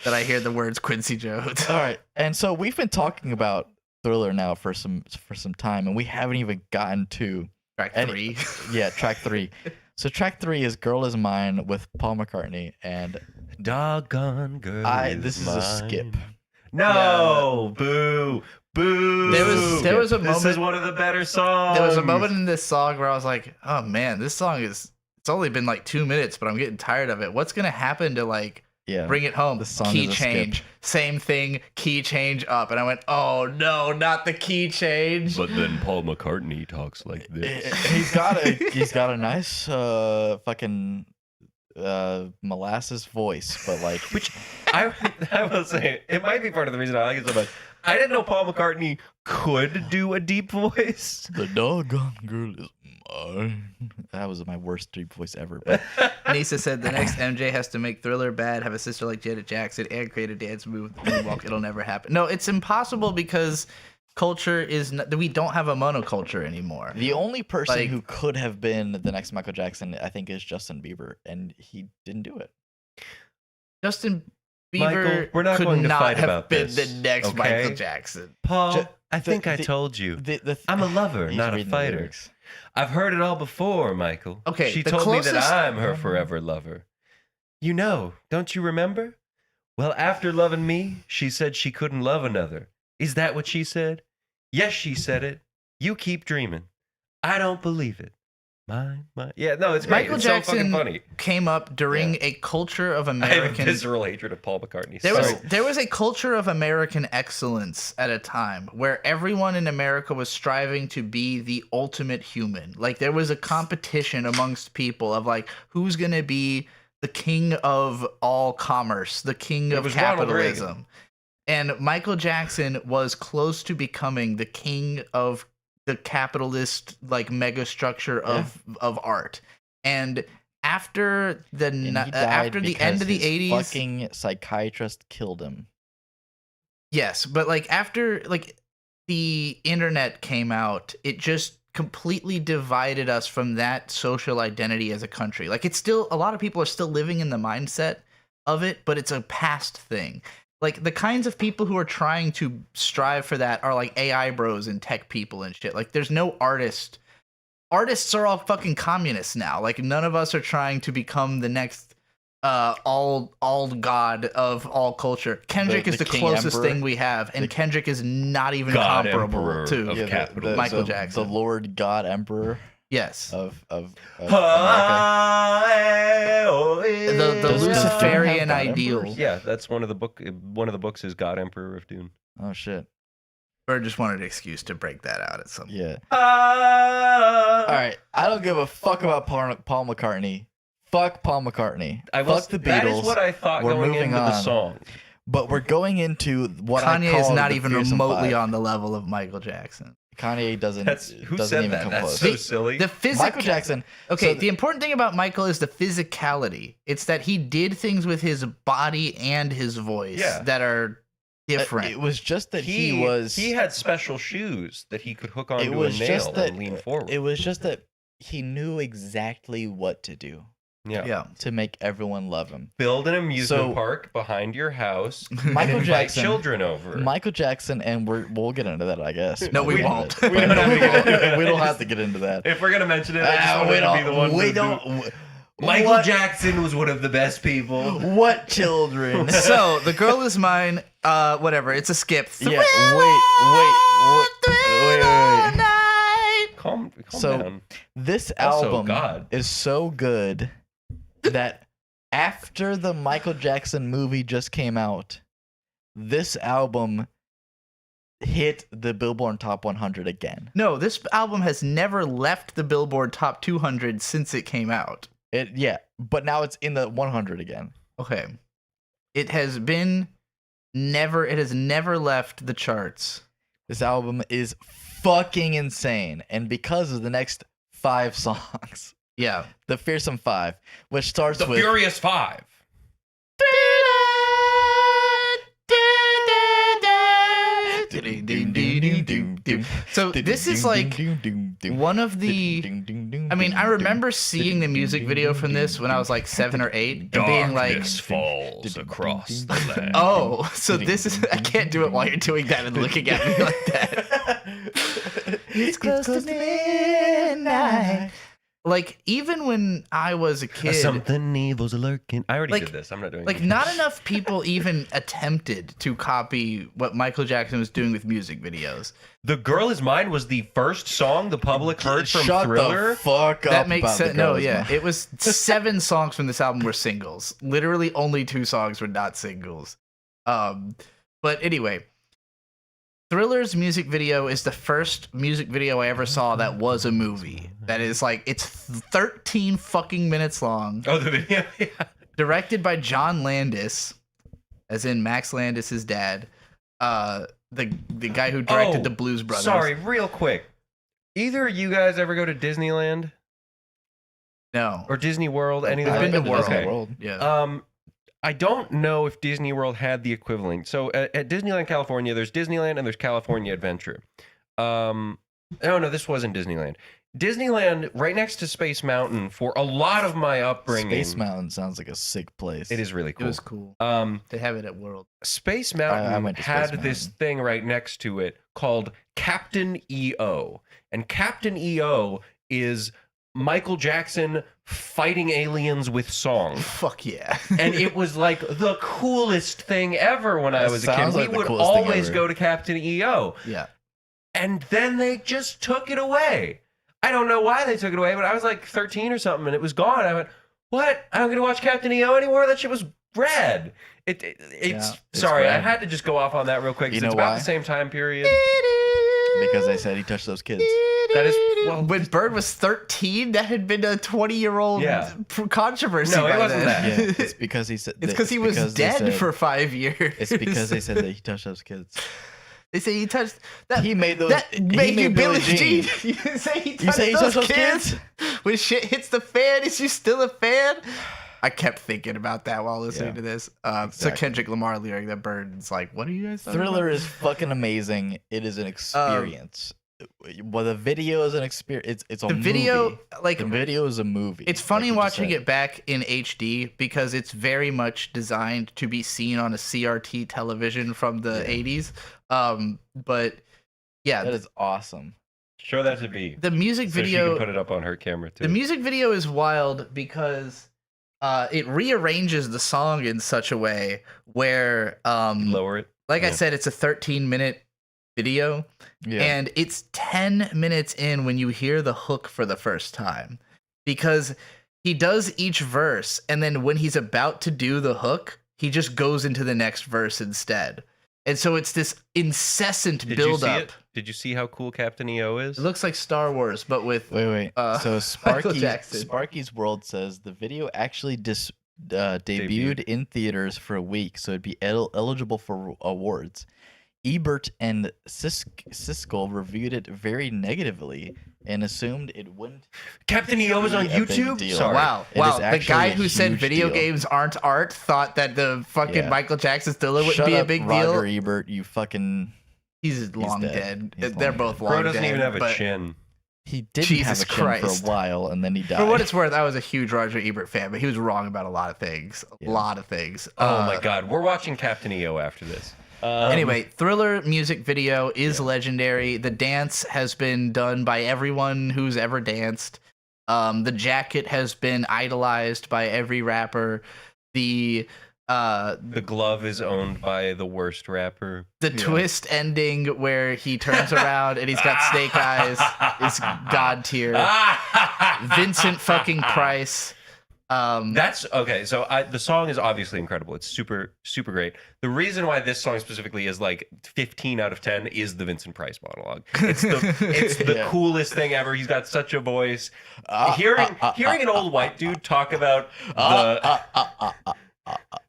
that I hear the words Quincy Jones. All right, and so we've been talking about Thriller now for some time, and we haven't even gotten to Track Any- 3. track 3. So track 3 is "Girl Is Mine" with Paul McCartney, and Doggone girl. this is a skip. No, boo, boo. There was a This is moment- one of the better songs. There was a moment in this song where I was like, oh man, this song it's only been like 2 minutes, but I'm getting tired of it. What's gonna happen to like Yeah, bring it home? the song Key is a change. skip. Same thing, key change up. And I went, oh no, not the key change. But then Paul McCartney talks like he's got a nice fucking molasses voice, but like Which I will say, it might be part of the reason I like it so much. I didn't know Paul McCartney could do a deep voice. the doggone girl is mine. That was my worst deep voice ever. But Nisa said the next MJ has to make Thriller bad, have a sister like Janet Jackson, and create a dance move with the moonwalk. It'll never happen. No, it's impossible because culture is we don't have a monoculture anymore. the only person Like- who could have been the next Michael Jackson, I think, is Justin Bieber, and he didn't do it. Justin Bieber Michael, we're not could going to not fight have about been this, the next okay? Michael Jackson. Paul, Ju- I think I the- told you. The I'm a lover, he's not a reading the fighter. lyrics. I've heard it all before, Michael. Okay, She the told me closest- that I'm her forever lover. You know, don't you remember? Well, after loving me, she said she couldn't love another. Is that what she said? Yes, she said it. You keep dreaming. I don't believe it. My. Yeah, no, it's great. Michael It's Jackson so fucking funny. came up during a culture of I have a American. visceral hatred of Paul McCartney. There was a culture of American excellence at a time where everyone in America was striving to be the ultimate human. Like there was a competition amongst people of like who's gonna be the king of all commerce, the king It of was Ronald capitalism. And Michael Jackson was close to becoming the king of the capitalist like mega structure of art. And after the And he died after the end of the because his 80s, fucking psychiatrist killed him. yes, but like after like the internet came out, it just completely divided us from that social identity as a country. Like it's still a lot of people are still living in the mindset of it, but it's a past thing. Like the kinds of people who are trying to strive for that are like AI bros and tech people and shit. Like there's no artist. Artists are all fucking communists now. Like none of us are trying to become the next all god of all culture. Kendrick is the king closest emperor. thing we have, and Kendrick is not even God comparable emperor to of capital. Michael Jackson. The Lord God Emperor Yes. of America. The Does Doom Luciferian have God ideal. emperors? Yeah, that's one of the books is God Emperor of Dune. Oh shit. Or just wanted an excuse to break that out at some point. Yeah. All right. I don't give a fuck about Paul McCartney. Fuck Paul McCartney. Fuck the Beatles. That is what I thought We're going moving into the on. song. But we're going into what I Kanye call is not the even fearsome remotely five. on the level of Michael Jackson. Kanye doesn't. Who doesn't said even that? come That's close. so silly. The Michael Jackson. Okay, so the important thing about Michael is the physicality. It's that he did things with his body and his voice that are different. It was just that he had special shoes that he could hook onto It was a nail just that and lean forward. It was just that he knew exactly what to do Yeah. to make everyone love him. Build an amusement So- park behind your house. Michael and invite Jackson- children over. Michael Jackson, and we'll get into that, I guess. No, we By the end won't. of it. We don't have to get into it. We don't have to get into that. If we're gonna mention it, I just wanted to be the one. We to don't. Michael what, Jackson was one of the best people. What children? So, The Girl Is Mine, whatever, it's a skip. Yeah, wait. Calm So- down. This Also, album God. is so good that after the Michael Jackson movie just came out, this album hit the Billboard Top 100 again. No, this album has never left the Billboard Top 200 since it came out. But now it's in the 100 again. Okay. It has never left the charts. This album is fucking insane, and because of the next 5 songs, Yeah. the Fearsome Five, which starts The with Furious Five. So this is like one of the. I mean, I remember seeing the music video from this when I was like 7 or 8 and being like, falls across the land. "Oh, so this is." I can't do it while you're doing that and looking at me like that. It's close to midnight. Like even when I was a kid, Something evil's lurking. I already Like- did this. I'm not doing like it. not enough people even attempted to copy what Michael Jackson was doing with music videos. The Girl Is Mine was the first song the public heard from Shut Thriller. the fuck up. That makes about The sense. No, Girl Is yeah, Mine. it was 7 songs from this album were singles. Literally, only 2 songs were not singles. But anyway, Thriller's music video is the first music video I ever saw that was a movie. That is like it's 13 fucking minutes long. Oh, the video. Yeah. Directed by John Landis, as in Max Landis' dad. The guy who directed Oh, the Blues Brothers. Sorry, real quick. Either of you guys ever go to Disneyland No. or Disney World? Any of I've that? been to World. Disney Okay. World. Yeah. I don't know if Disney World had the equivalent. So at Disneyland California, there's Disneyland and there's California Adventure. Oh no, this wasn't Disneyland. Disneyland, right next to Space Mountain, for a lot of my upbringing. Space Mountain sounds like a sick place. It is really It cool. was cool. They have it at World. Space I Mountain went to had Space this Mountain. thing right next to it called Captain EO. And Captain EO is Michael Jackson fighting aliens with song. Fuck yeah. And it was like the coolest thing ever when I That was a kid. sounds like We the would coolest thing always ever. go to Captain EO. Yeah. And then they just took it away. I don't know why they took it away, but I was like 13 or something and it was gone. I went, what? I'm going to watch Captain EO anymore? That shit was rad. It's it's sorry, I rad. had to just go off on that real quick. 'Cause You know it's about why? the same time period. Because they said he touched those kids. That is well. When Bird was 13, that had been a 20-year-old Yeah. controversy. No, it by wasn't then. that. Yeah, it's because he said. It's because he was they dead said- for 5 years. It's because they said that he touched those kids. They say he touched that. He made those. That he made you made Billie Billie Jean. Jean. You say he touched, You say he touched those those kids? When shit hits the fan, is you still a fan? I kept thinking about that while listening Yeah, to this. So exactly. Kendrick Lamar lyric that Bird's like, what are you guys talking Thriller about? is fucking amazing. It is an experience. Well, the video is an experience. It's a The video, movie. like, The video is a movie. it's funny like you just watching said. it back in HD because it's very much designed to be seen on a CRT television from the 80s. But yeah, That is awesome. Show that to B. the music So she video, can put it up on her camera too. the music video is wild because it rearranges the song in such a way where, Lower it. like I Yeah. said, it's a 13-minute video. Yeah. And it's 10 minutes in when you hear the hook for the first time. Because he does each verse, and then when he's about to do the hook, he just goes into the next verse instead. And so it's this incessant Did you build see up. it? Did you see how cool Captain EO is? It looks like Star Wars, but with Wait. So Michael Jackson. Sparky's World says the video actually debuted in theaters for a week, so it'd be eligible for awards. Ebert and Siskel reviewed it very negatively and assumed it wouldn't. Captain EO is on be a big YouTube. deal. Sorry. Wow, It wow! is The actually guy a who said huge video deal. games aren't art thought that the fucking Yeah. Michael Jackson Thriller wouldn't Shut be a up, big Roger deal. Ebert, you fucking. He's long dead. dead. He's They're long both dead. long Bro doesn't dead. even have a but chin. He didn't Jesus have a chin Christ. for a while, and then he died. For what it's worth, I was a huge Roger Ebert fan, but he was wrong about a lot of things. A Yeah. lot of things. Oh my God, we're watching Captain EO after this. Anyway, Thriller music video is legendary. The dance has been done by everyone who's ever danced. The jacket has been idolized by every rapper. The glove is owned by the worst rapper. twist ending where he turns around and he's got snake eyes is god tier. Vincent fucking Price. That's okay. So the song is obviously incredible. It's super, super great. The reason why this song specifically is like 15 out of 10 is the Vincent Price monologue. It's the Yeah. coolest thing ever. He's got such a voice. Hearing an old white dude talk about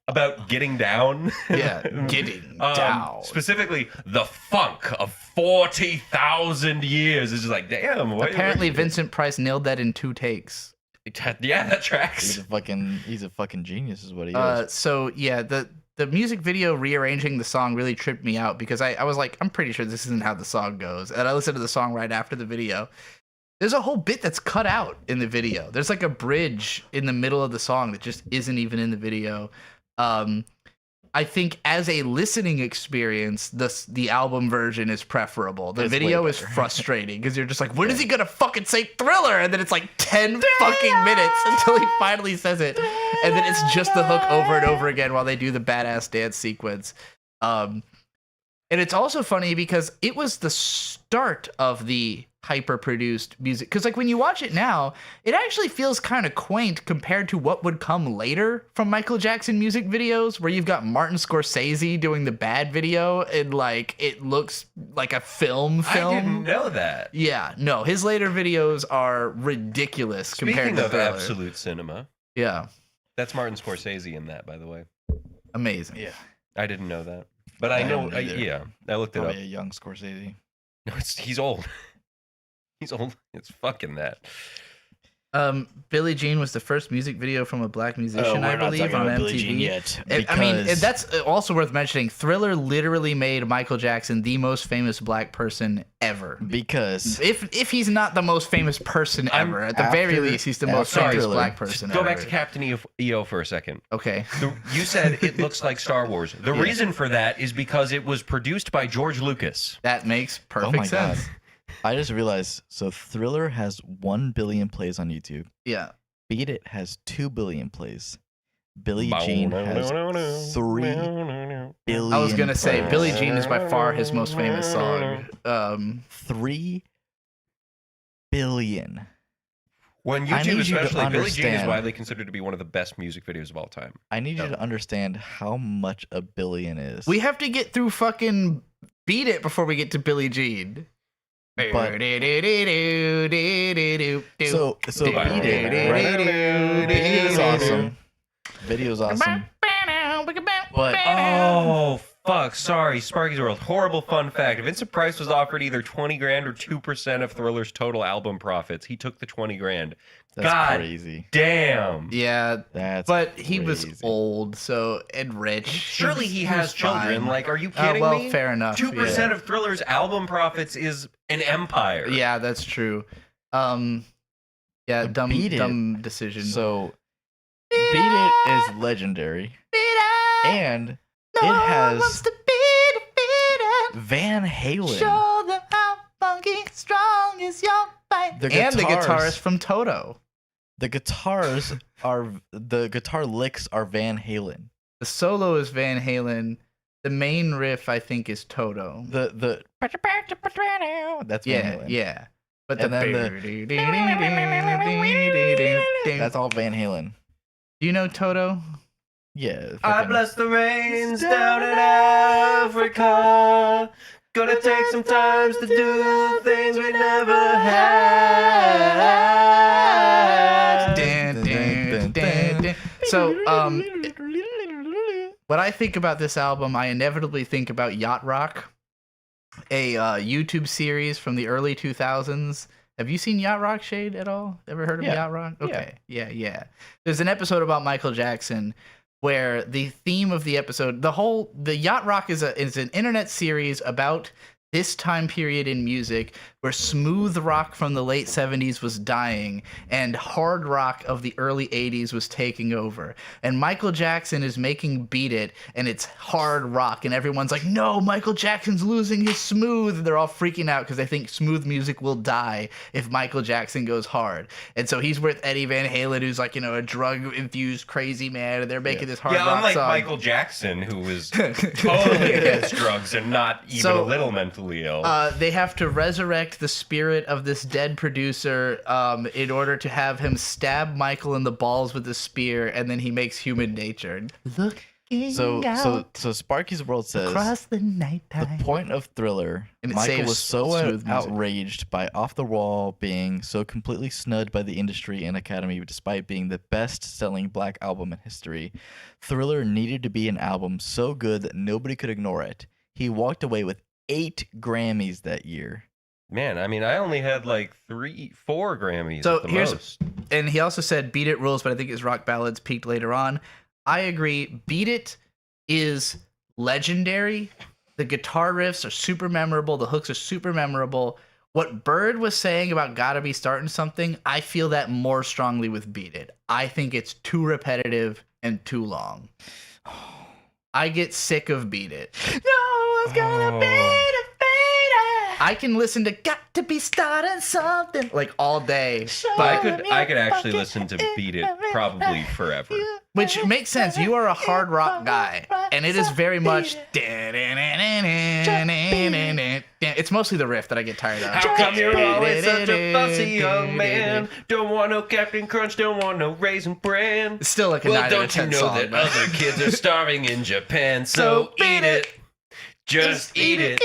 about getting down. Yeah, getting down. Specifically, the funk of 40,000 years is just like, damn. Apparently, Vincent Price nailed that in 2 takes. Yeah, that tracks. He's a fucking genius, is what he is. So yeah, the music video rearranging the song really tripped me out because I was like, I'm pretty sure this isn't how the song goes. And I listened to the song right after the video. There's a whole bit that's cut out in the video. There's like a bridge in the middle of the song that just isn't even in the video. I think as a listening experience, the album version is preferable. The It's way video is better. frustrating because you're just like, when is he gonna fucking say Thriller? And then it's like 10 fucking minutes until he finally says it, and then it's just the hook over and over again while they do the badass dance sequence. And it's also funny because it was the start of the hyper-produced music. Because like when you watch it now, it actually feels kind of quaint compared to what would come later from Michael Jackson music videos, where you've got Martin Scorsese doing the bad video and like it looks like a film. I didn't know that. Yeah, no, his later videos are ridiculous compared Speaking to of Thriller. absolute cinema, Yeah, that's Martin Scorsese in that, by the way. amazing. Yeah. I didn't know that, but I I know. didn't either. Yeah, I looked it up. Probably a young Scorsese. No, he's old. He's old. It's fucking that. Billie Jean was the first music video from a black musician, I believe, on MTV. yet. I mean, that's also worth mentioning. Thriller literally made Michael Jackson the most famous black person ever. because If he's not the most famous person ever, at the very after- least, he's the most after famous Thriller. black person Go ever. back to Captain EO for a second. Okay. You said it looks like Star Wars. The reason for that is because it was produced by George Lucas. That makes oh perfect my sense. god, I just realized. So Thriller has 1 billion plays on YouTube. Yeah. Beat It has 2 billion plays. Billie Jean has 3 billion. I was gonna say plays. Billie Jean is by far his most famous song. 3 billion. When I YouTube, need you to especially, Billie Jean is understand- widely considered to be one of the best music videos of all time. I need you to understand how much a billion is. We have to get through fucking Beat It before we get to Billie Jean. So Beat It, right? Video's awesome. Video's awesome. But Oh, fuck. Sorry. Sparky's World. Horrible fun fact. Vincent Price was offered either 20 grand or 2% of Thriller's total album profits. He took the 20 grand. that's God crazy. damn. Yeah, That's but he was crazy. old, so and rich. Surely he was has children. fine. Like, are you kidding well, me? fair enough. 2% of Thriller's album profits is an empire. Yeah, that's true. Yeah, But Beat It- dumb decision. So Beat It is legendary, and it has Van Halen. Show them how funky strong is your fight. The And the guitars- guitarist from Toto. The guitar licks are Van Halen. The solo is Van Halen. The main riff, I think, is Toto. The that's Van Yeah, Halen. yeah. But And then that's That's all Van Halen. Do you know Toto? Yeah. I fucking- bless the rains down in Africa. Gonna take some times to do things we never had. So, when I think about this album, I inevitably think about Yacht Rock, a YouTube series from the early 2000s. Have you seen Yacht Rock, Shade, at all? Ever heard of Yeah. Yacht Rock? Yeah. Okay. Yeah. There's an episode about Michael Jackson where the theme of the episode, the Yacht Rock is an internet series about this time period in music where smooth rock from the late 70s was dying and hard rock of the early 80s was taking over. And Michael Jackson is making Beat It, and it's hard rock, and everyone's like, no, Michael Jackson's losing his smooth. And they're all freaking out because they think smooth music will die if Michael Jackson goes hard. And so he's with Eddie Van Halen, who's like, a drug-infused crazy man, and they're making this hard Yeah, rock unlike song. Michael Jackson, who was totally against drugs and not even So, a little mentally ill. They have to resurrect the spirit of this dead producer in order to have him stab Michael in the balls with a spear, and then he makes Human Nature. Looking So out Sparky's World says across the the nighttime. point of Thriller, And it Michael saves was so smooth music. outraged by Off the Wall being so completely snubbed by the industry and Academy despite being the best-selling black album in history. Thriller needed to be an album so good that nobody could ignore it. He walked away with 8 Grammys that year. Man, I mean, I only had like 3-4 Grammys So at the here's- most. And he also said Beat It rules, but I think his rock ballads peaked later on. I agree. Beat It is legendary. The guitar riffs are super memorable. The hooks are super memorable. What Bird was saying about Gotta Be Starting Something, I feel that more strongly with Beat It. I think it's too repetitive and too long. I get sick of Beat It. No one's gonna beat it, beat it. I can listen to Got to Be Starting Something like all day. But I could actually listen to Beat It probably forever. Which makes sense. You are a hard rock guy, and it is very much. It's mostly the riff that I get tired of. How come you're always such a fussy young man? Don't want no Captain Crunch, don't want no Raisin Bran. It's still like a Well, 9 out of don't you 10 know song. that but- other kids are starving in Japan? So eat it. Just eat it.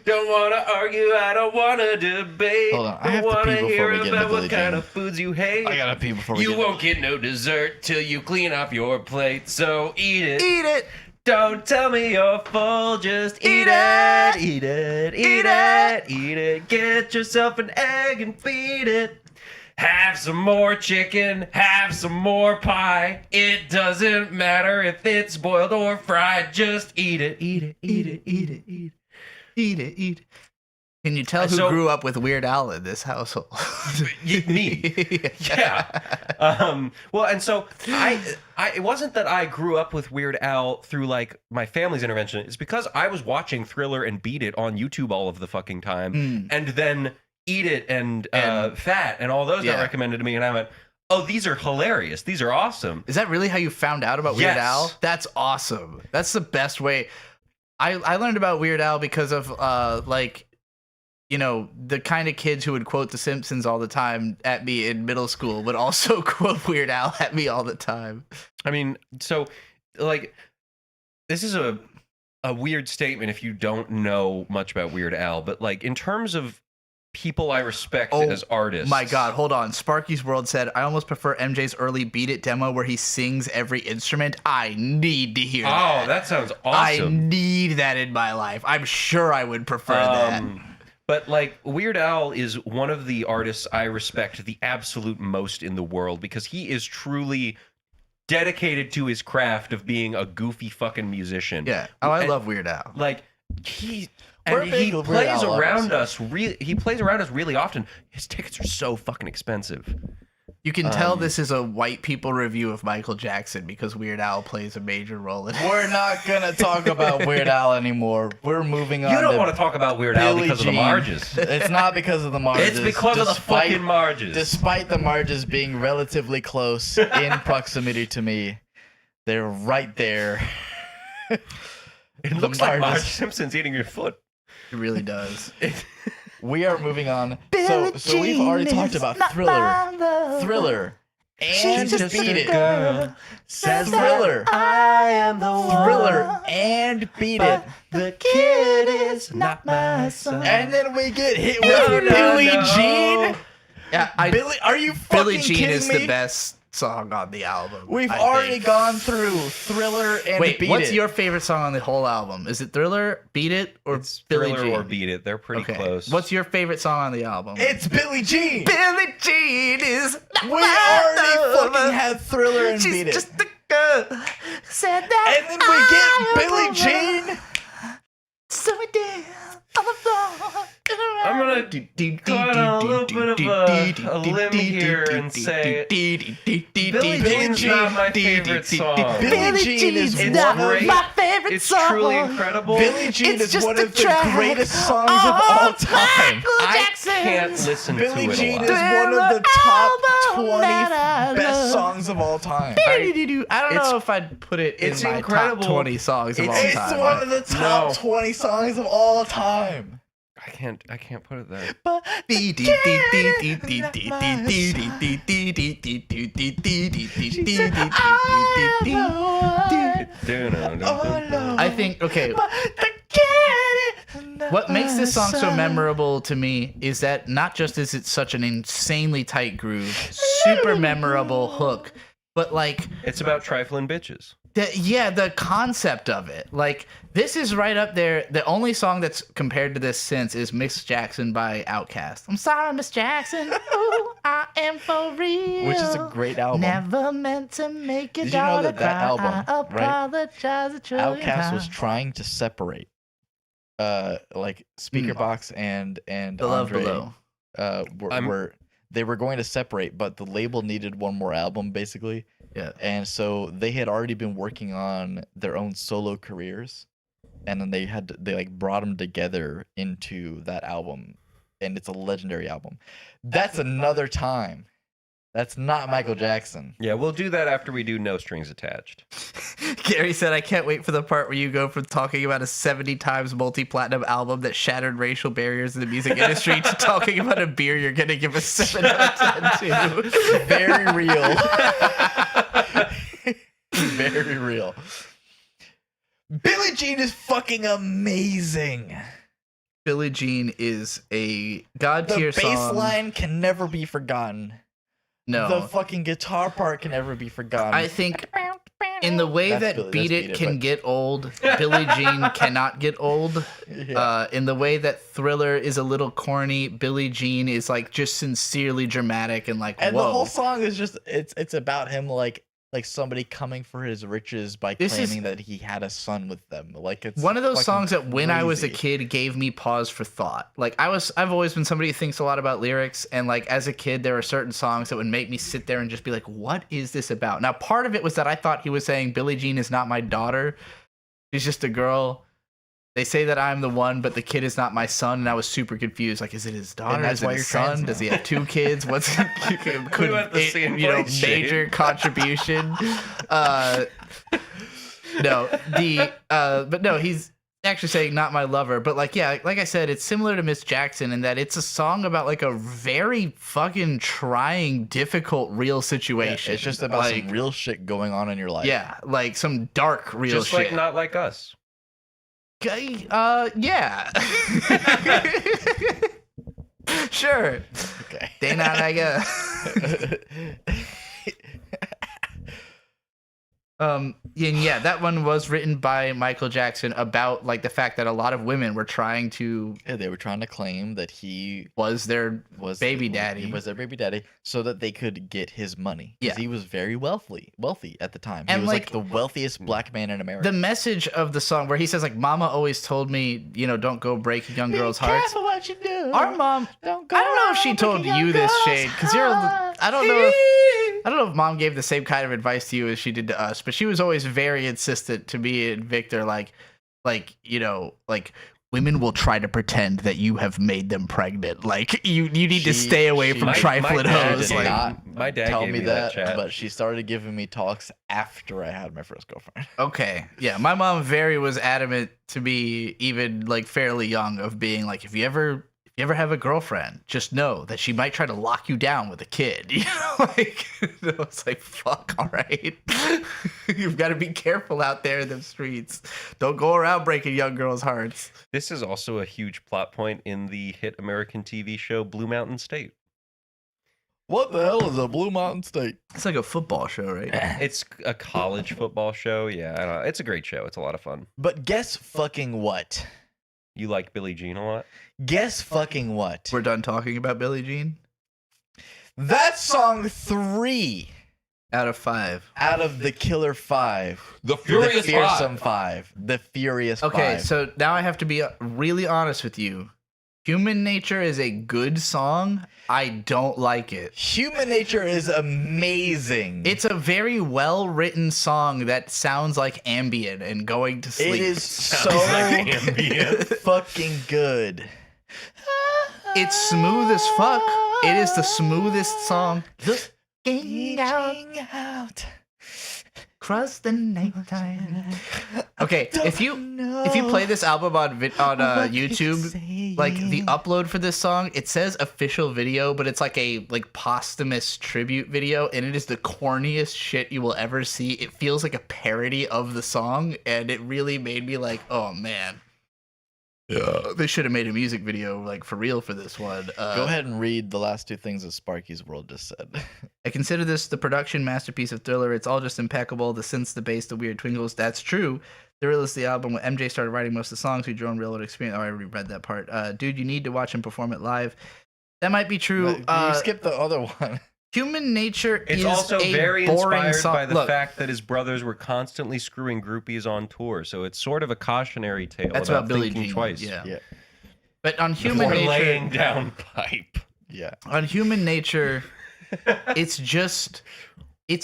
Don't want to argue, I don't want to debate. Hold on, I Don't have to want pee to before hear we get into about what Billie kind Jean. of foods you hate. I gotta pee before we You get won't get no dessert till you clean off your plate. So eat it. Eat it. Don't tell me you're full, just eat it. Eat it, eat it, eat it. Get yourself an egg and feed it. Have some more chicken, have some more pie. It doesn't matter if it's boiled or fried, just eat it, eat it, eat it, eat it, eat it. Eat it. Eat it. Can you tell who So- grew up with Weird Al in this household? Me. Yeah. Well, and so I it wasn't that I grew up with Weird Al through like my family's intervention. It's because I was watching Thriller and Beat It on YouTube all of the fucking time, Mm. and then Eat It and And- Fat and all those got Yeah. recommended to me, and I went, "Oh, these are hilarious. These are awesome." Is that really how you found out about Weird Yes. Al? That's awesome. That's the best way. I learned about Weird Al because of the kind of kids who would quote The Simpsons all the time at me in middle school would also quote Weird Al at me all the time. I mean, so like this is a a weird statement if you don't know much about Weird Al, but like in terms of people I respect as artists. My God, hold on. Sparky's World said, I almost prefer MJ's early Beat It demo where he sings every instrument. I need to hear that. Oh, that sounds I awesome. need that in my life. I'm sure I would prefer that. But like Weird Al is one of the artists I respect the absolute most in the world because he is truly dedicated to his craft of being a goofy fucking musician. Yeah. Oh, I love Weird Al. Like he We're and big he Weird plays Al lovers. around us. He plays around us really often. His tickets are so fucking expensive. You can tell this is a white people review of Michael Jackson because Weird Al plays a major role in it. We're not gonna talk about Weird Al anymore. We're moving on. You don't to want to talk about Weird Al Billie because of the Jean. marges. It's not because of the marges. It's because of the fucking marges. Despite the marges being relatively close in proximity to me, they're right there. It looks like Marge Simpson's eating your foot. It really does. We are moving on. So we've already talked about Thriller, and She's just Beat a It. girl, Says Thriller, I am the one. Thriller, and Beat It. The kid is not my son. And then we get hit with Billie Jean. Yeah, Billie, are you fucking Billie Jean kidding is me? the best song on the album. We've I already think. gone through Thriller and Wait, Beat what's It. your favorite song on the whole album? Is it Thriller, Beat It, or It's Billie Thriller Jean? or Beat It. They're pretty Okay. close. What's your favorite song on the album? It's Billie Jean. Billie Jean is. We already fucking had Thriller and She's Beat It. just a girl. Said that. And then we get Billie Jean. So we dance on the floor. I'm gonna go on a little bit of a limb here and say Billie Jean's not my favorite song. Billie Jean is It's one great. of my favorite It's song. truly incredible. Billie Jean It's is just one a of the track greatest songs of all time. Michael I Jackson. can't listen Billie to it Jean a is lot. one of the top Album 20 that I best love. songs of all time. I don't It's- know if I'd put it in it's my incredible. top 20 songs of all It's time. one of the top No. 20 songs of all time. I can't put it there. I think, okay, what makes this song so memorable to me is that not just is it such an insanely tight groove, super memorable hook, but like It's about trifling bitches. the concept of it. Like this is right up there. The only song that's compared to this since is Miss Jackson by Outkast. I'm sorry, Miss Jackson. Ooh, I am for real. Which is a great album. Never meant to make your Did you know daughter that cry. album, I right? apologize a trillion Outkast was times. trying to separate like Speaker Box and The Love Andre Below. they were going to separate, but the label needed one more album basically. Yeah. And so they had already been working on their own solo careers, and then they like brought them together into that album, and it's a legendary album. That's another time. That's not Michael Jackson. Yeah, we'll do that after we do No Strings Attached. Gary said, I can't wait for the part where you go from talking about a 70 times multi-platinum album that shattered racial barriers in the music industry to talking about a beer you're going to give a 7 out of 10 to. Very real. Very real. Billie Jean is fucking amazing. Billie Jean is a god The tier bass song. line can never be forgotten. No. The fucking guitar part can never be forgotten. I think in the way That's that Billie- Beat that's It Beat It, can but- get old, Billie Jean cannot get old. Yeah. In the way that Thriller is a little corny, Billie Jean is like just sincerely dramatic and like, And whoa. the whole song is just it's about him like somebody coming for his riches by This is- claiming that he had a son with them. Like it's One of those fucking songs that when I was a crazy. kid gave me pause for thought. Like I've always been somebody who thinks a lot about lyrics, and like as a kid there were certain songs that would make me sit there and just be like, what is this about? Now part of it was that I thought he was saying Billie Jean is not my daughter. She's just a girl. They say that I'm the one, but the kid is not my son, and I was super confused. Like, is it his daughter? that's Is it why his you're trans son? Does now. he have 2 kids? What's could went the same place, Shane. major contribution? But no, he's actually saying not my lover. But like, yeah, like I said, it's similar to Miss Jackson in that it's a song about like a very fucking trying, difficult, real Yeah, situation. it's just about like, some real shit going on in your life. yeah, like some dark real Just shit. like Not Like Us. Okay, yeah. Sure. Okay. Dana, I guess. And yeah, that one was written by Michael Jackson about like the fact that a lot of women were trying to Yeah, they were trying to claim that he was their baby daddy. He was their baby daddy, so that they could get his money. Because Yeah. he was very wealthy at the time. He And, was like like, the wealthiest black man in America. The message of the song where he says like, "Mama always told me, don't go break young girls' hearts." Careful what you do. Our mom, Don't I don't know if she told you this, Shade, because I don't know if Mom gave the same kind of advice to you as she did to us, but she was always very insistent to me and Victor, like women will try to pretend that you have made them pregnant. Like you need to stay away from trifling hoes. Like, my dad tell gave me that, chat. but she started giving me talks after I had my first girlfriend. okay, yeah, my mom was adamant to me, even like fairly young, of being like, if you ever have a girlfriend, just know that she might try to lock you down with a kid. Like I was like, fuck, all right. You've got to be careful out there in the streets. Don't go around breaking young girls' hearts. This is also a huge plot point in the hit American TV show Blue Mountain State. What the hell is a Blue Mountain State? It's like a football show, right? It's a college football show. Yeah, I don't know. It's a great show. It's a lot of fun. But guess fucking what? You like Billie Jean a lot? Guess fucking what? We're done talking about Billie Jean. That's song 3 Out of 5. out of the Killer 5. The The Furious Fearsome 5. The Furious 5. Okay, so now I have to be really honest with you. Human Nature is a good song. I don't like it. Human Nature is amazing. It's a very well-written song that sounds like Ambien and going to sleep. It is so like ambient. fucking good. It's smooth as fuck. It is the smoothest song. Reaching out. Cross the nighttime. Okay, if you play this album on YouTube, like the upload for this song, it says official video, but it's like a posthumous tribute video, and it is the corniest shit you will ever see. It feels like a parody of the song, and it really made me like, oh man. Yeah, they should have made a music video like for real for this one. Go ahead and read the last 2 things that Sparky's World just said. I consider this the production masterpiece of Thriller. It's all just impeccable. The synths, the bass, the weird twinkles. That's true. Thriller is the album when MJ started writing most of the songs. We drew on real world experience. Oh, I already read that part. Dude, you need to watch him perform it live. That might be true. You skipped the other one. Human Nature It's is also a very boring inspired song. by the Look, fact that his brothers were constantly screwing groupies on tour. So it's sort of a cautionary tale that's about about Billie thinking Jean. twice. Yeah. But on Human Before Nature, laying down pipe. Yeah. on Human Nature, it's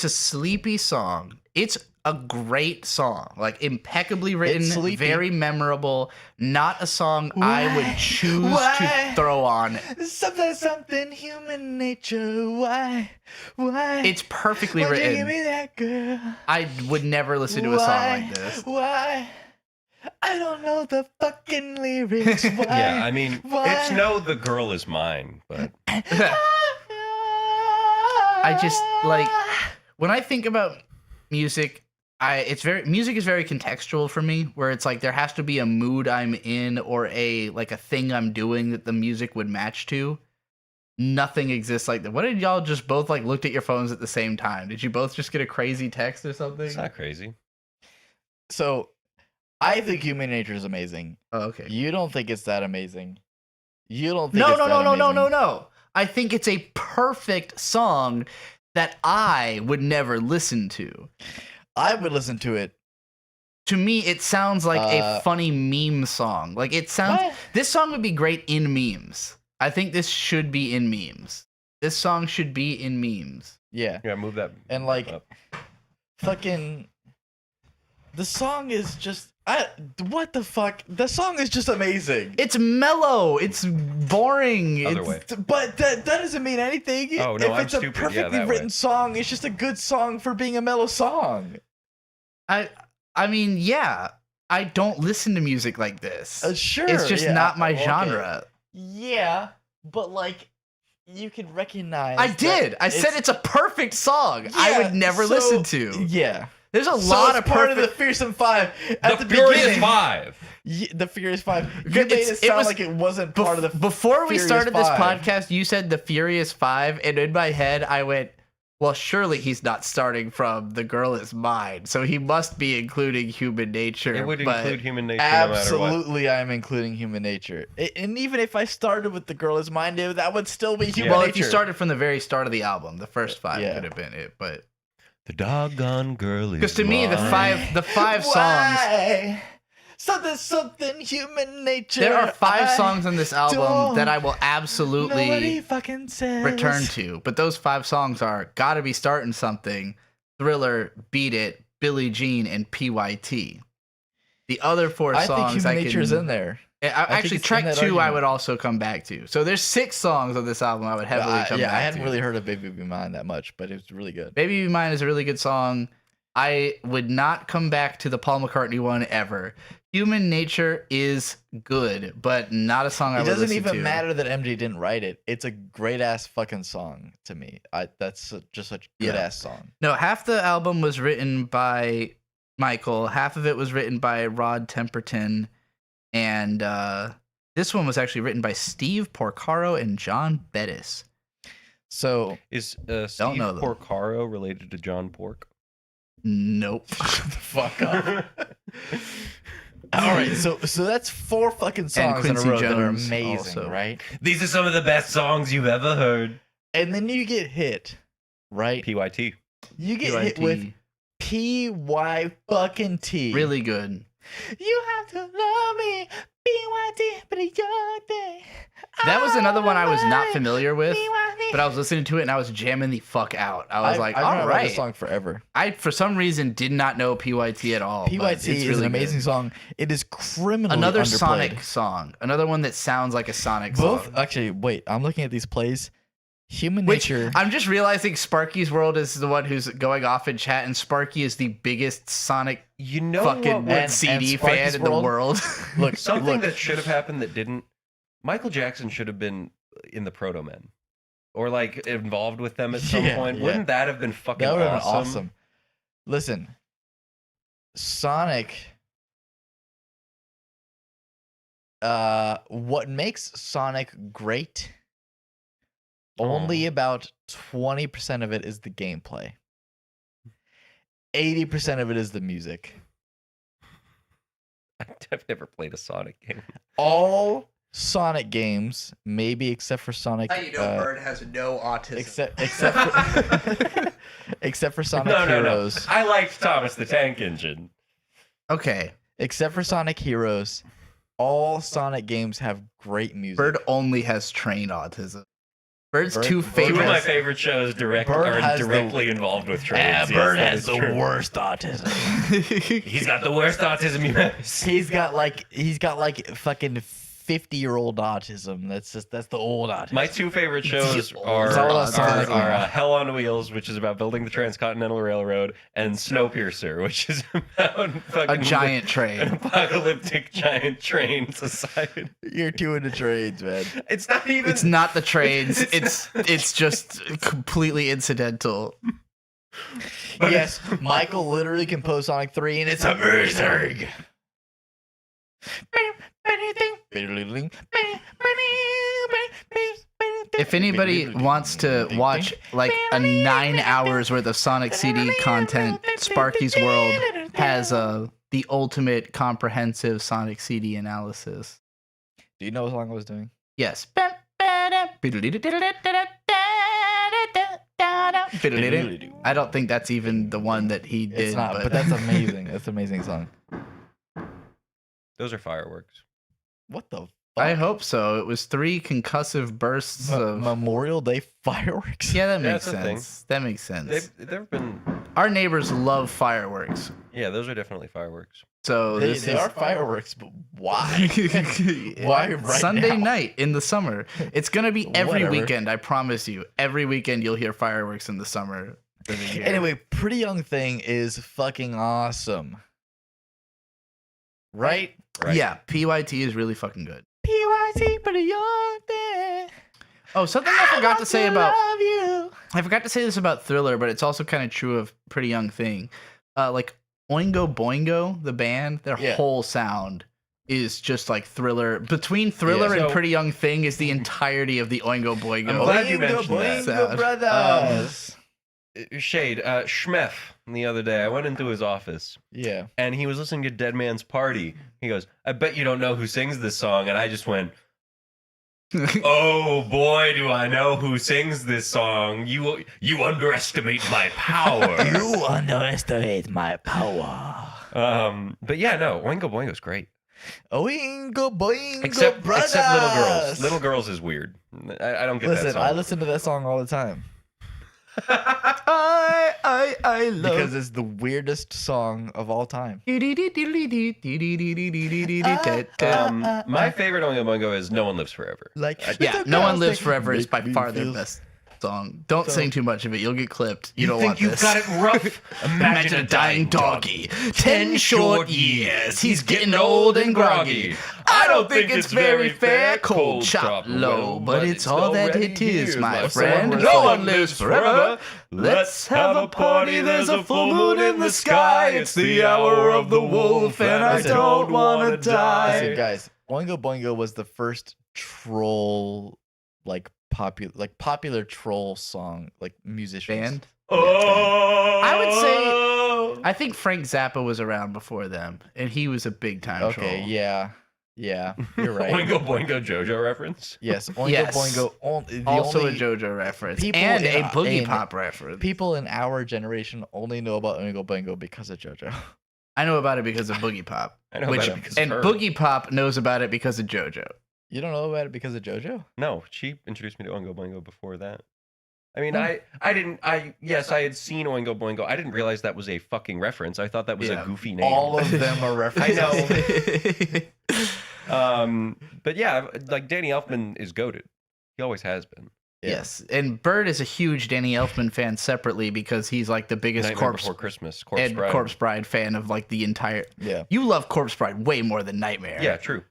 a sleepy song. It's a gret song, like impeccably written, It's sleepy. very memorable. Not a song I would choose Why? to throw on. Something human nature. Why? It's perfectly Why'd you give written. me that girl? I would never listen to a song like this. Why? I don't know the fucking lyrics. Why? Yeah, I mean, Why? it's no the girl is mine, but I just like when I think about music. Music is very contextual for me, where it's like there has to be a mood I'm in or a thing I'm doing that the music would match to. Nothing exists like that. What did y'all just both looked at your phones at the same time? Did you both just get a crazy text or something? it's not crazy. So, I think Human Nature is amazing. Oh, okay. You don't think it's that amazing. You don't think No. it's that amazing. I think it's a perfect song that I would never listen to. I would listen to it. To me, it sounds like a funny meme song. Like it sounds. What? This song would be great in memes. I think this should be in memes. This song should be in memes. Yeah. Yeah, move that. And like up. fucking the song is just what the fuck? The song is just amazing. It's mellow. It's boring. Other it's, way. But that doesn't mean anything. Oh, no, if I'm it's a stupid. Yeah, perfectly that written way. song, it's just a good song for being a mellow song. I mean, yeah. I don't listen to music like this. Sure. It's just yeah, not my okay. genre. Yeah, but like you could recognize I did. I said it's a perfect song. I Yeah, would never so- listen to. Yeah. There's a So lot it's of part of the perfect. Fearsome Five at the Furious beginning. Five. The Furious Five. You It- made it it sound was- like it wasn't part of the. Before we Furious started this Five. podcast, you said the Furious Five, and in my head, I went, well, surely he's not starting from The Girl Is Mine, so he must be including Human Nature. It would but include human nature no matter what. Absolutely, I'm including Human Nature. And even if I started with The Girl Is Mine, that would still be Human well, Nature. if you started from the very start of the album, the first five Yeah. could have been it. But The doggone girl is because to me, the five songs, Why? Something Human Nature. there are five I songs on this album don't- that I will Nobody absolutely fucking says. return to. But those five songs are "Gotta Be Starting Something," "Thriller," "Beat It," "Billie Jean," and "PYT." The other four I songs think Human Nature is in there. Actually, it's in track that 2 I argument. would also come back to. So there's 6 songs on this album I would heavily come back I hadn't to. really heard of Baby Be Mine that much, but it was really good. Baby Be Mine is a really good song. I would not come back to the Paul McCartney one ever. Human Nature is good, but not a song I It would doesn't listen even to. matter that MJ didn't write it. It's a great ass fucking song to me. That's just such a good Yeah. ass song. No, half the album was written by Michael, half of it was written by Rod Temperton, and this one was actually written by Steve Porcaro and John Bettis. So Is Don't know Steve them. Porcaro related to John Pork? Nope. shut the fuck up. All right, so that's 4 fucking songs in a Quincy row that are Jones amazing, also. right? These are some of the best songs you've ever heard. And then you get hit, right? PYT. You get hit with PY fucking T. Really good. You have to love me, PYT, but a young day. That was another one I was not Alright, familiar with, PYT. but I was listening to it and I was jamming the fuck out. I was like, I've all known about this right. song forever. I, for some reason, did not know PYT at all. but PYT it's is really an amazing good. song. It is criminally Another underplayed. Sonic song. Another one that sounds like a Sonic Both, song. actually, wait, I'm looking at these plays. Human Which Nature. I'm just realizing Sparky's World is the one who's going off in chat, and Sparky is the biggest Sonic You know fucking what? and CD Sparky's fan in the World? world. Look, Something look. that should have happened that didn't. Michael Jackson should have been in the Proto Men, or like involved with them at some Yeah, point. yeah. Wouldn't that have been fucking That would have awesome? been awesome. Listen, Sonic. What makes Sonic great? Only about 20% of it is the gameplay. 80% of it is the music. I've never played a Sonic game. All Sonic games, maybe except for Sonic. Bird has no autism. Except for Sonic No. Heroes. I liked Thomas the Tank Engine. Okay, Except for Sonic Heroes, all Sonic games have great music. Bird only has trained autism. Bird's Bird- two Bird Two of my favorites. favorite shows Bird are has the- directly involved with trains. Yeah, Yes, Bird that has is the true. worst autism. He's got the worst autism you've ever seen. he's got like fucking 50-year-old autism. That's the old autism. My two favorite shows old are Sonic. Hell on Wheels, which is about building the Transcontinental Railroad, and Snowpiercer, which is about A fucking giant an train. apocalyptic giant train society. You're two into trades, man. It's not even. It's not the trains. It's just completely incidental. But Yes, Michael literally composed Sonic 3, and it's amazing. If anybody wants to watch like a 9 hours worth of Sonic CD content, Sparky's World has the ultimate comprehensive Sonic CD analysis. Do you know what song I was doing? Yes. I don't think that's even the one that he did. It's not, but that's amazing. That's an amazing song. Those are fireworks. What the fuck? I hope so. It was 3 concussive bursts of. Memorial Day fireworks? Yeah, that Yeah, makes that's a thing. sense. That makes sense. They've been. Our neighbors love fireworks. Yeah, those are definitely fireworks. So They, this they is are fireworks, but why? Why right Sunday now? night in the summer. It's gonna be every Whatever. weekend. I promise you. Every weekend you'll hear fireworks in the summer. of the year. Anyway, Pretty Young Thing is fucking awesome. Right? Right. Yeah, PYT is really fucking good. PYT, Pretty Young Thing. Oh, something I forgot to say about Love you. I forgot to say this about Thriller, but it's also kind of true of Pretty Young Thing. like Oingo Boingo, the band, their Yeah. whole sound is just like Thriller. Between Thriller Yeah. and So- Pretty Young Thing is the entirety of the Oingo Boingo. I'm glad you mentioned Boingo, that. brothers. Shade, Schmeth, the other day, I went into his office Yeah. and he was listening to Dead Man's Party. He goes, I bet you don't know who sings this song. And I just went, oh boy, do I know who sings this song. You underestimate my power. You underestimate my power. But yeah, no, Oingo Boingo's great. Oingo Boingo, Except brothers. Little Girls. Little Girls is weird. I don't get that Listen, song. I listen to that song all the time I love. because it's the weirdest song of all time. My favorite Oingo Boingo is No One Lives Forever. Like, Yeah, No One Lives Forever is by far their best song. Don't sing too much of it; you'll get clipped. You don't think want you've this. got it rough? Imagine a dying doggy. 10 short years. He's getting old and groggy. I don't think it's very fair. Cold chop low, but it's all that it is, my friend. No one lives forever. Let's have a party. There's a full moon in the sky. It's the hour of the wolf, and I don't want to die. Listen, guys, Oingo Boingo was the first troll, popular troll song, like musicians. Band. Oh, I would say- I think Frank Zappa was around before them, and he was a big time Okay, troll. yeah, you're right. Oingo Boingo Jojo reference. Yes, Oingo Yes. Boingo. The Also only a JoJo reference people and in- a boogie in- pop reference. people in our generation only know about Oingo Boingo because of JoJo. I know about it because of Boogie Pop. I know Which, about it because and of her. Boogie Pop knows about it because of JoJo. You don't know about it because of JoJo? No, she introduced me to Oingo Boingo before that. I mean, Hmm. yes, I had seen Oingo Boingo. I didn't realize that was a fucking reference. I thought that was Yeah. a goofy name. All of them are references. But yeah, like Danny Elfman is goated. He always has been. Yeah. Yes, and Bird is a huge Danny Elfman fan separately because he's like the biggest Nightmare Corpse Before Christmas. Corpse and Bride. Corpse Bride fan of like the entire. Yeah. You love Corpse Bride way more than Nightmare. Yeah, true.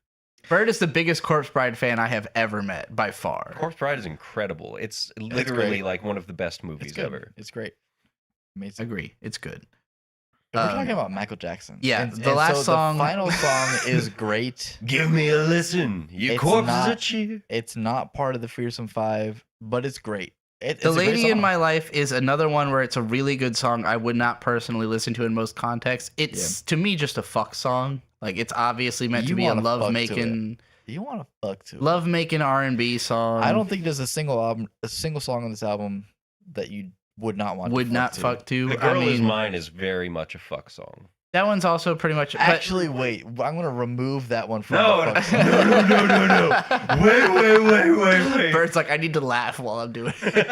Bird is the biggest Corpse Bride fan I have ever met by far. Corpse Bride is incredible. It's literally great. like one of the best It's movies good. ever. It's great. Amazing. Agree, it's good. We're Um, talking about Michael Jackson. yeah, the last so song- The final song is great. Give me a listen. Your It's corpse is a not- cheer. It's not part of the Fearsome Five, but it's great. It's The a great Lady in song. My Life is another one where it's a really good song I would not personally listen to in most contexts. It's to me just a fuck song. Like it's obviously meant to You be a wanna fuck to love making You want to fuck to it. love making R&B song. I don't think there's a single song on this album that you would not want. would to not to. fuck to. The I Girl Is mean, Mine is very much a fuck song. that one's also pretty much. Actually, wait. I'm gonna remove that one from No, the but, fuck song. Wait. Bird's like, I need to laugh while I'm doing it.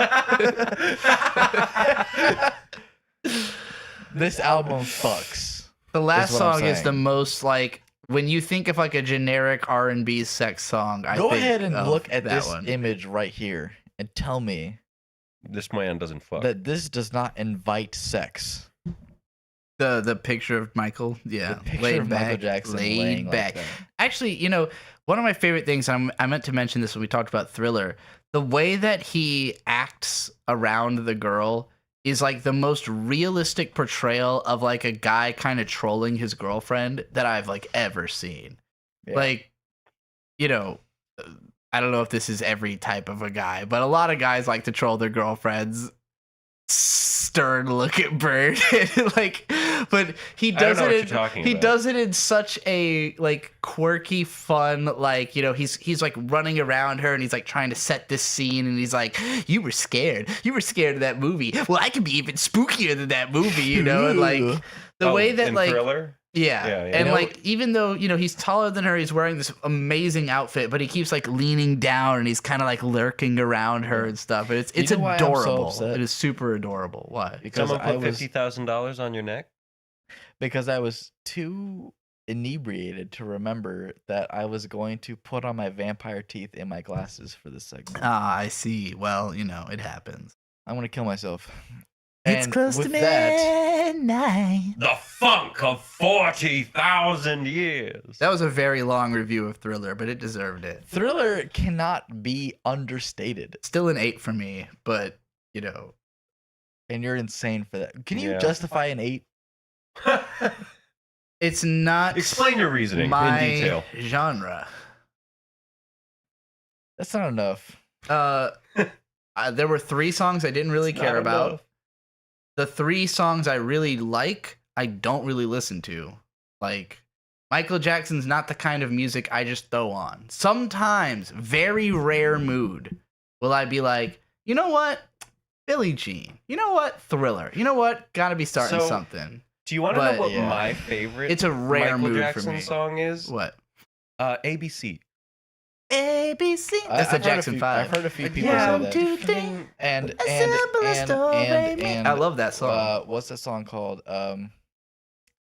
This album fucks. The last what I'm song is the saying. most like when you think of like a generic R&B sex song. I Go think ahead and of look at that this one. image right here and tell me This man doesn't fuck. that this does not invite sex. The picture of Michael, yeah, The picture laid of back, Michael Jackson laying laid like back. that. Actually, you know, one of my favorite things. I meant to mention this when we talked about Thriller. The way that he acts around the girl is like the most realistic portrayal of like a guy kind of trolling his girlfriend that I've like ever seen. Yeah. Like, you know, I don't know if this is every type of a guy, but a lot of guys like to troll their girlfriends. Stern look at Bird, like, but he I don't does know what it. you're talking He about. does it in such a like quirky, fun, like, you know, he's like running around her and he's like trying to set this scene and he's like, you were scared of that movie. Well, I could be even spookier than that movie, you know, and like the Oh, way that in like. Thriller? Yeah. Yeah, yeah. And You know- like even though, you know, he's taller than her, he's wearing this amazing outfit, but he keeps like leaning down and he's kind of like lurking around her and stuff. And it's You know why I'm so adorable. upset? It is super adorable. Why? because Someone I put was $50,000 on your neck? because I was too inebriated to remember that I was going to put on my vampire teeth in my glasses for this segment. Ah, I see. Well, you know, it happens. I'm gonna kill myself. It's And close to with that, midnight. The funk of 40,000 years. That was a very long review of Thriller, but it deserved it. Thriller cannot be understated, Still an 8 for me, but you know, and you're insane for that. Can you Yeah. justify an 8? It's not Explain your reasoning my in detail. genre. That's not enough. There were 3 songs I didn't really It's care not about. enough. The 3 songs I really like, I don't really listen to. Like, Michael Jackson's not the kind of music I just throw on. Sometimes, very rare mood, will I be like, you know what? Billie Jean. You know what? Thriller. You know what? Gotta be starting So, something. Do you want to know But, what yeah. my favorite It's a rare Michael mood Jackson for me. song is? What? ABC. ABC. That's the I've heard Jackson a few, 5. I've heard a few people Yeah, say that. to think And a simpler story, man. I love that song. what's that song called? What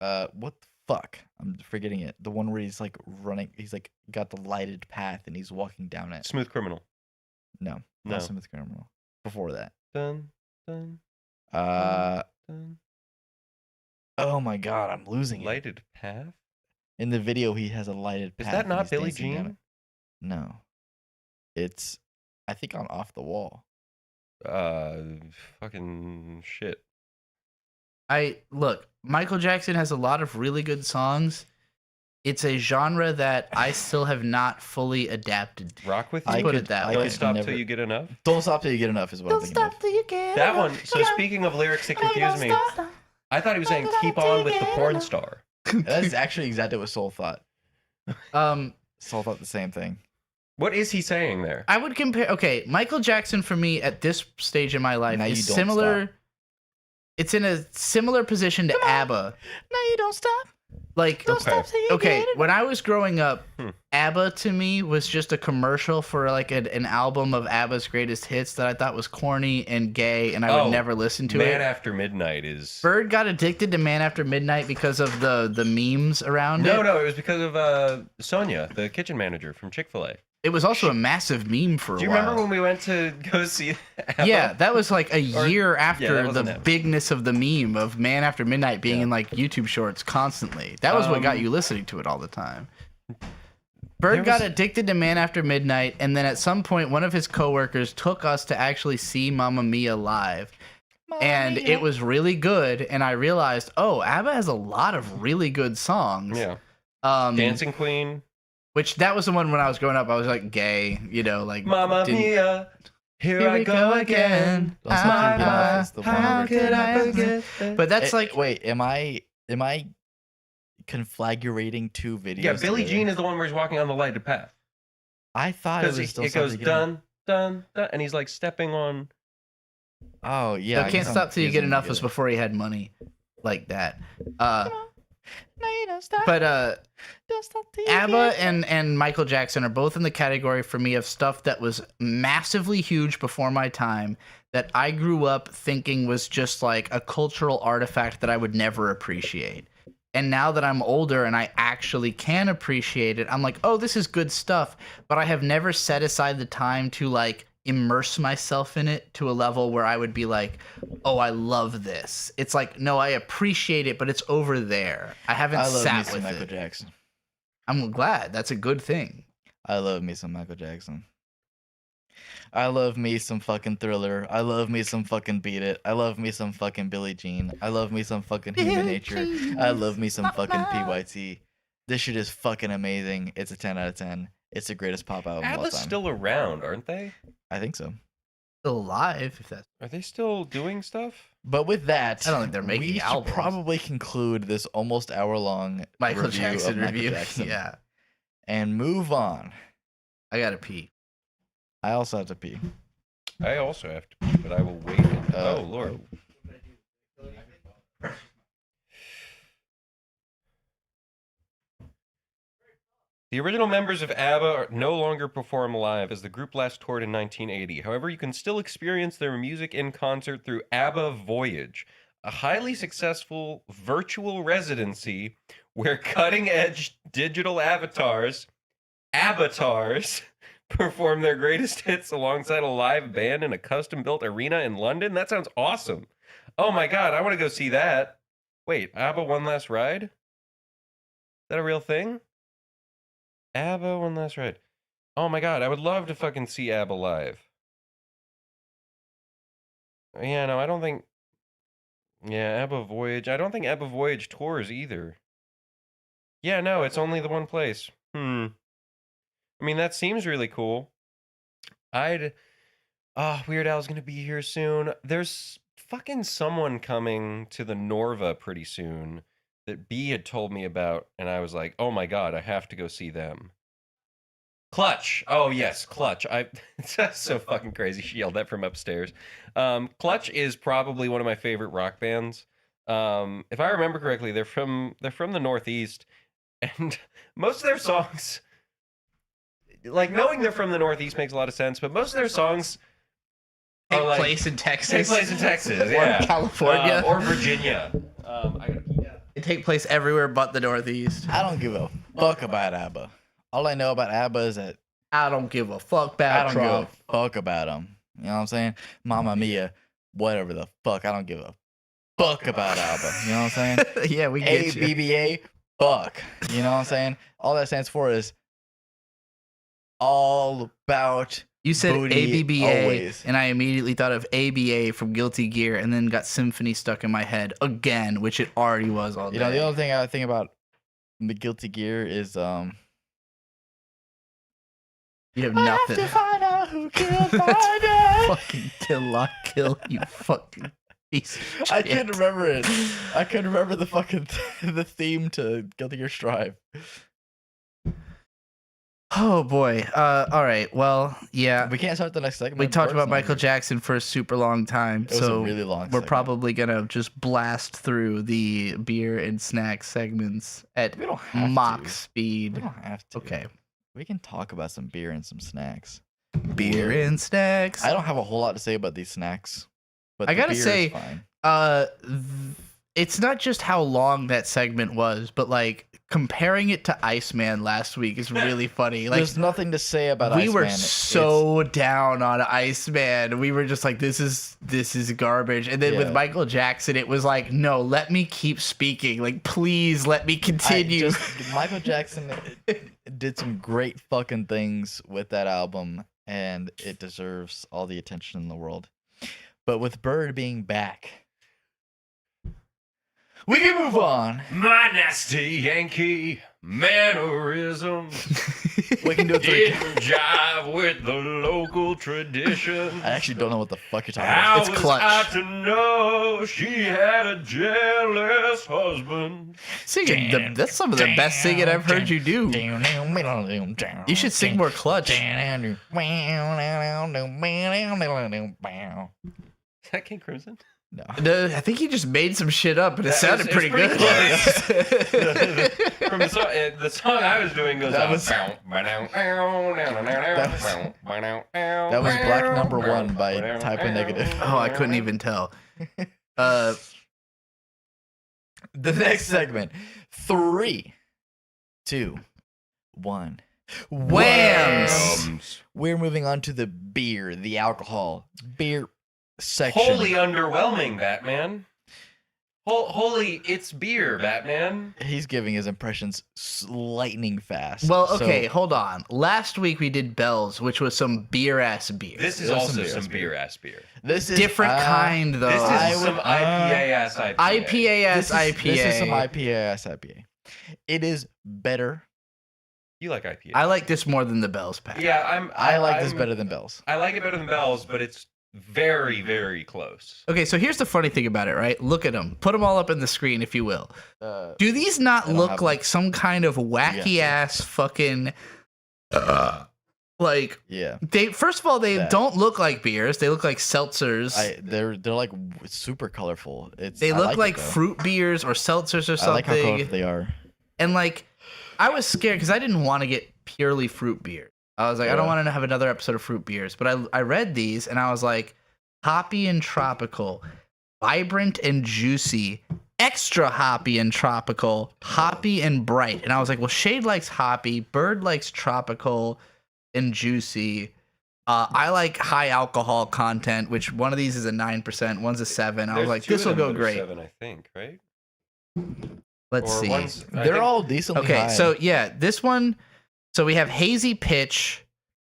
the fuck? I'm forgetting it. The one where he's like running. He's like got the lighted path and he's walking down it. Smooth Criminal. No, No. not Smooth Criminal. Before that. Dun, dun, dun. Oh my god, I'm losing it. Lighted Path? In the video, he has a lighted Is path. that and not he's Billie dancing down Jean? it. No, it's I think on Off the Wall. Fucking shit. Look, Michael Jackson has a lot of really good songs. It's a genre that I still have not fully adapted to. Rock with I you? Put could- it that I way. Don't could stop never- till you get enough? Don't stop till you get enough is what I'm thinking of. till you get That one. So speaking of lyrics that confuse me, I thought he was saying keep on with the porn star. That's actually exactly what Soul thought. Soul thought the same thing. What is he saying there? I would compare. Okay, Michael Jackson for me at this stage in my life Now you is don't similar. stop. It's in a similar position to ABBA. No, you don't stop. Like, Don't Okay. stop till you okay, get it. when I was growing up, Hmm. ABBA to me was just a commercial for like an album of ABBA's greatest hits that I thought was corny and gay, and I would Oh, never listen to Man it. After Midnight is... Bird got addicted to Man After Midnight because of the memes around No, it. it was because of Sonia, the kitchen manager from Chick-fil-A. It was also a massive meme for a Do you while. remember when we went to go see ABBA? Yeah, that was like a Or- year that after wasn't the ABBA. bigness of the meme of Man After Midnight being Yeah. in like YouTube shorts constantly. That was what got you listening to it all the time. Bird There got was- addicted to Man After Midnight, and then at some point, one of his coworkers took us to actually see Mamma Mia live. And it was really good, and I realized, oh, ABBA has a lot of really good songs. Yeah. Um, Dancing Queen. which that was the one when I was growing up. I was like gay, you know, like Mamma didn't- Mia. Here I go again. Don't stop till you get enough is the one How where could it's- I forget? But that's like, wait, am I conflagrating two videos? Yeah, Billie together? Jean is the one where he's walking on the lighted path. I thought it Because was still it goes something getting- dun, dun, dun, and he's like stepping on... Oh yeah, I can't stop till you get enough was before he had money like that. No, you don't stop. But Don't stop till you ABBA get and Michael Jackson are both in the category for me of stuff that was massively huge before my time that I grew up thinking was just like a cultural artifact that I would never appreciate. And now that I'm older and I actually can appreciate it, I'm like, oh, this is good stuff. But I have never set aside the time to like immerse myself in it to a level where I would be like, oh, I love this. It's like, no, I appreciate it, but it's over there. I haven't I love me sat some with Michael it. Jackson. I'm glad. That's a good thing. I love me some Michael Jackson. I love me some fucking Thriller. I love me some fucking Beat It. I love me some fucking Billie Jean. I love me some fucking Human Nature. I love me some fucking PYT. This shit is fucking amazing. It's a 10 out of 10. It's the greatest pop album of all ABBA's time. still around, aren't they? I think so. Still alive, if that's. Are they still doing stuff? But with that, I don't think they're making we should albums. probably conclude this almost hour-long Michael review Jackson of Michael review. Jackson Yeah. and move on. I gotta pee. I also have to pee. I also have to pee, but I will wait. Oh, Lord. The original members of ABBA no longer perform live as the group last toured in 1980. However, you can still experience their music in concert through ABBA Voyage, a highly successful virtual residency where cutting-edge digital avatars, perform their greatest hits alongside a live band in a custom-built arena in London. That sounds awesome. Oh my God, I want to go see that. Wait, ABBA One Last Ride? Is that a real thing? ABBA One Last Ride. Oh my God, I would love to fucking see ABBA live. Yeah, no, I don't think... Yeah, Abba Voyage. I don't think Abba Voyage tours either. Yeah, no, it's only the one place. I mean, that seems really cool. Weird Al's gonna be here soon. There's fucking someone coming to the Norva pretty soon that B had told me about, and I was like, oh my god, I have to go see them. Clutch. Oh yes, Clutch. That's so fucking crazy. She yelled that from upstairs. Clutch is probably one of my favorite rock bands. If I remember correctly, they're from the Northeast, and most of their songs, like knowing they're from the Northeast makes a lot of sense, but most of their songs Take like, place in Texas. take place in Texas, Or yeah, California. or Virginia. They take place everywhere but the Northeast. I don't give a fuck about ABBA. All I know about ABBA is that I don't give a fuck I about don't Trump. give a fuck about them. You know what I'm saying? Mamma Mia, whatever the fuck. I don't give a fuck about ABBA. You know what I'm saying? Yeah, we get you. ABBA, fuck. You know what I'm saying? All that stands for is all about You said booty ABBA, always. and I immediately thought of ABA from Guilty Gear, and then got Symphony stuck in my head again, which it already was all day. You know, the only thing I think about the Guilty Gear is You have I nothing. have to find out who killed my dad. Fucking kill, lock, kill, you fucking piece of shit. I couldn't remember it. I couldn't remember the fucking the theme to Guilty Gear Strive. Oh boy. All right. Well, yeah. We can't start the next segment. We talked about personally. Michael Jackson for a super long time, It was so a really long. we're segment. probably gonna just blast through the beer and snack segments at We don't have mock to. speed. We don't have to. Okay. We can talk about some beer and some snacks. Beer and snacks. I don't have a whole lot to say about these snacks, but I the gotta beer is say, fine. It's not just how long that segment was, but like comparing it to Iceman last week is really funny. Like There's nothing to say about we Iceman. were so down on Iceman. We were just like, this is garbage. And then with Yeah. Michael Jackson, it was like, no, let me keep speaking. Like, please let me continue. Michael Jackson did some great fucking things with that album, and it deserves all the attention in the world. But with Bird being back, we can move on. My nasty Yankee mannerisms We can do it. didn't jive with the local tradition. I actually don't know what the fuck you're talking How about. It's was Clutch. I to know she had a jealous husband? Singing, that's some of the best singing I've heard you do. You should sing more Clutch. Is that King Crimson? No. No, I think he just made some shit up, but it That sounded is- pretty it's pretty good. From the song I was doing goes That out. was- That was Black Number One by Type A Negative. Oh, I couldn't even tell. Uh, The next segment. 3, 2, 1. WAMMBS. We're moving on to the beer, the alcohol, beer section. Wholly underwhelming, Batman. Holy, it's beer, Batman. He's giving his impressions lightning fast. well, So, okay, hold on. Last week we did Bell's, which was some beer-ass beer. This is There's also some some beer beer-ass beer. this is Different kind, though. This I is would- some IPA-ass IPA. IPA-ass IPA. This is some IPA-ass IPA. It is better. You like IPA? I like this more than the Bell's pack. Yeah, I like this better than Bell's. I like it better than Bell's, but it's very, very close. Okay, so here's the funny thing about it, right? Look at them. Put them all up in the screen, if you will. Uh, Do these not I don't look have like some kind of wacky Yeah. ass fucking like yeah, they first of all they That. don't look like beers, they look like seltzers. they're like super colorful. They I look like it, though. fruit beers or seltzers or I like how something. colorful they are. And like I was scared because I didn't want to get purely fruit beer. I was like, I don't Yeah. want to have another episode of fruit beers. But I read these and I was like, hoppy and tropical, vibrant and juicy, extra hoppy and tropical, hoppy and bright. And I was like, well, Shade likes hoppy, Bird likes tropical and juicy. I like high alcohol content, which one of these is a 9%, one's a 7. I was There's like, two this of will them go that are great. 7, I think, right? Let's Or see. one's- I They're think- all decently Okay, high. so yeah, this one. So we have Hazy Pitch,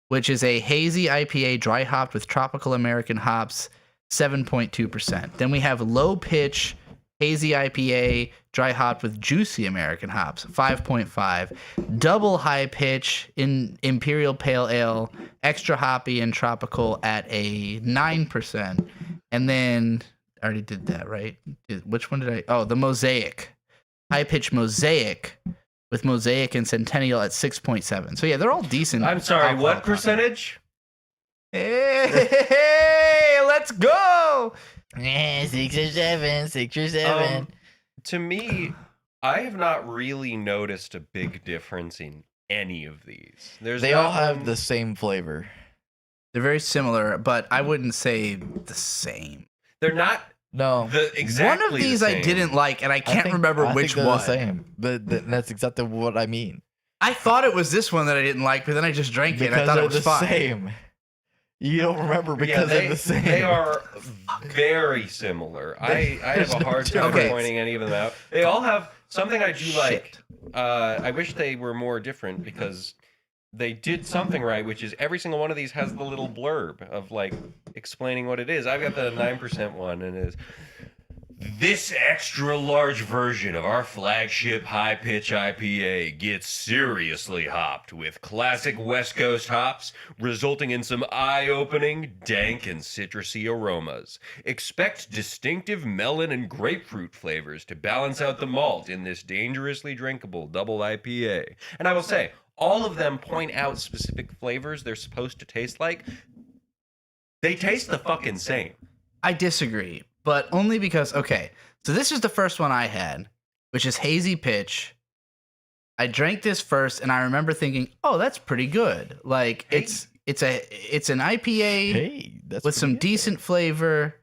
which is a hazy IPA dry hopped with tropical American hops, 7.2%. Then we have Low Pitch, Hazy IPA, dry hopped with juicy American hops, 5.5. Double high pitch in Imperial Pale Ale, extra hoppy and tropical at a 9%. And then I already did that, right? Which one did I? Oh, the Mosaic. High pitch Mosaic with Mosaic and Centennial at 6.7. So yeah, they're all decent. I'm sorry, alcohol what content. percentage? Hey, let's go. Yeah, 6 or 7, 6 or 7. To me, I have not really noticed a big difference in any of these. They all have the same flavor. They're very similar, but I wouldn't say the same. They're not No, exactly One of these the I same. didn't like, and I can't think- remember I which think they're one. the same. But that's exactly what I mean. I thought it was this one that I didn't like, but then I just drank it and I Because thought they're it was the fine. same. You don't remember because they're the same. They are very similar. I have a hard time Okay. pointing any of them out. They all have something I do like. Shit. I wish they were more different because they did something right, which is every single one of these has the little blurb of like explaining what it is. I've got the 9% one, and it is this extra large version of our flagship high pitch IPA gets seriously hopped with classic West Coast hops, resulting in some eye-opening, dank, and citrusy aromas. Expect distinctive melon and grapefruit flavors to balance out the malt in this dangerously drinkable double IPA. And I will say, all of them point out specific flavors they're supposed to taste like. They taste the fucking same. I disagree, but only because, okay, so this is the first one I had, which is Hazy Pitch. I drank this first, and I remember thinking, oh, that's pretty good. Like, Hey. it's an IPA Hey, that's with pretty some good. decent flavor.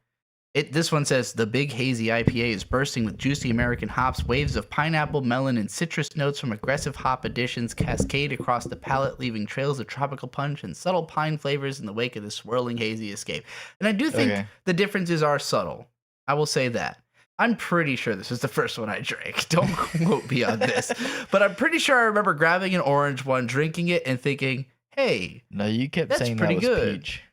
This one says the big hazy IPA is bursting with juicy American hops. Waves of pineapple, melon, and citrus notes from aggressive hop additions cascade across the palate, leaving trails of tropical punch and subtle pine flavors in the wake of the swirling hazy escape. And I do think Okay. the differences are subtle. I will say that. I'm pretty sure this is the first one I drank. Don't quote me on this. But I'm pretty sure I remember grabbing an orange one, drinking it, and thinking, hey, No, you kept That's saying pretty that was good. peach.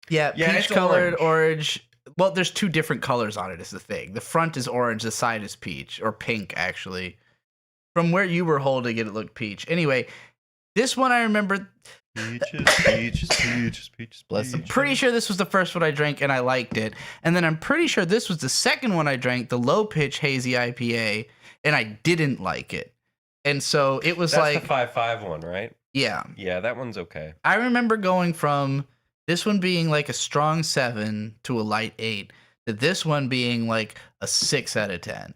yeah, Yeah, peach it's colored orange. Well, there's two different colors on it is the thing. The front is orange, the side is peach, or pink, actually. From where you were holding it, it looked peach. Anyway, this one I remember, Peaches. Bless him. pretty sure this was the first one I drank and I liked it. And then I'm pretty sure this was the second one I drank, the low pitch hazy IPA, and I didn't like it. And so it was That's like, the 5.5 one, right? yeah. Yeah, that one's okay. I remember going from this one being like a strong 7 to a light 8, to this one being like a 6 out of 10.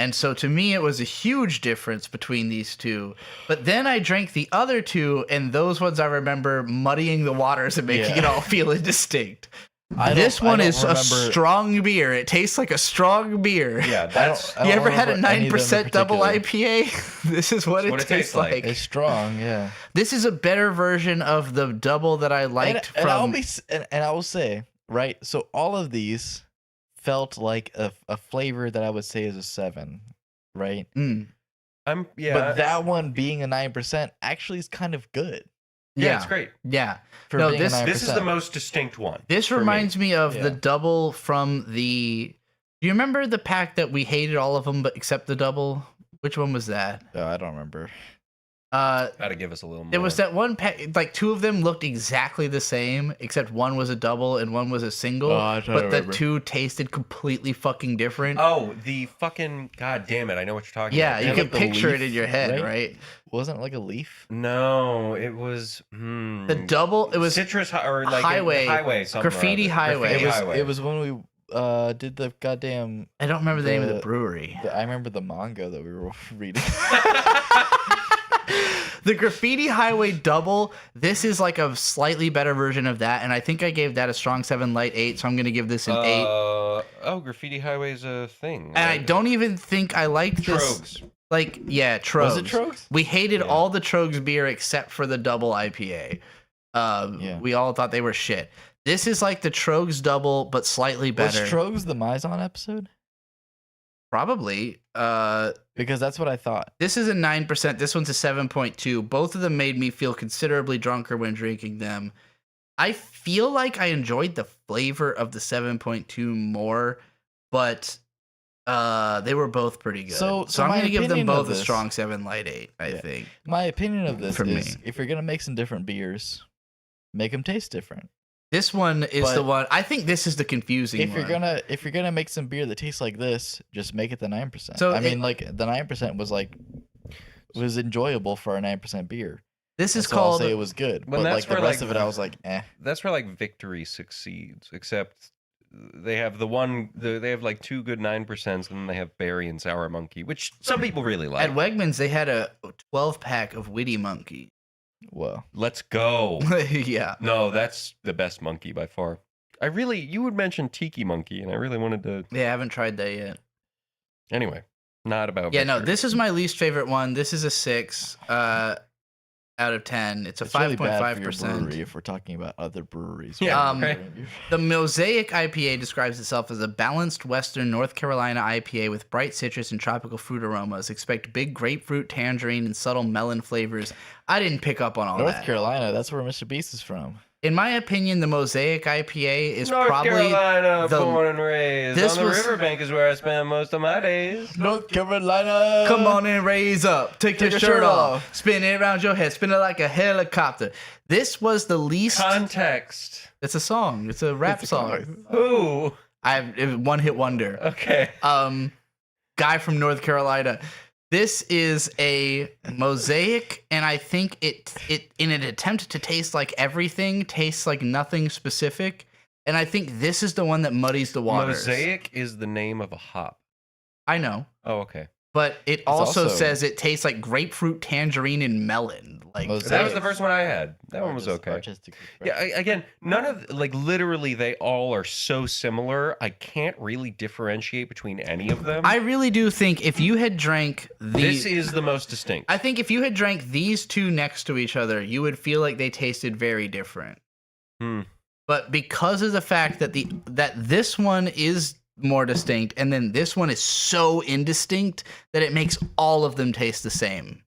And so to me, it was a huge difference between these two. But then I drank the other two, and those ones I remember muddying the waters and making Yeah. it all feel indistinct. I This don't- one I don't is a remember- strong beer. It tastes like a strong beer. Yeah, that's I You don't ever had a remember any of them in 9% double particular. IPA? This is what, That's it tastes like. It's strong, yeah. This is a better version of the double that I liked and I'll from. and I will say, right. So all of these felt like a flavor that I would say is a 7, right? Mm. But that one being a 9% actually is kind of good. yeah, it's great. Yeah. For No, being this- a 9%. This is the most distinct one. This for me. reminds me of the Yeah. double from the. Do you remember the pack that we hated all of them, but except the double? Which one was that? Oh, I don't remember. Gotta give us a little more. There was that one pack. Like two of them looked exactly the same, except one was a double and one was a single. Oh, I but the two tasted completely fucking different. Oh, the fucking god damn it! I know what you're talking yeah, about. you Yeah, can like the picture it leaf, in your head, right? right? Wasn't it like a leaf? No, it was The double. It was citrus or like highway, something or graffiti other. highway. Graffiti It was. highway. It was when we did the goddamn. I don't remember the name of the the- brewery. I remember the manga that we were reading. The Graffiti Highway Double, this is like a slightly better version of that, and I think I gave that a strong 7 light 8, so I'm going to give this an 8. Oh, graffiti highway's a thing. And I don't even think I liked this. Trogs. Like, yeah, Trogs. Was it Trogs? We hated Yeah. all the Trogs beer except for the double IPA. Yeah. We all thought they were shit. This is like the Trogs double, but slightly better. Was Trogs the Mizon episode? Probably. Because that's what I thought. This is a 9%. This one's a 7.2. Both of them made me feel considerably drunker when drinking them. I feel like I enjoyed the flavor of the 7.2 more, but They were both pretty good. So I'm my gonna give them opinion of both a this- strong 7 light 8. I Yeah. think. My opinion of this For is me. if you're gonna make some different beers, make them taste different. This one is the But- one. I think this is the confusing If one. you're gonna make some beer that tastes like this, just make it the 9%. So I mean, like the 9% was enjoyable for a 9% beer. This is So I'll called. say it was good, Well, but that's like the where, rest like, of it, I was like, eh. That's where like Victory succeeds, except they have they have like 2 good 9%, and then they have Berry and Sour Monkey, which some people really like. At Wegmans, they had a 12-pack of Witty Monkey. Whoa. Let's go. Yeah. No, that's the best monkey by far. You would mention Tiki Monkey, and I really wanted to. Yeah, I haven't tried that yet. Anyway, not about. Yeah, no, Victory. this is my least favorite one. This is a 6 out of 10. It's a It's really bad for your 5.5%. brewery if we're talking about other breweries. Yeah, okay. The Mosaic IPA describes itself as a balanced Western North Carolina IPA with bright citrus and tropical fruit aromas. Expect big grapefruit, tangerine, and subtle melon flavors. I didn't pick up on all North that. Carolina, that's where Mr. Beast is from. In my opinion, the Mosaic IPA is North probably Carolina, the- born and raised. this On the was- riverbank is where I spend most of my days. North Carolina. Come on and raise up. Take your shirt off. Spin it around your head. Spin it like a helicopter. This was the least. Context. It's a song. It's a rap It's a song. Who? One hit wonder. Okay. Guy from North Carolina. This is a Mosaic, and I think it in an attempt to taste like everything, tastes like nothing specific. And I think this is the one that muddies the waters. Mosaic is the name of a hop. I know. Oh, okay. But it also, also- says it tastes like grapefruit, tangerine, and melon. Like Mosaic. That was the first one I had. That one was okay. Artistic Yeah, again, none of like literally they all are so similar. I can't really differentiate between any of them. I really do think if you had drank This these, is the most distinct. I think if you had drank these two next to each other, you would feel like they tasted very different. Hmm. But because of the fact that this one is more distinct, and then this one is so indistinct that it makes all of them taste the same.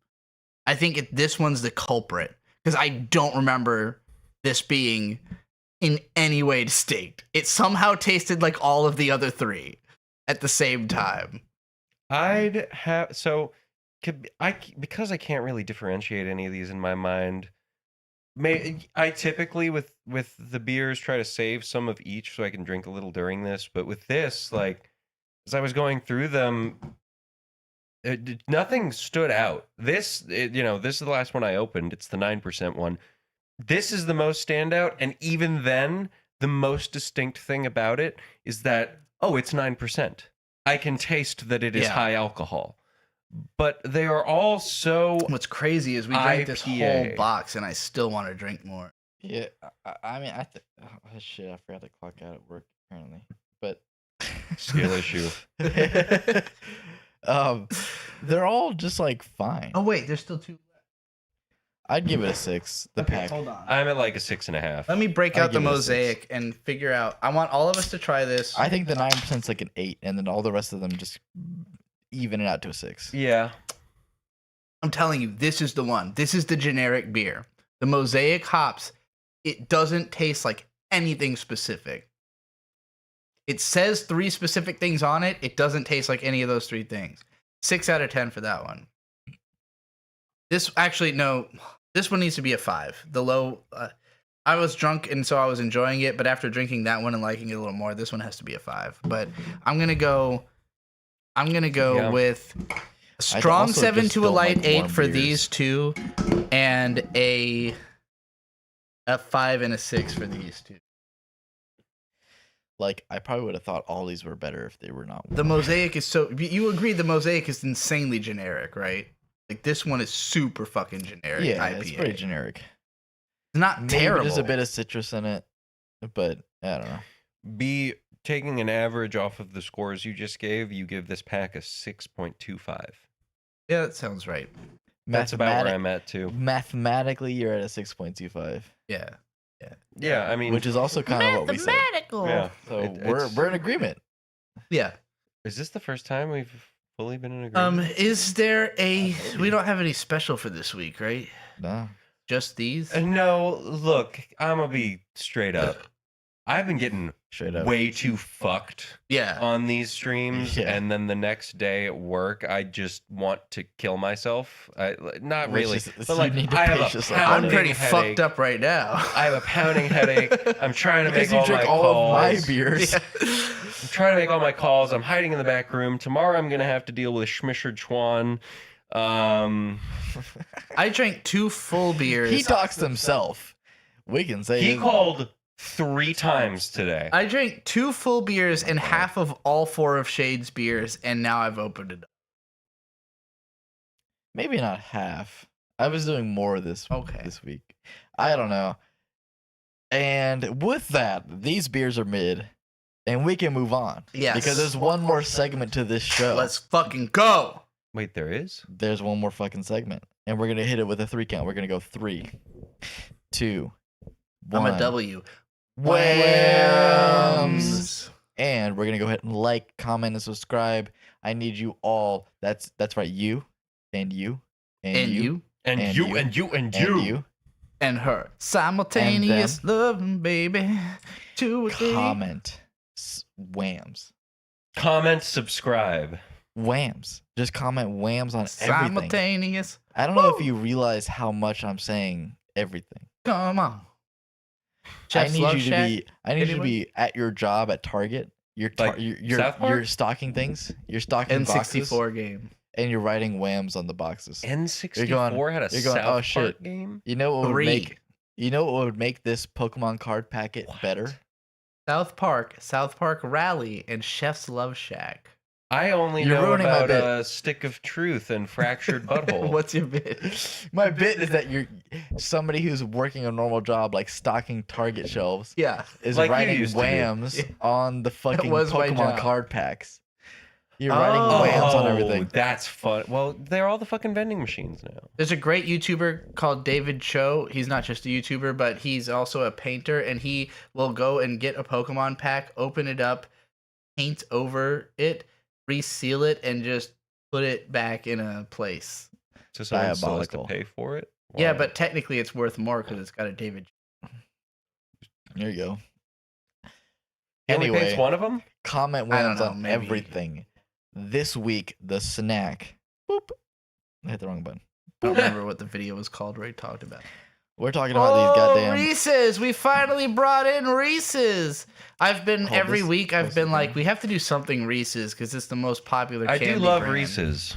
I think this one's the culprit because I don't remember this being in any way distinct. It somehow tasted like all of the other three at the same time. I'd have because I can't really differentiate any of these in my mind. I typically with the beers try to save some of each so I can drink a little during this, but with this, like as I was going through them, nothing stood out. This is the last one I opened. It's the 9% one. This is the most standout, and even then, the most distinct thing about it is that it's 9%. I can taste that it is Yeah. high alcohol. But they are all so What's crazy is we drank this whole IPA. box, and I still want to drink more. Yeah, I mean, oh shit, I forgot to clock out at work apparently, but skill issue. They're all just like fine. Oh wait, there's still two. I'd give it a 6. The Okay, pack. hold on. I'm at like a 6.5. Let me break I'd out the give it a 6. Mosaic and figure out. I want all of us to try this. I think the 9%'s like an 8, and then all the rest of them just even it out to a 6. Yeah. I'm telling you, this is the one. This is the generic beer. The Mosaic hops, it doesn't taste like anything specific. It says 3 specific things on it. It doesn't taste like any of those 3 things. 6 out of 10 for that one. This one needs to be a 5. The low, I was drunk and so I was enjoying it, but after drinking that one and liking it a little more, this one has to be a 5. But I'm gonna go Yeah. with a strong also 7 just to a don't light like 8 warm for beers. these two, and a 5 and a 6 for these two. Like I probably would have thought all these were better if they were not. The Mosaic is so. You agree the Mosaic is insanely generic, right? Like this one is super fucking generic. Yeah, IPA. it's pretty generic. It's not Maybe terrible. there's a bit of citrus in it, but I don't know. Taking an average off of the scores you just gave, you give this pack a 6.25. Yeah, that sounds right. That's about where I'm at too. Mathematically, you're at a 6.25, Yeah. Yeah, I mean, which is also kind of what we said. Mathematical. yeah. So It's- we're in agreement. Yeah. Is this the first time we've fully been in agreement? Is there a? We don't have any special for this week, right? No. Just these. No, look, I'm gonna be straight up. I've been getting Straight up. way too fucked Yeah. on these streams, Yeah. and then the next day at work, I just want to kill myself. Not Which really, is- but you like need to I have pace a yourself. I'm pounding pretty headache. fucked up right now. I have a pounding headache. I'm trying to Because make you all drink my all of my calls. beers. Yeah. I'm trying to make all my calls. I'm hiding in the back room. Tomorrow, I'm gonna have to deal with Schmisher Chuan. I drank 2 full beers. He talks to himself. We can say He it. called 3 times today. I drank 2 full beers and half of all 4 of Shade's beers, and now I've opened it up. Maybe not half. I was doing more this week. I don't know. And with that, these beers are mid, and we can move on. Yes. Because there's one more segment to this show. Let's fucking go. Wait, there is? There's one more fucking segment, and we're gonna hit it with a 3 count. We're gonna go 3, 2, 1. I'm a W. Whams! And we're gonna go ahead and like, comment, and subscribe. I need you all. That's right. You and you And you And And you, you. and you, and and you. you. and her. Simultaneous loving, baby. 2 or 3. Comment. Whams. Comment, subscribe. Whams. Just comment whams on everything. Simultaneous. I don't know if Woo! you realize how much I'm saying everything. Come on. I Chef's need Love you to Shack? be. I need you to Anyone? be at your job at Target. Like You're South Park? you're stocking things. You're stocking boxes, N64 game. and you're writing whams on the boxes. N64 You're going- had a you're going, South "Oh, Park shit." game? You know what would 3. make? You know what would make this Pokemon card packet What? better? South Park Rally, and Chef's Love Shack. I only You're know ruining my about bit. Stick of Truth and Fractured Butthole. What's your bit? My bit is that you're somebody who's working a normal job, like stocking Target shelves, Yeah. is Like you writing used to do. whams Yeah. on the fucking was my Pokemon job. card packs. You're writing Oh. whams on everything. That's fun. Well, they're all the fucking vending machines now. There's a great YouTuber called David Cho. He's not just a YouTuber, but he's also a painter, and he will go and get a Pokemon pack, open it up, paint over it, reseal it, and just put it back in a place. So someone still has to Diabolical. pay for it? Yeah, Why? but technically it's worth more because it's got a David. There you go. He only paints Anyway, one of them? comment I don't whams know, on maybe. everything. This week, the snack. Boop. I hit the wrong button. I don't remember what the video was called where he talked about. We're talking about these goddamn. Reese's! We finally brought in Reese's. I've been Oh, every this- week. I've this been is like, good. we have to do something Reese's because it's the most popular. I do candy love brand. Reese's.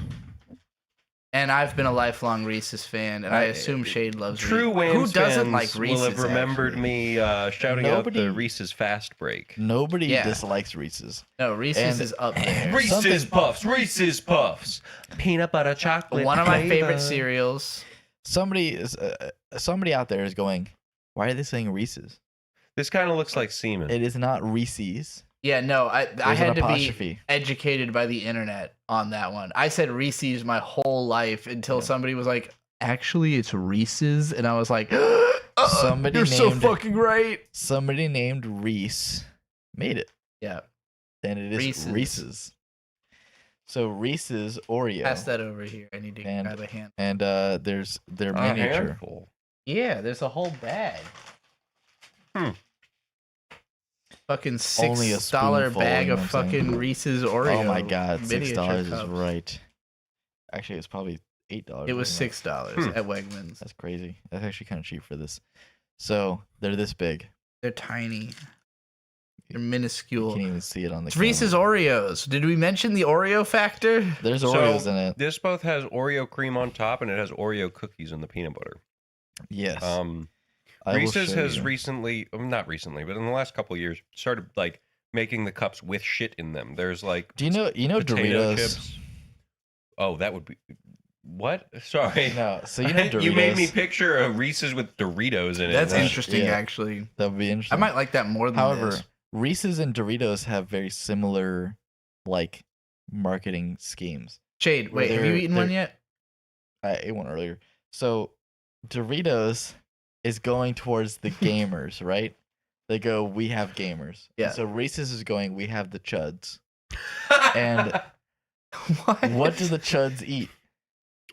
And I've been a lifelong Reese's fan, and I assume Shade loves True Reese's. Whams Who doesn't fans like Reese's? will have remembered actually? me shouting out Nobody- the Reese's Fast Break. Nobody Yeah. dislikes Reese's. No, Reese's And- is up there. Reese's Something- Puffs, Reese's Puffs, peanut butter chocolate. One of my favorite flavor. cereals. Somebody out there is going, why are they saying Reese's? This kind of looks like semen. It is not Reese's. Yeah, no, I There's had an to be apostrophe. educated by the internet on that one. I said Reese's my whole life until Yeah. somebody was like, actually, it's Reese's, and I was like, Somebody you're so named- fucking right. Somebody named Reese made it, Yeah, and it is Reese's. Reese's. So Reese's Oreo, pass that over here. I need to And- grab a hand. and there's their A miniature. handful. Yeah, there's a whole bag. Hmm. Fucking Only a $6 spoonful, bag you know of what I'm saying? fucking Reese's Oreo. Oh my god, miniature $6 is cups. right. Actually, it's probably $8. It was wasn't $6 Hmm. at Wegmans. That's crazy. That's actually kind of cheap for this. So they're this big. They're tiny. They're You minuscule. can't even see it on the It's camera. Reese's Oreos. Did we mention the Oreo factor? There's So- Oreos in it. This both has Oreo cream on top, and it has Oreo cookies in the peanut butter. Yes. I will Reese's show has you. recently, not recently, but in the last couple of years, started like making the cups with shit in them. There's like Do you know potato Doritos? chips. Oh, that would be what? Sorry. No, so you know Doritos. You made me picture a Reese's with Doritos in it. That's That- interesting, yeah. actually. That would be I interesting. might like that more than However, this. Reese's and Doritos have very similar, like, marketing schemes. Shade, wait, have you they're- eaten one they're- yet? I ate one earlier. So Doritos is going towards the gamers, right? They go, we have gamers. Yeah. And so Reese's is going, we have the chuds. And what do the chuds eat?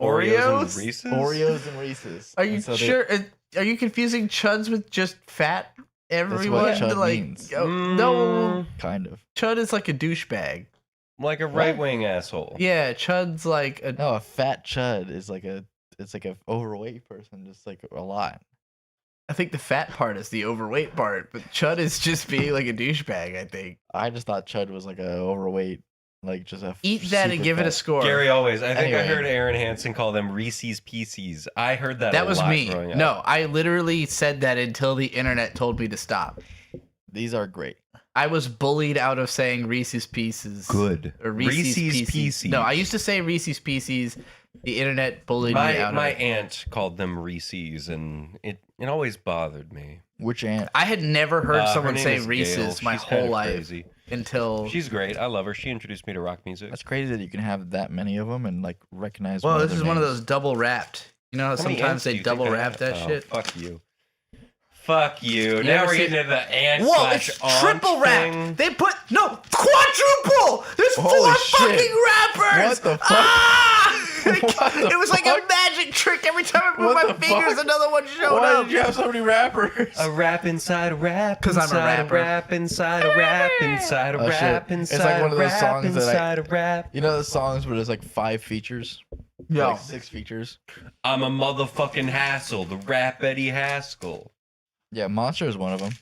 Oreos? and Reese's? Oreos and Reese's. Are you And so they- sure? Are you confusing chuds with just fat everyone chud like means. no. Kind of. Chud is like a douchebag. Like a right wing asshole. Yeah, Chud's like a No, a fat chud is like it's like an overweight person, just like a lot. I think the fat part is the overweight part, but Chud is just being like a douchebag, I think. I just thought chud was like a overweight, like just a Eat that and super give it a fat- score. Gary always. I think I Anyway. heard Aaron Hansen call them Reese's Pieces. I heard that. That a was lot me. growing up. No, I literally said that until the internet told me to stop. These are great. I was bullied out of saying Reese's Pieces. Good. Or Reese's Pieces. No, I used to say Reese's Pieces. The internet bullied me out My of it. aunt called them Reese's, and it always bothered me. Which aunt? I had never heard Her someone name say is Reese's Gail. my She's whole kinda life crazy. until. She's great. I love her. She introduced me to rock music. That's crazy that you can have that many of them and like recognize. Well, one this of is their one of names. those double wrapped. You know how How many sometimes ants do they you double think I wrap have? that Oh, shit? Fuck you. Fuck you. You Now ever we're see- getting into the ant Whoa, slash it's aunt triple wrapped. thing. They put quadruple. There's Holy 4 shit. fucking wrappers. What the fuck? Ah! What the it was like a fuck? magic trick. Every time I moved What my the fingers, fuck? another one showed Why up. did you have so many rappers? A rap inside a rap. 'Cause I'm a inside rapper. rap inside a rap inside a Oh, shit. rap It's inside like one of a those rap songs that I- inside a rap. You know the songs where there's like 5 features, Yeah. like 6 features. I'm a motherfucking hassle. The rap Eddie Haskell. Yeah, Monster is one of them.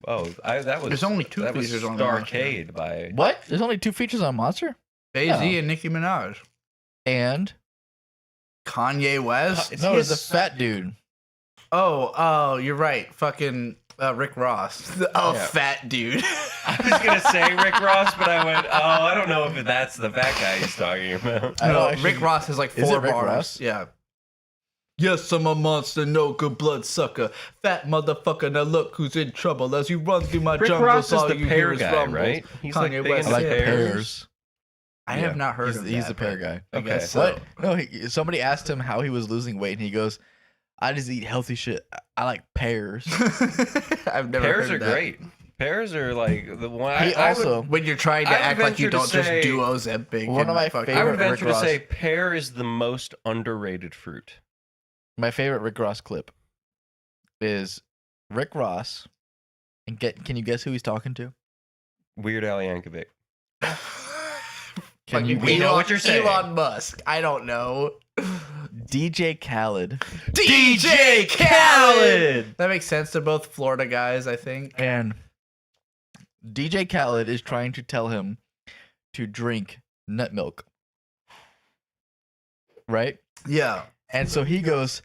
Oh, that was. There's only 2 that was features on the Monster. Starcade by. What? There's only 2 features on Monster, Jay-Z and Nicki Minaj. and Kanye West. It's no, it's a his- fat dude. Oh, you're right. Fucking Rick Ross. Oh, Yeah. fat dude. I was gonna say Rick Ross, but I went, oh, I don't know if that's the fat guy he's talking about. I No, don't actually- Rick Ross has like Is 4 it Rick bars. Ross? Yeah. Yes, I'm a monster, no good blood sucker. Fat motherfucker, now look who's in trouble. As you run through my Rick jungle, Ross is all the you pear hear is guy, rumbles. right? He's Kanye like big West. I into like pears. pears. I Yeah. have not heard of He's that. the pear but guy. I Okay. guess so. What? No, somebody asked him how he was losing weight, and he goes, "I just eat healthy shit. I like pears." I've never Pears heard are of that. great. Pears are like the one. He I would, also When you're trying to I would act like you venture to don't just say- do Ozempic. One of and my fucking- I would favorite venture Rick to say Ross. pear is the most underrated fruit. my favorite Rick Ross clip is Rick Ross, and can you guess who he's talking to? Weird Al Yankovic. Can Fucking you We know what you're saying. Elon Musk. I don't know. DJ Khaled DJ Khaled. That makes sense. They're both Florida guys, I think. and DJ Khaled is trying to tell him to drink nut milk, right? Yeah. And so he goes,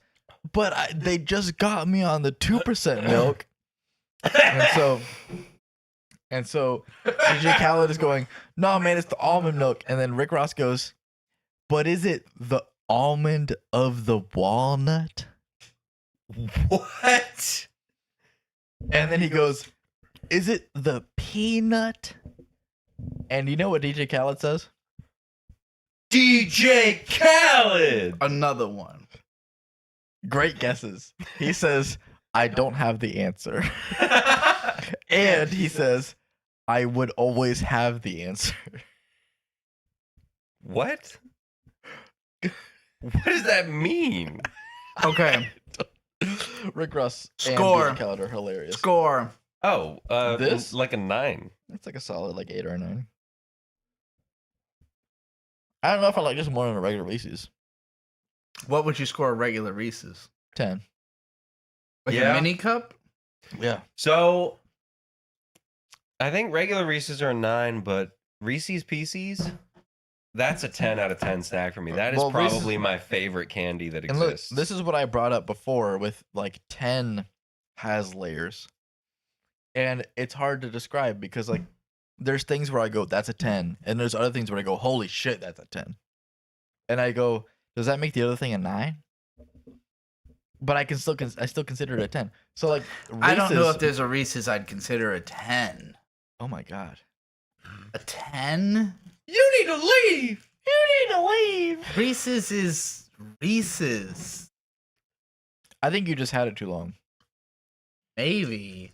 "But they just got me on the 2% milk." And so DJ Khaled is going, "No, man, it's the almond milk." And then Rick Ross goes, "But is it the almond of the walnut?" What? And then he goes, "Is it the peanut?" And you know what DJ Khaled says? DJ Khaled. Another one. Great guesses. He says, "I don't have the answer." And he says, "I would always have the answer." What? What does that mean? Okay. Rick Ross Score. and DJ Khaled are hilarious. Score. Oh, This? like a 9. It's like a solid like 8 or a 9. I don't know if I like this more than a regular Reese's. What would you score a regular Reese's? 10. Like Yeah. a mini cup? Yeah. So, I think regular Reese's are a 9, but Reese's Pieces, that's a 10 out of 10 stack for me. That is Well, Reese's- probably my favorite candy that And look, exists. this is what I brought up before with like 10 has layers. And it's hard to describe because like there's things where I go, "That's a 10." And there's other things where I go, "Holy shit, that's a 10." And I go, "Does that make the other thing a 9?" But I still consider it a 10. So like I don't know Reese's- if there's a Reese's I'd consider a 10. Oh my god. A 10? You need to leave. You need to leave. Reese's is Reese's. I think you just had it too long. Maybe.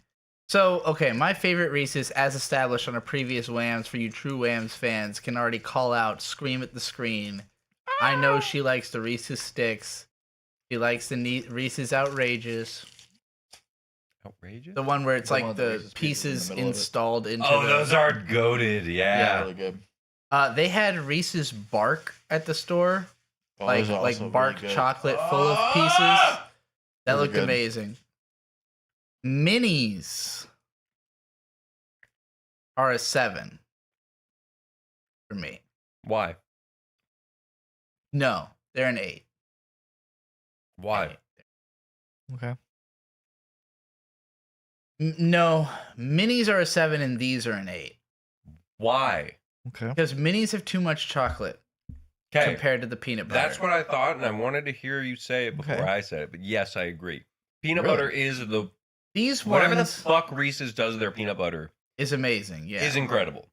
So, okay, my favorite Reese's, as established on a previous WAMMBS, for you true WAMMBS fans, can already call out, scream at the screen. I know she likes the Reese's Sticks. She likes the Reese's Outrageous. Outrageous. The one where it's The like one with the the Reese's Pieces pieces in the middle of it. installed into Oh, the... those are goated. Yeah. Really good. They had Reese's bark at the store. Oh, Like those are also really bark good. chocolate full of pieces. Ah! That Those are looked good. amazing. Minis are a 7 for me. Why? No, they're an 8. Why? Okay. No, minis are a 7 and these are an 8. Why? Okay. Because minis have too much chocolate Okay. compared to the peanut butter. That's what I thought, and I wanted to hear you say it before Okay. I said it. But yes, I agree. Peanut Really? butter is the These whatever the ones fuck Reese's does their peanut butter is amazing. Yeah. is incredible.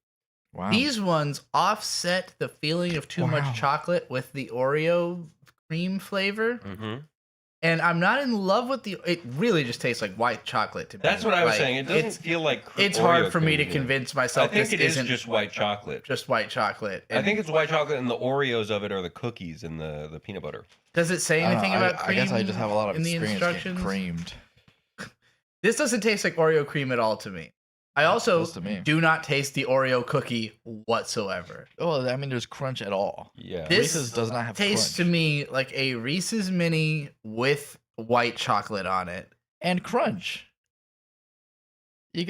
Wow. These ones offset the feeling of too Wow. much chocolate with the Oreo cream flavor. Mm-hmm. And I'm not in love with it really just tastes like white chocolate to me. That's what I was Like, saying. It doesn't feel like It's Oreo hard for me cream to me. convince I myself think this it is isn't just white chocolate. just white chocolate. I think it's white chocolate, and the Oreos of it are the cookies and the peanut butter. Does it say I don't anything know, about I cream? guess I just have a lot of in the experience getting instructions? creamed. This doesn't taste like Oreo cream at all to me. I also Does to me. do not taste the Oreo cookie whatsoever. Oh, I mean, there's crunch at all. Yeah. This Reese's does not have Tastes to crunch. me like a Reese's mini with white chocolate on it. And crunch. You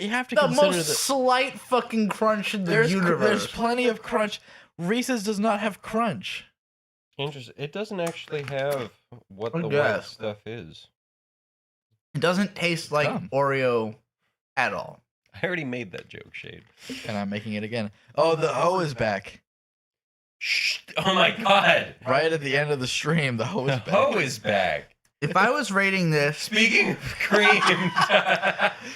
have to The consider most that slight fucking crunch in the there's universe. plenty of crunch. Reese's does not have crunch. Interesting. It doesn't actually have what I the white guess. stuff is. It doesn't taste like Come. Oreo at all. I already made that joke, Shade. And I'm making it again. Oh, the hoe is back. Shh! Oh my god! Right at the end of the stream, the hoe is The back. hoe is back. If I was rating this, Speaking of cream,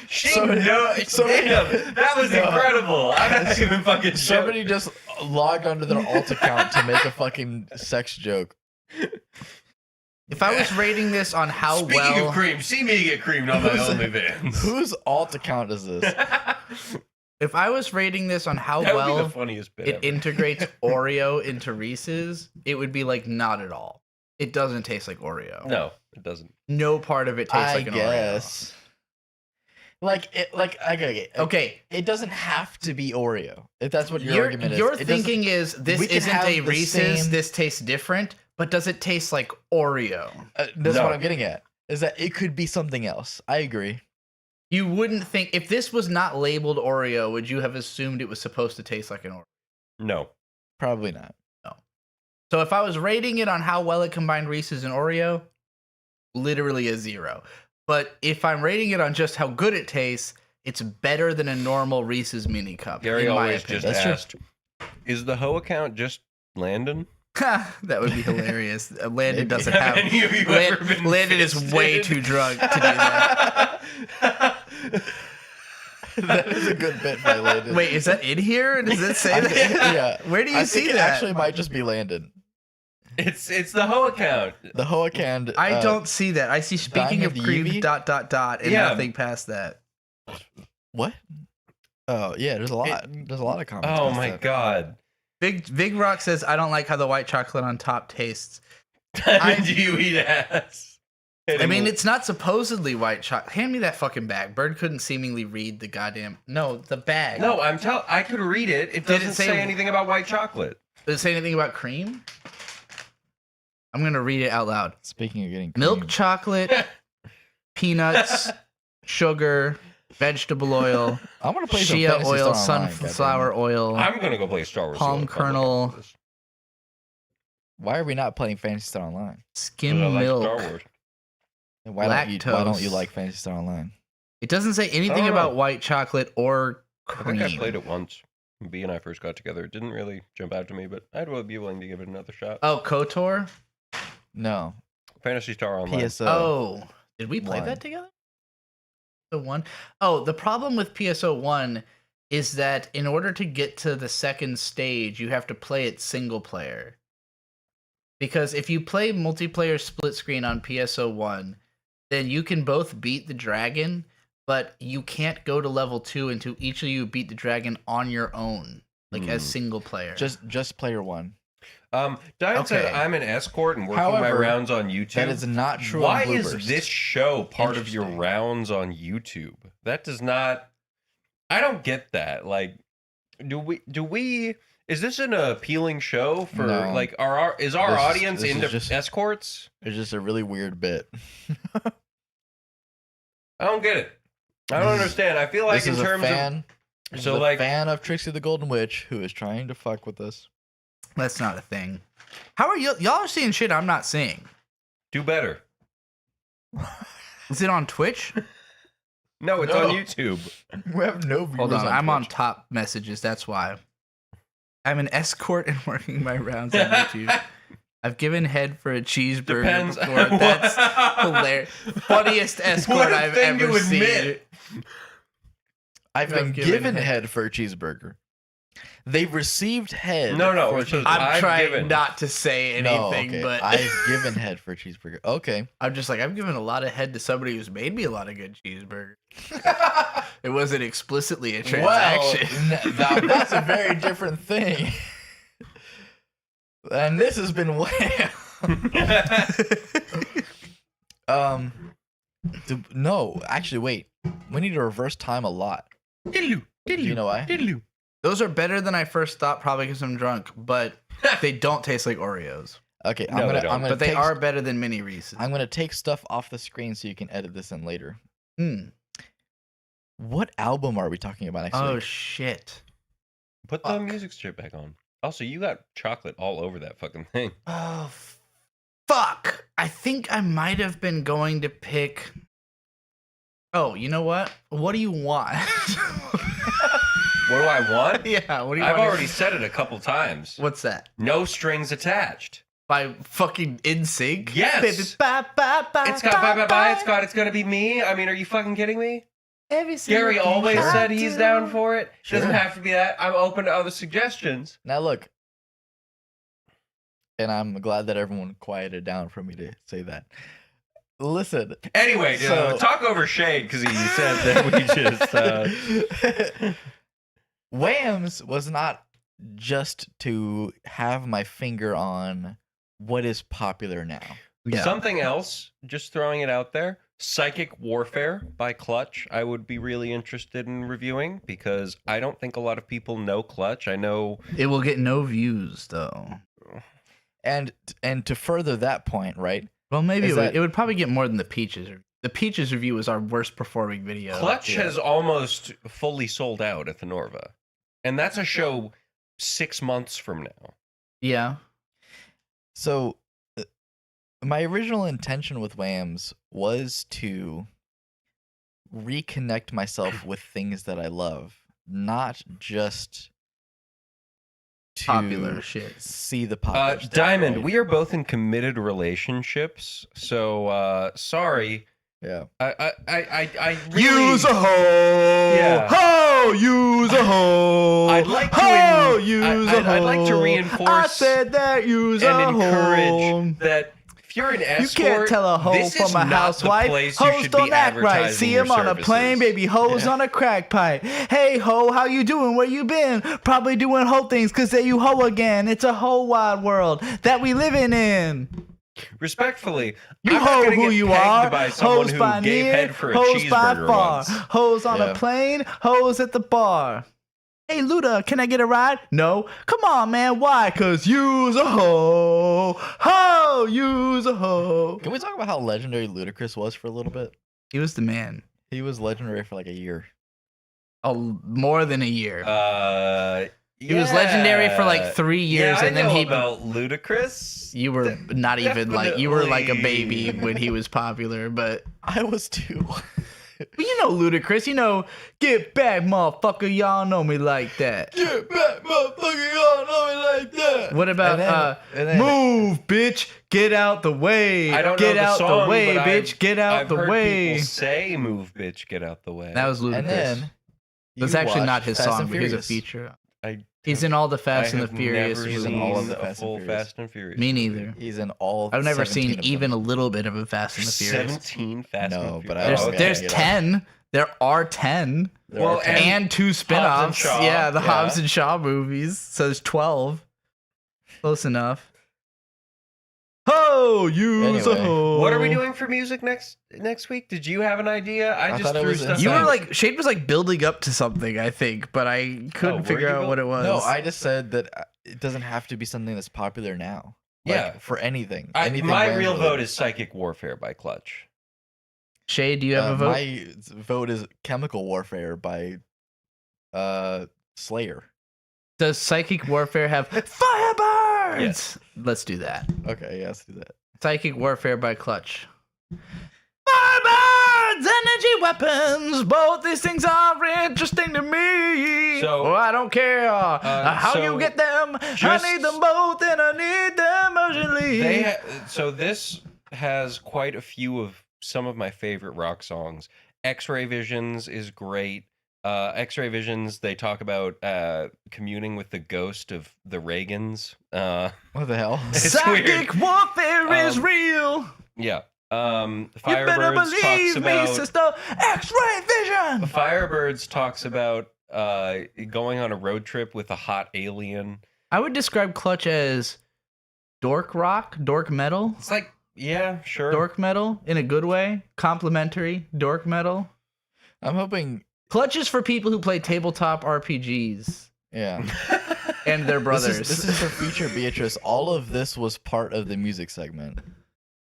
she Somebody- damn, that was No. incredible. I'm not even fucking Somebody joking. just logged onto their alt account to make a fucking sex joke. if I was rating this on how Speaking well of cream, see me get creamed on my OnlyFans. Whose alt account is this? if I was rating this on how That would be the well funniest bit it ever. integrates Oreo into Reese's, it would be like not at all. It doesn't taste like Oreo. No, it doesn't. No part of it tastes I like an guess. Okay. Oreo. Okay, It doesn't have to be Oreo. If that's what your your argument is. your It doesn't- thinking is this we can isn't have a the Reese's. same- This tastes different, but does it taste like Oreo? that's No. what I'm getting at. Is that it could be something else. I agree. You wouldn't think if this was not labeled Oreo, would you have assumed it was supposed to taste like an Oreo? No. Probably not. So if I was rating it on how well it combined Reese's and Oreo, literally a 0. But if I'm rating it on just how good it tastes, it's better than a normal Reese's mini cup. Gary in my always opinion. just That's asked, is the hoe account just Landon? That would be hilarious. Landon Maybe. doesn't Have have. any of you Lan- ever been Landon is way fisted? too drunk to do that. That is a good bit by Landon. Wait, is that in here? Does it say I that? think- yeah. Where do you I see think it that? actually might just be Landon. It's the hoe account. The Hoakand. I don't see that. I see speaking Dying of of the cream ... Eevee? and Yeah. nothing past that. What? Oh yeah, there's a lot. There's a lot of comments. Oh past my that. god. Big Rock says I don't like how the white chocolate on top tastes. Do you eat ass? I mean, it's not supposedly white chocolate. Hand me that fucking bag. Bird couldn't seemingly read the goddamn. No, the bag. No, I could read it. It Did it doesn't say- say anything about white chocolate. Does it say anything about cream? I'm gonna read it out loud. Speaking of getting Milk creamed. chocolate, peanuts, sugar, vegetable oil, I'm gonna play some shea Phantasy oil, Star Online, sunflower oil. I'm gonna go play Star Wars. Palm Solo Republic kernel. after this. Why are we not playing Phantasy Star Online? Skim I like milk. Star Wars. And Why don't you Lactose. like Phantasy Star Online? It doesn't say anything don't about know. white chocolate or I cream. think I played it once. When B and I first got together. It didn't really jump out to me, but I'd be willing to give it another shot. Oh, KOTOR? No. Fantasy Star Online. PSO. Oh, did we play one. that together? The one? Oh, the problem with PSO1 is that in order to get to the second stage, you have to play it single player. Because if you play multiplayer split screen on PSO1, then you can both beat the dragon, but you can't go to level 2 until each of you beat the dragon on your own, like as single player. Just player one. Diane said Okay. I'm an escort and working my However, rounds on YouTube. That is not true. Why on is Blueburst. this show part of your Interesting. rounds on YouTube? That does not. I don't get that. Like, do we? Is this an appealing show for No. like our This audience is into just- escorts? It's just a really weird bit. I don't get it. I don't This is- understand. I feel like This in is terms a fan. This so, is a like- fan of Trixie the Golden Witch who is trying to fuck with us. That's not a thing. How are y'all are seeing shit I'm not seeing? do better. Is it on Twitch? No, it's No. on YouTube. We have no viewers Hold on, I'm on Twitch. top messages. That's why. I'm an escort and working my rounds on YouTube. I've given head for a cheeseburger Depends. before. That's hilarious. Funniest escort What a I've thing to ever seen. admit. I've been I've given given head. head for a cheeseburger. They've received head. No, for a so cheeseburger. I'm I've trying given. not to say No, anything, okay. but I've given head for a cheeseburger. Okay. I'm just like, I've given a lot of head to somebody who's made me a lot of good cheeseburgers. It wasn't explicitly a transaction. Well, that's a very different thing. And this has been no, actually, wait. We need to reverse time a lot. Do you know why? Those are better than I first thought, probably because I'm drunk, but they don't taste like Oreos. Okay, No, they don't. I'm gonna But they take, are better than mini Reese's. I'm gonna take stuff off the screen so you can edit this in later. Hmm. What album are we talking about next Oh week? shit. Put the Fuck. music strip back on. Also, you got chocolate all over that fucking thing. Oh fuck. I think I might have been going to pick. Oh, you know what? What do you want? What do I want? Yeah, what do you I've want? already said it a couple times. What's that? No strings attached. By fucking InSync? Yes. Baby, bye, bye, bye, It's got bye. It's gonna be me. I mean, are you fucking kidding me? Every single Gary thing always I said he's do. down for it. Sure. Doesn't have to be that. I'm open to other suggestions. Now look, and I'm glad that everyone quieted down for me to say that. Listen, Anyway, So- talk over Shade because he said that we just. WAMMBS was not just to have my finger on what is popular now. Yeah. Something else, just throwing it out there. Psychic Warfare by Clutch, I would be really interested in reviewing because I don't think a lot of people know Clutch. I know. It will get no views though. And to further that point, right? Well, maybe Is that- it would probably get more than the Peaches. The Peaches review was our worst performing video. Clutch yeah. has almost fully sold out at the Norva. And that's a show 6 months from now. Yeah. So my original intention with WAMMBS was to reconnect myself with things that I love, not just to Popular shit. see the popular stuff, Diamond, right? we are both in committed relationships. So, sorry. Yeah. I really... hoe. Yeah. Ho, use a hoe. I'd like to Ho, en- use I'd a like to hoe. reinforce I said that use and a hoe. encourage that if you're an You escort, can't tell a hoe this from is a not the housewife. place you Hoes should don't be act right. advertising See your him on a plane, services. baby. Hoes Yeah. on a crack pipe. Hey ho, how you doing? Where you been? Probably doing hoe things, cause there you hoe again. It's a hoe wide world that we living in. Respectfully, You I'm not hoe gonna who get you pegged are. by someone Hoes who by gave near, head for a hoes by cheeseburger far. once. Hoes on Yeah. a plane, hoes at the bar. Hey Luda, can I get a ride? No. Come on, man. Why? Cause you's a hoe. Ho, you's a hoe. Can we talk about how legendary Ludacris was for a little bit? He was the man. He was legendary for like a year. More than a year. He was Yeah. legendary for like 3 years, Yeah, and then I know he. about Ludacris. You were not even like you were like a baby Definitely. when he was popular, but I was too. you know Ludacris. You know, get back, motherfucker. Y'all know me like that. Get back, motherfucker! Y'all know me like that. What about And then- move, bitch? Get out the way. I don't get know the out song, the way, but bitch. Get out I've the heard way. people say, "Move, bitch, get out the way." That was Ludacris. And then It's you actually not watched his Fast song, and but he's a Furious. feature. I He's in all the I Fast and the have Furious never He's movies. in all of seen the a Fast and full Furious. Fast and Furious. Me movie. neither. He's in all. I've never 17 seen of even a them. little bit of a Fast and the Furious. 17 Fast No, and but Furious. I There's don't okay. there's get it. 10. There are 10. There Well, are 10. And two spin-offs. Shaw, Yeah, the yeah. Hobbs and Shaw movies. So there's 12. Close enough. Oh, you. Anyway. What are we doing for music next week? Did you have an idea? I just thought it threw was stuff. You insane. were like, Shade was like building up to something, I think, but I couldn't were figure you out what it was. No, I just said that it doesn't have to be something that's popular now. Like, Yeah. for anything. my anything real Whams vote would. is "Psychic Warfare" by Clutch. Shade, do you have a vote? My vote is Chemical Warfare by Slayer. Does Psychic Warfare have Firebirds? Yes. Let's do that. Okay, yeah, let's do that. Psychic Warfare by Clutch. Firebirds, energy weapons. Both these things are interesting to me. So, I don't care how so you get them. I just- need them both, and I need them urgently. So this has quite a few of some of my favorite rock songs. X-Ray Visions is great. X-Ray Visions, they talk about communing with the ghost of the Reagans. What the hell? It's Psychic weird. warfare is real. Yeah. You better Firebirds talks believe me, about sister. X-ray vision. Firebirds talks about going on a road trip with a hot alien. I would describe Clutch as dork rock, dork metal, It's like, yeah, sure. dork metal in a good way, complimentary dork metal. I'm hoping, Clutch is for people who play tabletop RPGs yeah. and their brothers. This is for future Beatrice. All of this was part of the music segment.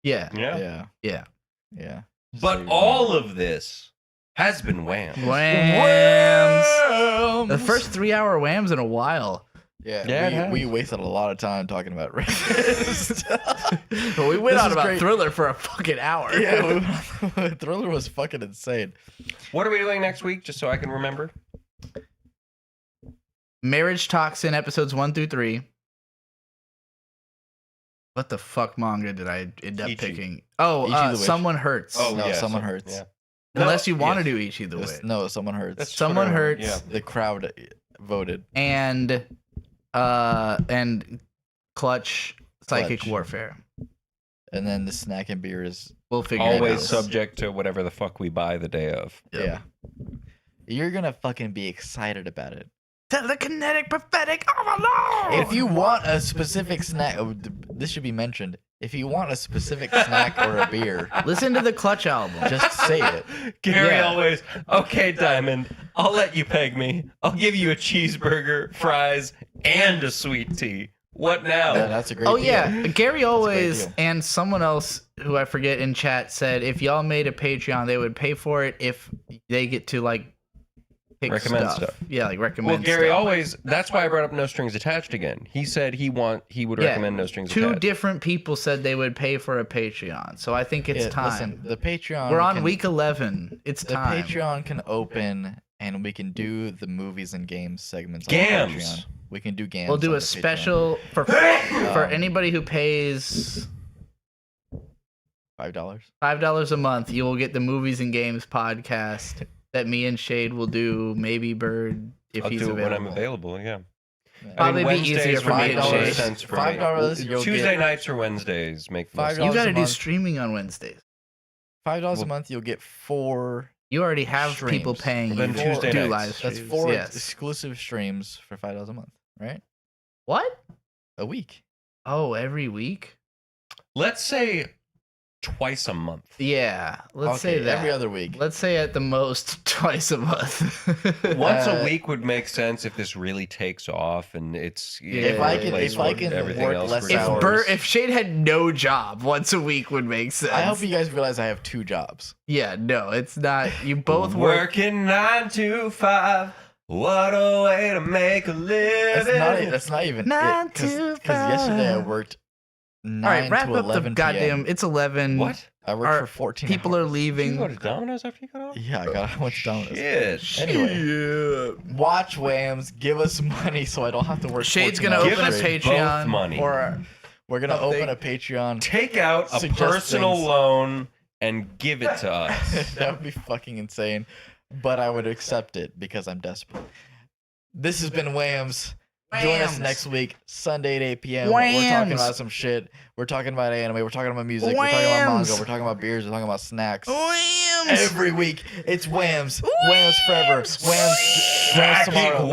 yeah, Yeah. Yeah. yeah. Yeah. But all of this has been wham. Whams. The first 3-hour whams in a while. Yeah, we wasted a lot of time talking about Reese. But we went This on is about great. Thriller for a fucking hour. Yeah, Thriller was fucking insane. What are we doing next week, just so I can remember? Marriage Toxin episodes 1 through 3. What the fuck manga did I end up Ichi. picking? Oh, Ichi the Witch. Someone Hurts. Oh, No, yeah, Someone so- Hurts. yeah. Unless you want to yes. do Ichi the Witch. No, Someone Hurts. That's Someone what I heard, Hurts. The crowd voted. And Clutch Psychic Clutch. Warfare. And then the snack and beer is, We'll figure Always it out. subject to whatever the fuck we buy the day of. Yep. yeah. You're gonna fucking be excited about it. Telekinetic prophetic overload. If you want a specific snack, this should be mentioned. If you want a specific snack or a beer, Listen to the Clutch album. just say it. Gary Yeah. always, okay, Diamond, I'll let you peg me. I'll give you a cheeseburger, fries, and a sweet tea. What now? Yeah, that's a great Oh deal. yeah, Gary always deal. and someone else who I forget in chat said if y'all made a Patreon, they would pay for it if they get to like pick Recommend stuff. stuff. Yeah, like Well, recommend. Gary stuff. always, that's why I brought up No Strings Attached again. He said he would Yeah, recommend No Strings Two Attached. different people said they would pay for a Patreon, so I think it's Yeah, time. Listen, the Patreon. We're on can- week 11. It's The time. Patreon can open, and we can do the movies and games segments on Gams. Patreon. We can do games. We'll do on a the Patreon. special for Um, anybody who pays $5. $5 a month. You will get the movies and games podcast that me and Shade will do. Maybe Bird if I'll he's do it available. when I'm available, yeah. Probably be Wednesdays easier for me make and more Shade. sense for $5 me. you'll Tuesday get- nights or Wednesdays make the most $5 sense. You got to a do month. streaming on Wednesdays. $5 a Well- month, you'll get 4. You already have Streams. people paying Well, then you to Tuesday do nights. live streams. That's 4 Yes. exclusive streams for $5 a month, right? What? A week. Oh, every week? Let's say twice a month. Yeah. Let's say Okay, that. every other week. Let's say at the most twice a month. Once Uh, a week would make sense if this really takes off and it's If I a can- place if I where can everything work else less we're If hours. doing. if Shade had no job, once a week would make sense. I hope you guys realize I have 2 jobs. Yeah, no, it's not. You both work. Working 9 to 5. What a way to make a living. That's not even 9 it. Because to yesterday I 5. worked 9 All right, wrap to up the 11 goddamn. It's 11. What? I worked Our for 14 People are hours. Did leaving. you go to Domino's after you got off? Yeah, I went to Domino's. Shit. Anyway, watch Whams. Give us money so I don't have to work. Shade's 14 gonna hours open a Give us straight. both Patreon. money. Or We're gonna something. open a Patreon. Take out a Suggest personal things. loan and give it to us. That would be fucking insane, but I would accept it because I'm desperate. This has been Whams. Join us Whams. next week, Sunday at 8 p.m. We're talking Whams. about some shit. We're talking about anime. We're talking about music. We're talking about Whams. manga. We're talking about beers. We're talking about snacks. Whams. Every week, it's Whams. Whams forever. Whams tomorrow.